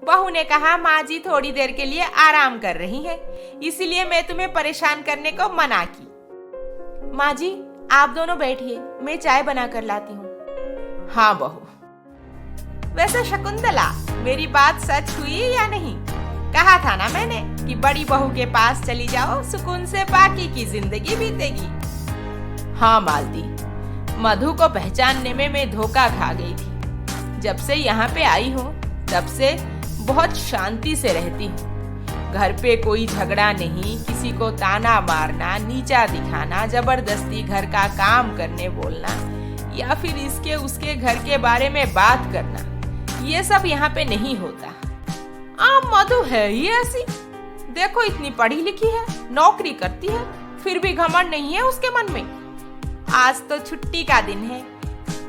S3: बहू ने कहा माँ जी थोड़ी देर के लिए आराम कर रही हैं, इसीलिए मैं तुम्हें परेशान करने को मना की। माँ जी, आप दोनों बैठिए, मैं चाय बना कर लाती हूँ। हाँ बहू। वैसे शकुंतला, मेरी बात सच हुई या नहीं? कहा था ना मैंने कि बड़ी बहू के पास चली जाओ, सुकून से बाकी की जिंदगी बीतेगी। हाँ मालती, मधु को पहचानने में मैं धोखा खा गई थी। जब से यहाँ पे आई हूँ तब से बहुत शांति से रहती हूँ। घर पे कोई झगड़ा नहीं, किसी को ताना मारना, नीचा दिखाना, जबरदस्ती घर का काम करने बोलना या फिर इसके उसके घर के बारे में बात करना, ये सब यहाँ पे नहीं होता। मधु है ही ऐसी, देखो इतनी पढ़ी लिखी है, नौकरी करती है, फिर भी घमंड नहीं है उसके मन में। आज तो छुट्टी का दिन है,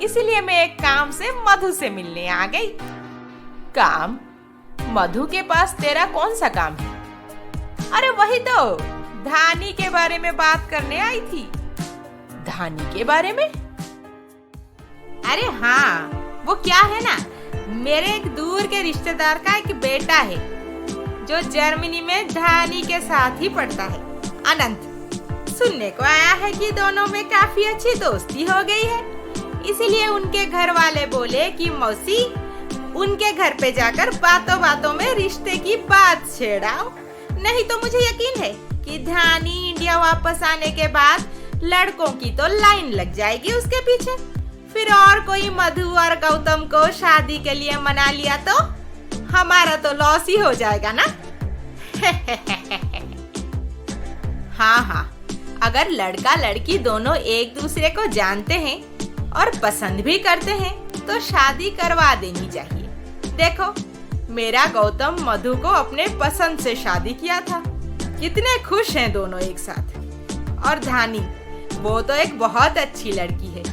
S3: इसीलिए मैं एक काम से मधु से मिलने आ गई। काम? मधु के पास तेरा कौन सा काम है? अरे वही तो, धानी के बारे में बात करने आई थी। धानी के बारे में? अरे हाँ, वो क्या है ना, मेरे एक दूर के रिश्तेदार का एक बेटा है जो जर्मनी में धानी के साथ ही पढ़ता है, अनंत। सुनने को आया है कि दोनों में काफी अच्छी दोस्ती हो गई है, इसीलिए उनके घर वाले बोले कि मौसी उनके घर पे जाकर बातों बातों में रिश्ते की बात छेड़ाओ। नहीं तो मुझे यकीन है कि धानी इंडिया वापस आने के बाद लड़कों की तो लाइन लग जाएगी उसके पीछे। फिर और कोई मधु और गौतम को शादी के लिए मना लिया तो हमारा तो लॉस ही हो जाएगा ना। हाँ, अगर लड़का लड़की दोनों एक दूसरे को जानते हैं और पसंद भी करते हैं तो शादी करवा देनी चाहिए। देखो, मेरा गौतम मधु को अपने पसंद से शादी किया था, कितने खुश हैं दोनों एक साथ। और धानी, वो तो एक बहुत अच्छी लड़की है,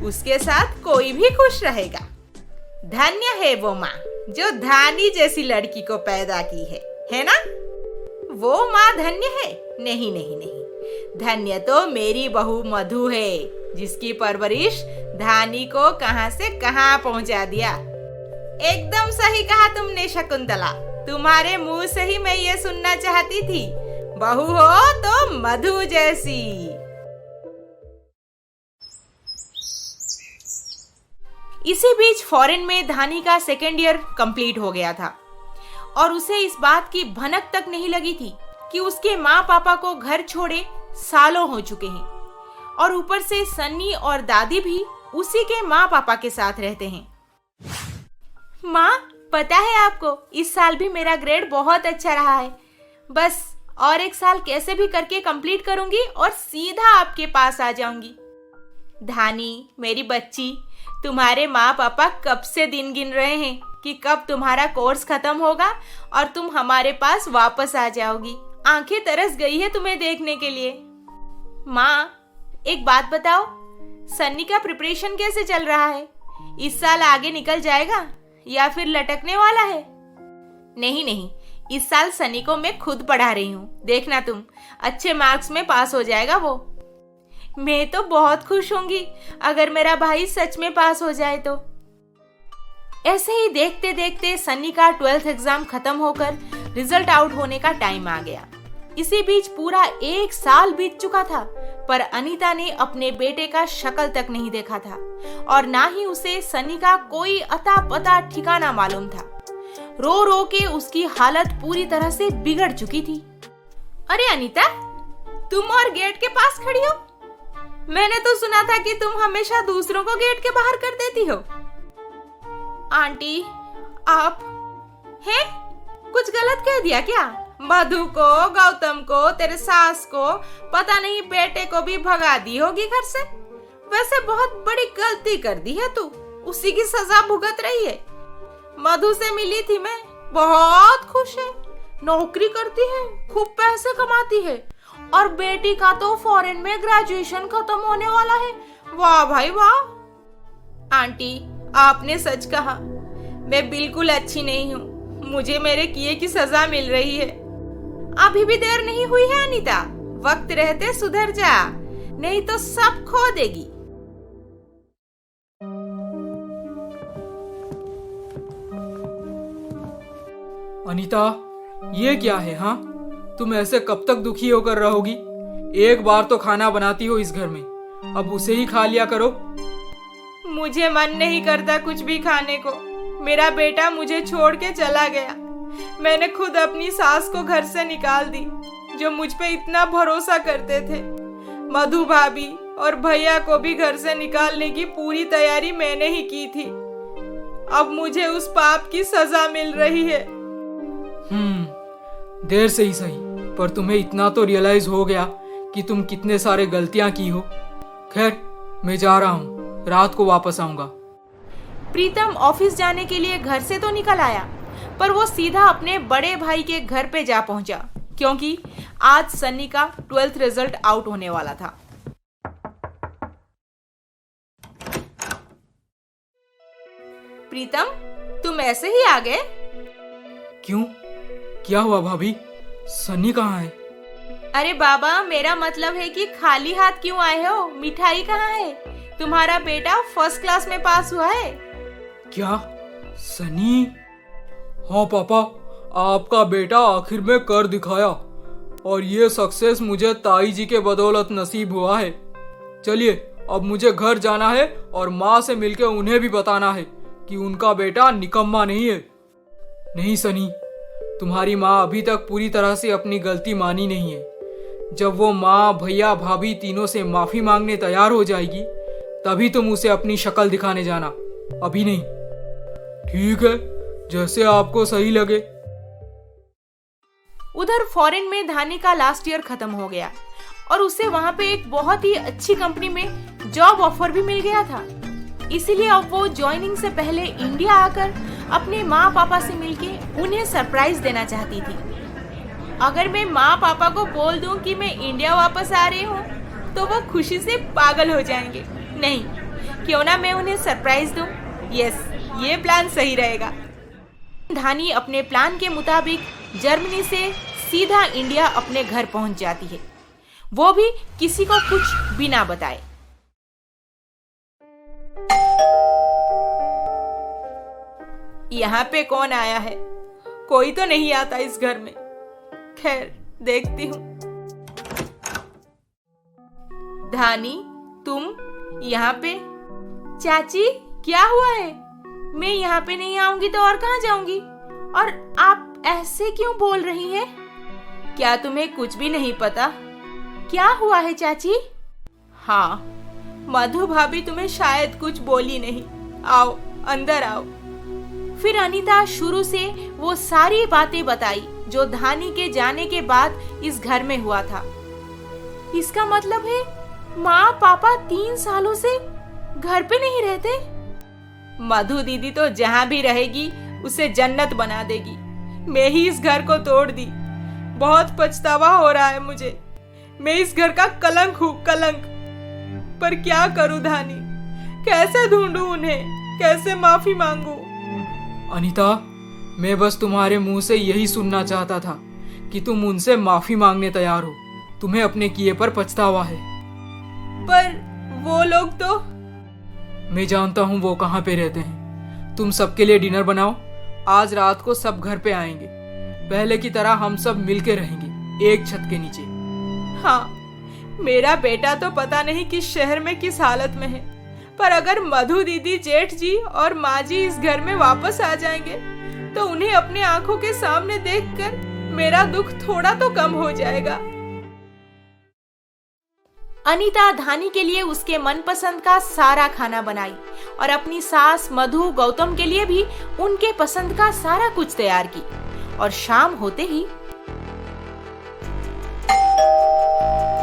S3: उसके साथ कोई भी खुश रहेगा। धन्य है वो माँ जो धानी जैसी लड़की को पैदा की है ना? वो माँ धन्य है? नहीं, धन्य तो मेरी बहू मधु है, जिसकी परवरिश धानी को कहां से कहां पहुंचा दिया। एकदम सही कहा तुमने शकुंतला, तुम्हारे मुंह से ही मैं ये सुनना चाहती थी, बहू हो तो मधु जैसी। इसी बीच फॉरेन में धानी का सेकेंड ईयर कंप्लीट हो गया था और उसे इस बात की भनक तक नहीं लगी थी कि उसके माँ पापा को घर छोड़े सालों हो चुके हैं और ऊपर से सन्नी और दादी भी उसी के माँ पापा के साथ रहते हैं। माँ, पता है आपको, इस साल भी मेरा ग्रेड बहुत अच्छा रहा है। बस और एक साल कैसे भी करके कंप्लीट करूंगी और सीधा आपके पास आ जाऊंगी। धानी, मेरी बच्ची, तुम्हारे माँ पापा कब से दिन गिन रहे हैं कि कब तुम्हारा कोर्स खत्म होगा और तुम हमारे पास वापस आ जाओगी। आंखें तरस गई है तुम्हें देखने के लिए। माँ, एक बात बताओ, सन्नी का प्रिपरेशन कैसे चल रहा है? इस साल आगे निकल जाएगा या फिर लटकने वाला है? नहीं, इस साल सन्नी को मैं खुद पढ़ा रही हूँ, देखना तुम, अच्छे मार्क्स में पास हो जाएगा वो। मैं तो बहुत खुश होंगी अगर मेरा भाई सच में पास हो जाए तो। ऐसे ही देखते देखते सन्नी का 12th एग्जाम खत्म होकर रिजल्ट आउट होने का टाइम आ गया। इसी बीच पूरा एक साल बीत चुका था, पर अनीता ने अपने बेटे का शक्ल तक नहीं देखा था और ना ही उसे सन्नी का कोई अता पता ठिकाना मालूम था। रो रो के उसकी हालत पूरी तरह से बिगड़ चुकी थी। अरे अनीता, तुम और गेट के पास खड़ी हो? मैंने तो सुना था कि तुम हमेशा दूसरों को गेट के बाहर कर देती हो। आंटी, आप हैं? कुछ गलत कह दिया क्या? मधु को, गौतम को, तेरे सास को, पता नहीं बेटे को भी भगा दी होगी घर से। वैसे बहुत बड़ी गलती कर दी है तू, उसी की सजा भुगत रही है। मधु से मिली थी मैं, बहुत खुश है, नौकरी करती है, खूब पैसे कमाती है और बेटी का तो फॉरेन में ग्रेजुएशन खत्म होने वाला है। वाह भाई वाह। आंटी, आपने सच कहा, मैं बिल्कुल अच्छी नहीं हूँ, मुझे मेरे किए की सजा मिल रही है। अभी भी देर नहीं हुई है अनीता, वक्त रहते सुधर जा, नहीं तो सब खो देगी।
S4: अनीता, ये क्या है? हाँ, तुम ऐसे कब तक दुखी होकर रहोगी? एक बार तो खाना बनाती हो इस घर में, अब उसे ही खा लिया करो।
S3: मुझे मन नहीं करता कुछ भी खाने को। मेरा बेटा मुझे छोड़ के चला गया। मैंने खुद अपनी सास को घर से निकाल दी, जो मुझ पे इतना भरोसा करते थे। मधु भाभी और भैया को भी घर से निकालने की पूरी तैयारी मैंने ही की थी। अब मुझे उस पाप की सजा मिल रही है।
S4: देर से ही सही, पर तुम्हें इतना तो रियलाइज हो गया कि तुम कितने सारे गलतियां की हो। खैर, मैं जा रहा हूँ, रात को वापस आऊंगा।
S2: प्रीतम ऑफिस जाने के लिए घर से तो निकल आया, पर वो सीधा अपने बड़े भाई के घर पे जा पहुंचा, क्योंकि आज सन्नी का 12th रिजल्ट आउट होने वाला था। प्रीतम, तुम ऐसे ही आ गए?
S4: क्यों, क्या हुआ भाभी? सन्नी कहाँ है?
S2: अरे बाबा, मेरा मतलब है कि खाली हाथ क्यों आए हो? मिठाई कहाँ है? तुम्हारा बेटा फर्स्ट क्लास में पास हुआ है।
S4: क्या? सनी? हाँ पापा, आपका बेटा आखिर में कर दिखाया और ये सक्सेस मुझे ताई जी के बदौलत नसीब हुआ है। चलिए, अब मुझे घर जाना है और माँ से मिलकर उन्हें भी बताना है कि उनका बेटा निकम्मा नहीं है। नहीं सनी, तुम्हारी माँ अभी तक पूरी तरह से अपनी गलती मानी नहीं है। जब वो माँ, भैया, भाभी तीनों से माफी मांगने तैयार हो जाएगी तभी तुम उसे अपनी शक्ल दिखाने जाना, अभी नहीं। ठीक है, जैसे आपको सही लगे।
S2: उधर फॉरेन में धानी का लास्ट ईयर खत्म हो गया और उसे वहां पे एक बहुत ही अच्छी कंपनी में जॉब ऑफर भी मिल गया था। इसीलिए अब वो ज्वाइनिंग से पहले इंडिया आकर अपने माँ पापा से मिलके उन्हें सरप्राइज देना चाहती थी। अगर मैं माँ पापा को बोल दूं कि मैं इंडिया वापस आ रही हूँ तो वो खुशी से पागल हो जाएंगे। नहीं, क्यों ना मैं उन्हें सरप्राइज दूं। यस, ये प्लान सही रहेगा। धानी अपने प्लान के मुताबिक जर्मनी से सीधा इंडिया अपने घर पहुंच जाती है, वो भी किसी को कुछ बिना बताए। यहाँ पे कौन आया है? कोई तो नहीं आता इस घर में। खैर, देखती हूँ। धानी, तुम यहाँ पे? चाची, क्या हुआ है? मैं यहाँ पे नहीं आऊंगी तो और कहाँ जाऊंगी? और आप ऐसे क्यों बोल रही हैं? क्या तुम्हें कुछ भी नहीं पता? क्या हुआ है चाची? हाँ, मधु भाभी तुम्हें शायद कुछ बोली नहीं। आओ, अंदर आओ। फिर अनीता शुरू से वो सारी बातें बताई जो धानी के जाने के बाद इस घर में हुआ था। इसका मतलब है माँ पापा 3 सालों से घर पे नहीं रहते। मधु दीदी तो जहाँ भी रहेगी उसे जन्नत बना देगी। मैं ही इस घर को तोड़ दी। बहुत पछतावा हो रहा है मुझे। मैं इस घर का कलंक हूँ, कलंक। पर क्या करूँ धानी? कैसे ढूंढूं उन्हें? कैसे माफी मांगू?
S4: अनीता, मैं बस तुम्हारे मुंह से यही सुनना चाहता था कि तुम उनसे माफी मांगने तैयार हो। तुम्हें अपने किए पर पछतावा है।
S2: पर वो लोग तो...
S4: मैं जानता हूँ वो कहाँ पे रहते हैं। तुम सबके लिए डिनर बनाओ। आज रात को सब घर पे आएंगे। पहले की तरह हम सब मिलके रहेंगे एक छत के नीचे।
S2: हाँ, मेरा बेटा तो पता नहीं किस शहर में किस हालत में है, पर अगर मधु दीदी, जेठ जी और माँ जी इस घर में वापस आ जाएंगे तो उन्हें अपने आंखों के सामने देखकर मेरा दुख थोड़ा तो कम हो जाएगा। अनीता धानी के लिए उसके मनपसंद का सारा खाना बनाई और अपनी सास मधु, गौतम के लिए भी उनके पसंद का सारा कुछ तैयार की। और शाम होते ही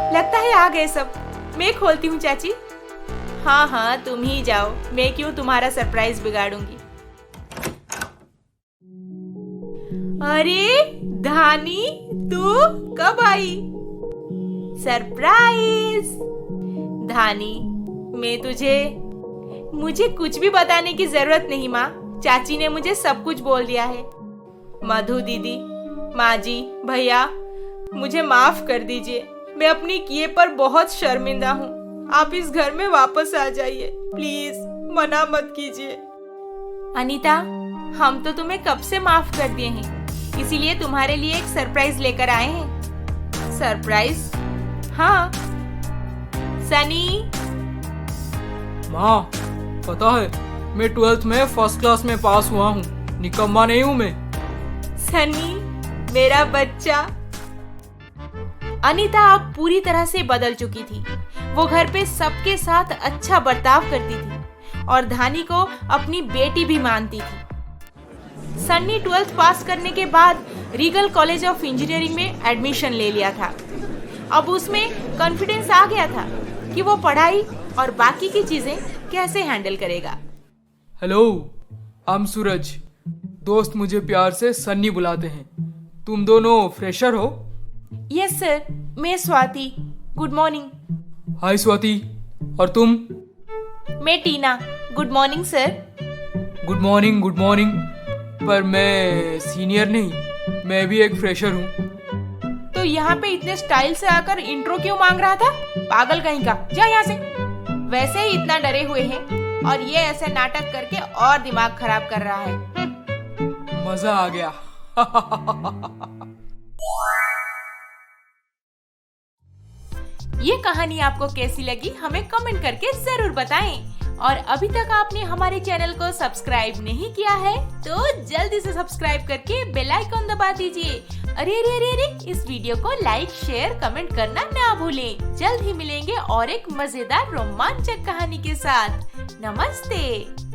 S2: लगता है आ गए सब। मैं खोलती हूँ चाची। हाँ हाँ, तुम ही जाओ, मैं क्यों तुम्हारा सरप्राइज बिगाड़ूंगी। अरे धानी, तू कब आई? सरप्राइज। धानी, मुझे कुछ भी बताने की जरूरत नहीं माँ। चाची ने मुझे सब कुछ बोल दिया है। मधु दीदी, माँ जी, भैया, मुझे माफ कर दीजिए। मैं अपनी किए पर बहुत शर्मिंदा हूँ। आप इस घर में वापस आ जाइए प्लीज, मना मत कीजिए। अनीता, हम तो तुम्हें कब से माफ कर दिए हैं, इसीलिए तुम्हारे लिए एक सरप्राइज लेकर आए हैं। सरप्राइज? हाँ। सनी।
S4: माँ, पता है मैं 12th में फर्स्ट क्लास में पास हुआ हूँ। निकम्मा नहीं हूँ मैं।
S2: सनी, मेरा बच्चा। अनीता अब पूरी तरह से बदल चुकी थी। वो घर पे सबके साथ अच्छा बर्ताव करती थी और धानी को अपनी बेटी भी मानती थी। सन्नी 12th पास करने के बाद रीगल कॉलेज ऑफ इंजीनियरिंग में एडमिशन ले लिया था। अब उसमें कॉन्फिडेंस आ गया था कि वो पढ़ाई और बाकी की चीजें कैसे हैंडल करेगा।
S4: हेलो, आई एम सूरज। दोस्त मुझे प्यार से सन्नी बुलाते हैं। तुम दोनों फ्रेशर हो?
S2: यस सर, मैं Swati. Good morning.
S4: Hi Swati. और तुम?
S2: मैं Tina. Good morning sir.
S4: Good morning, good morning. पर मैं सीनियर नहीं, मैं भी एक फ्रेशर हूँ।
S2: तो यहाँ पे इतने स्टाइल से आकर इंट्रो क्यों मांग रहा था? पागल कहीं का, जा यहाँ से। वैसे ही इतना डरे हुए हैं और ये ऐसे नाटक करके और दिमाग खराब कर रहा है।
S4: मजा आ गया।
S2: ये कहानी आपको कैसी लगी हमें कमेंट करके जरूर बताएं। और अभी तक आपने हमारे चैनल को सब्सक्राइब नहीं किया है तो जल्दी से सब्सक्राइब करके बेल आइकन दबा दीजिए। अरे अरे अरे अरे, इस वीडियो को लाइक, शेयर, कमेंट करना ना भूलें। जल्द ही मिलेंगे और एक मजेदार रोमांचक कहानी के साथ। नमस्ते।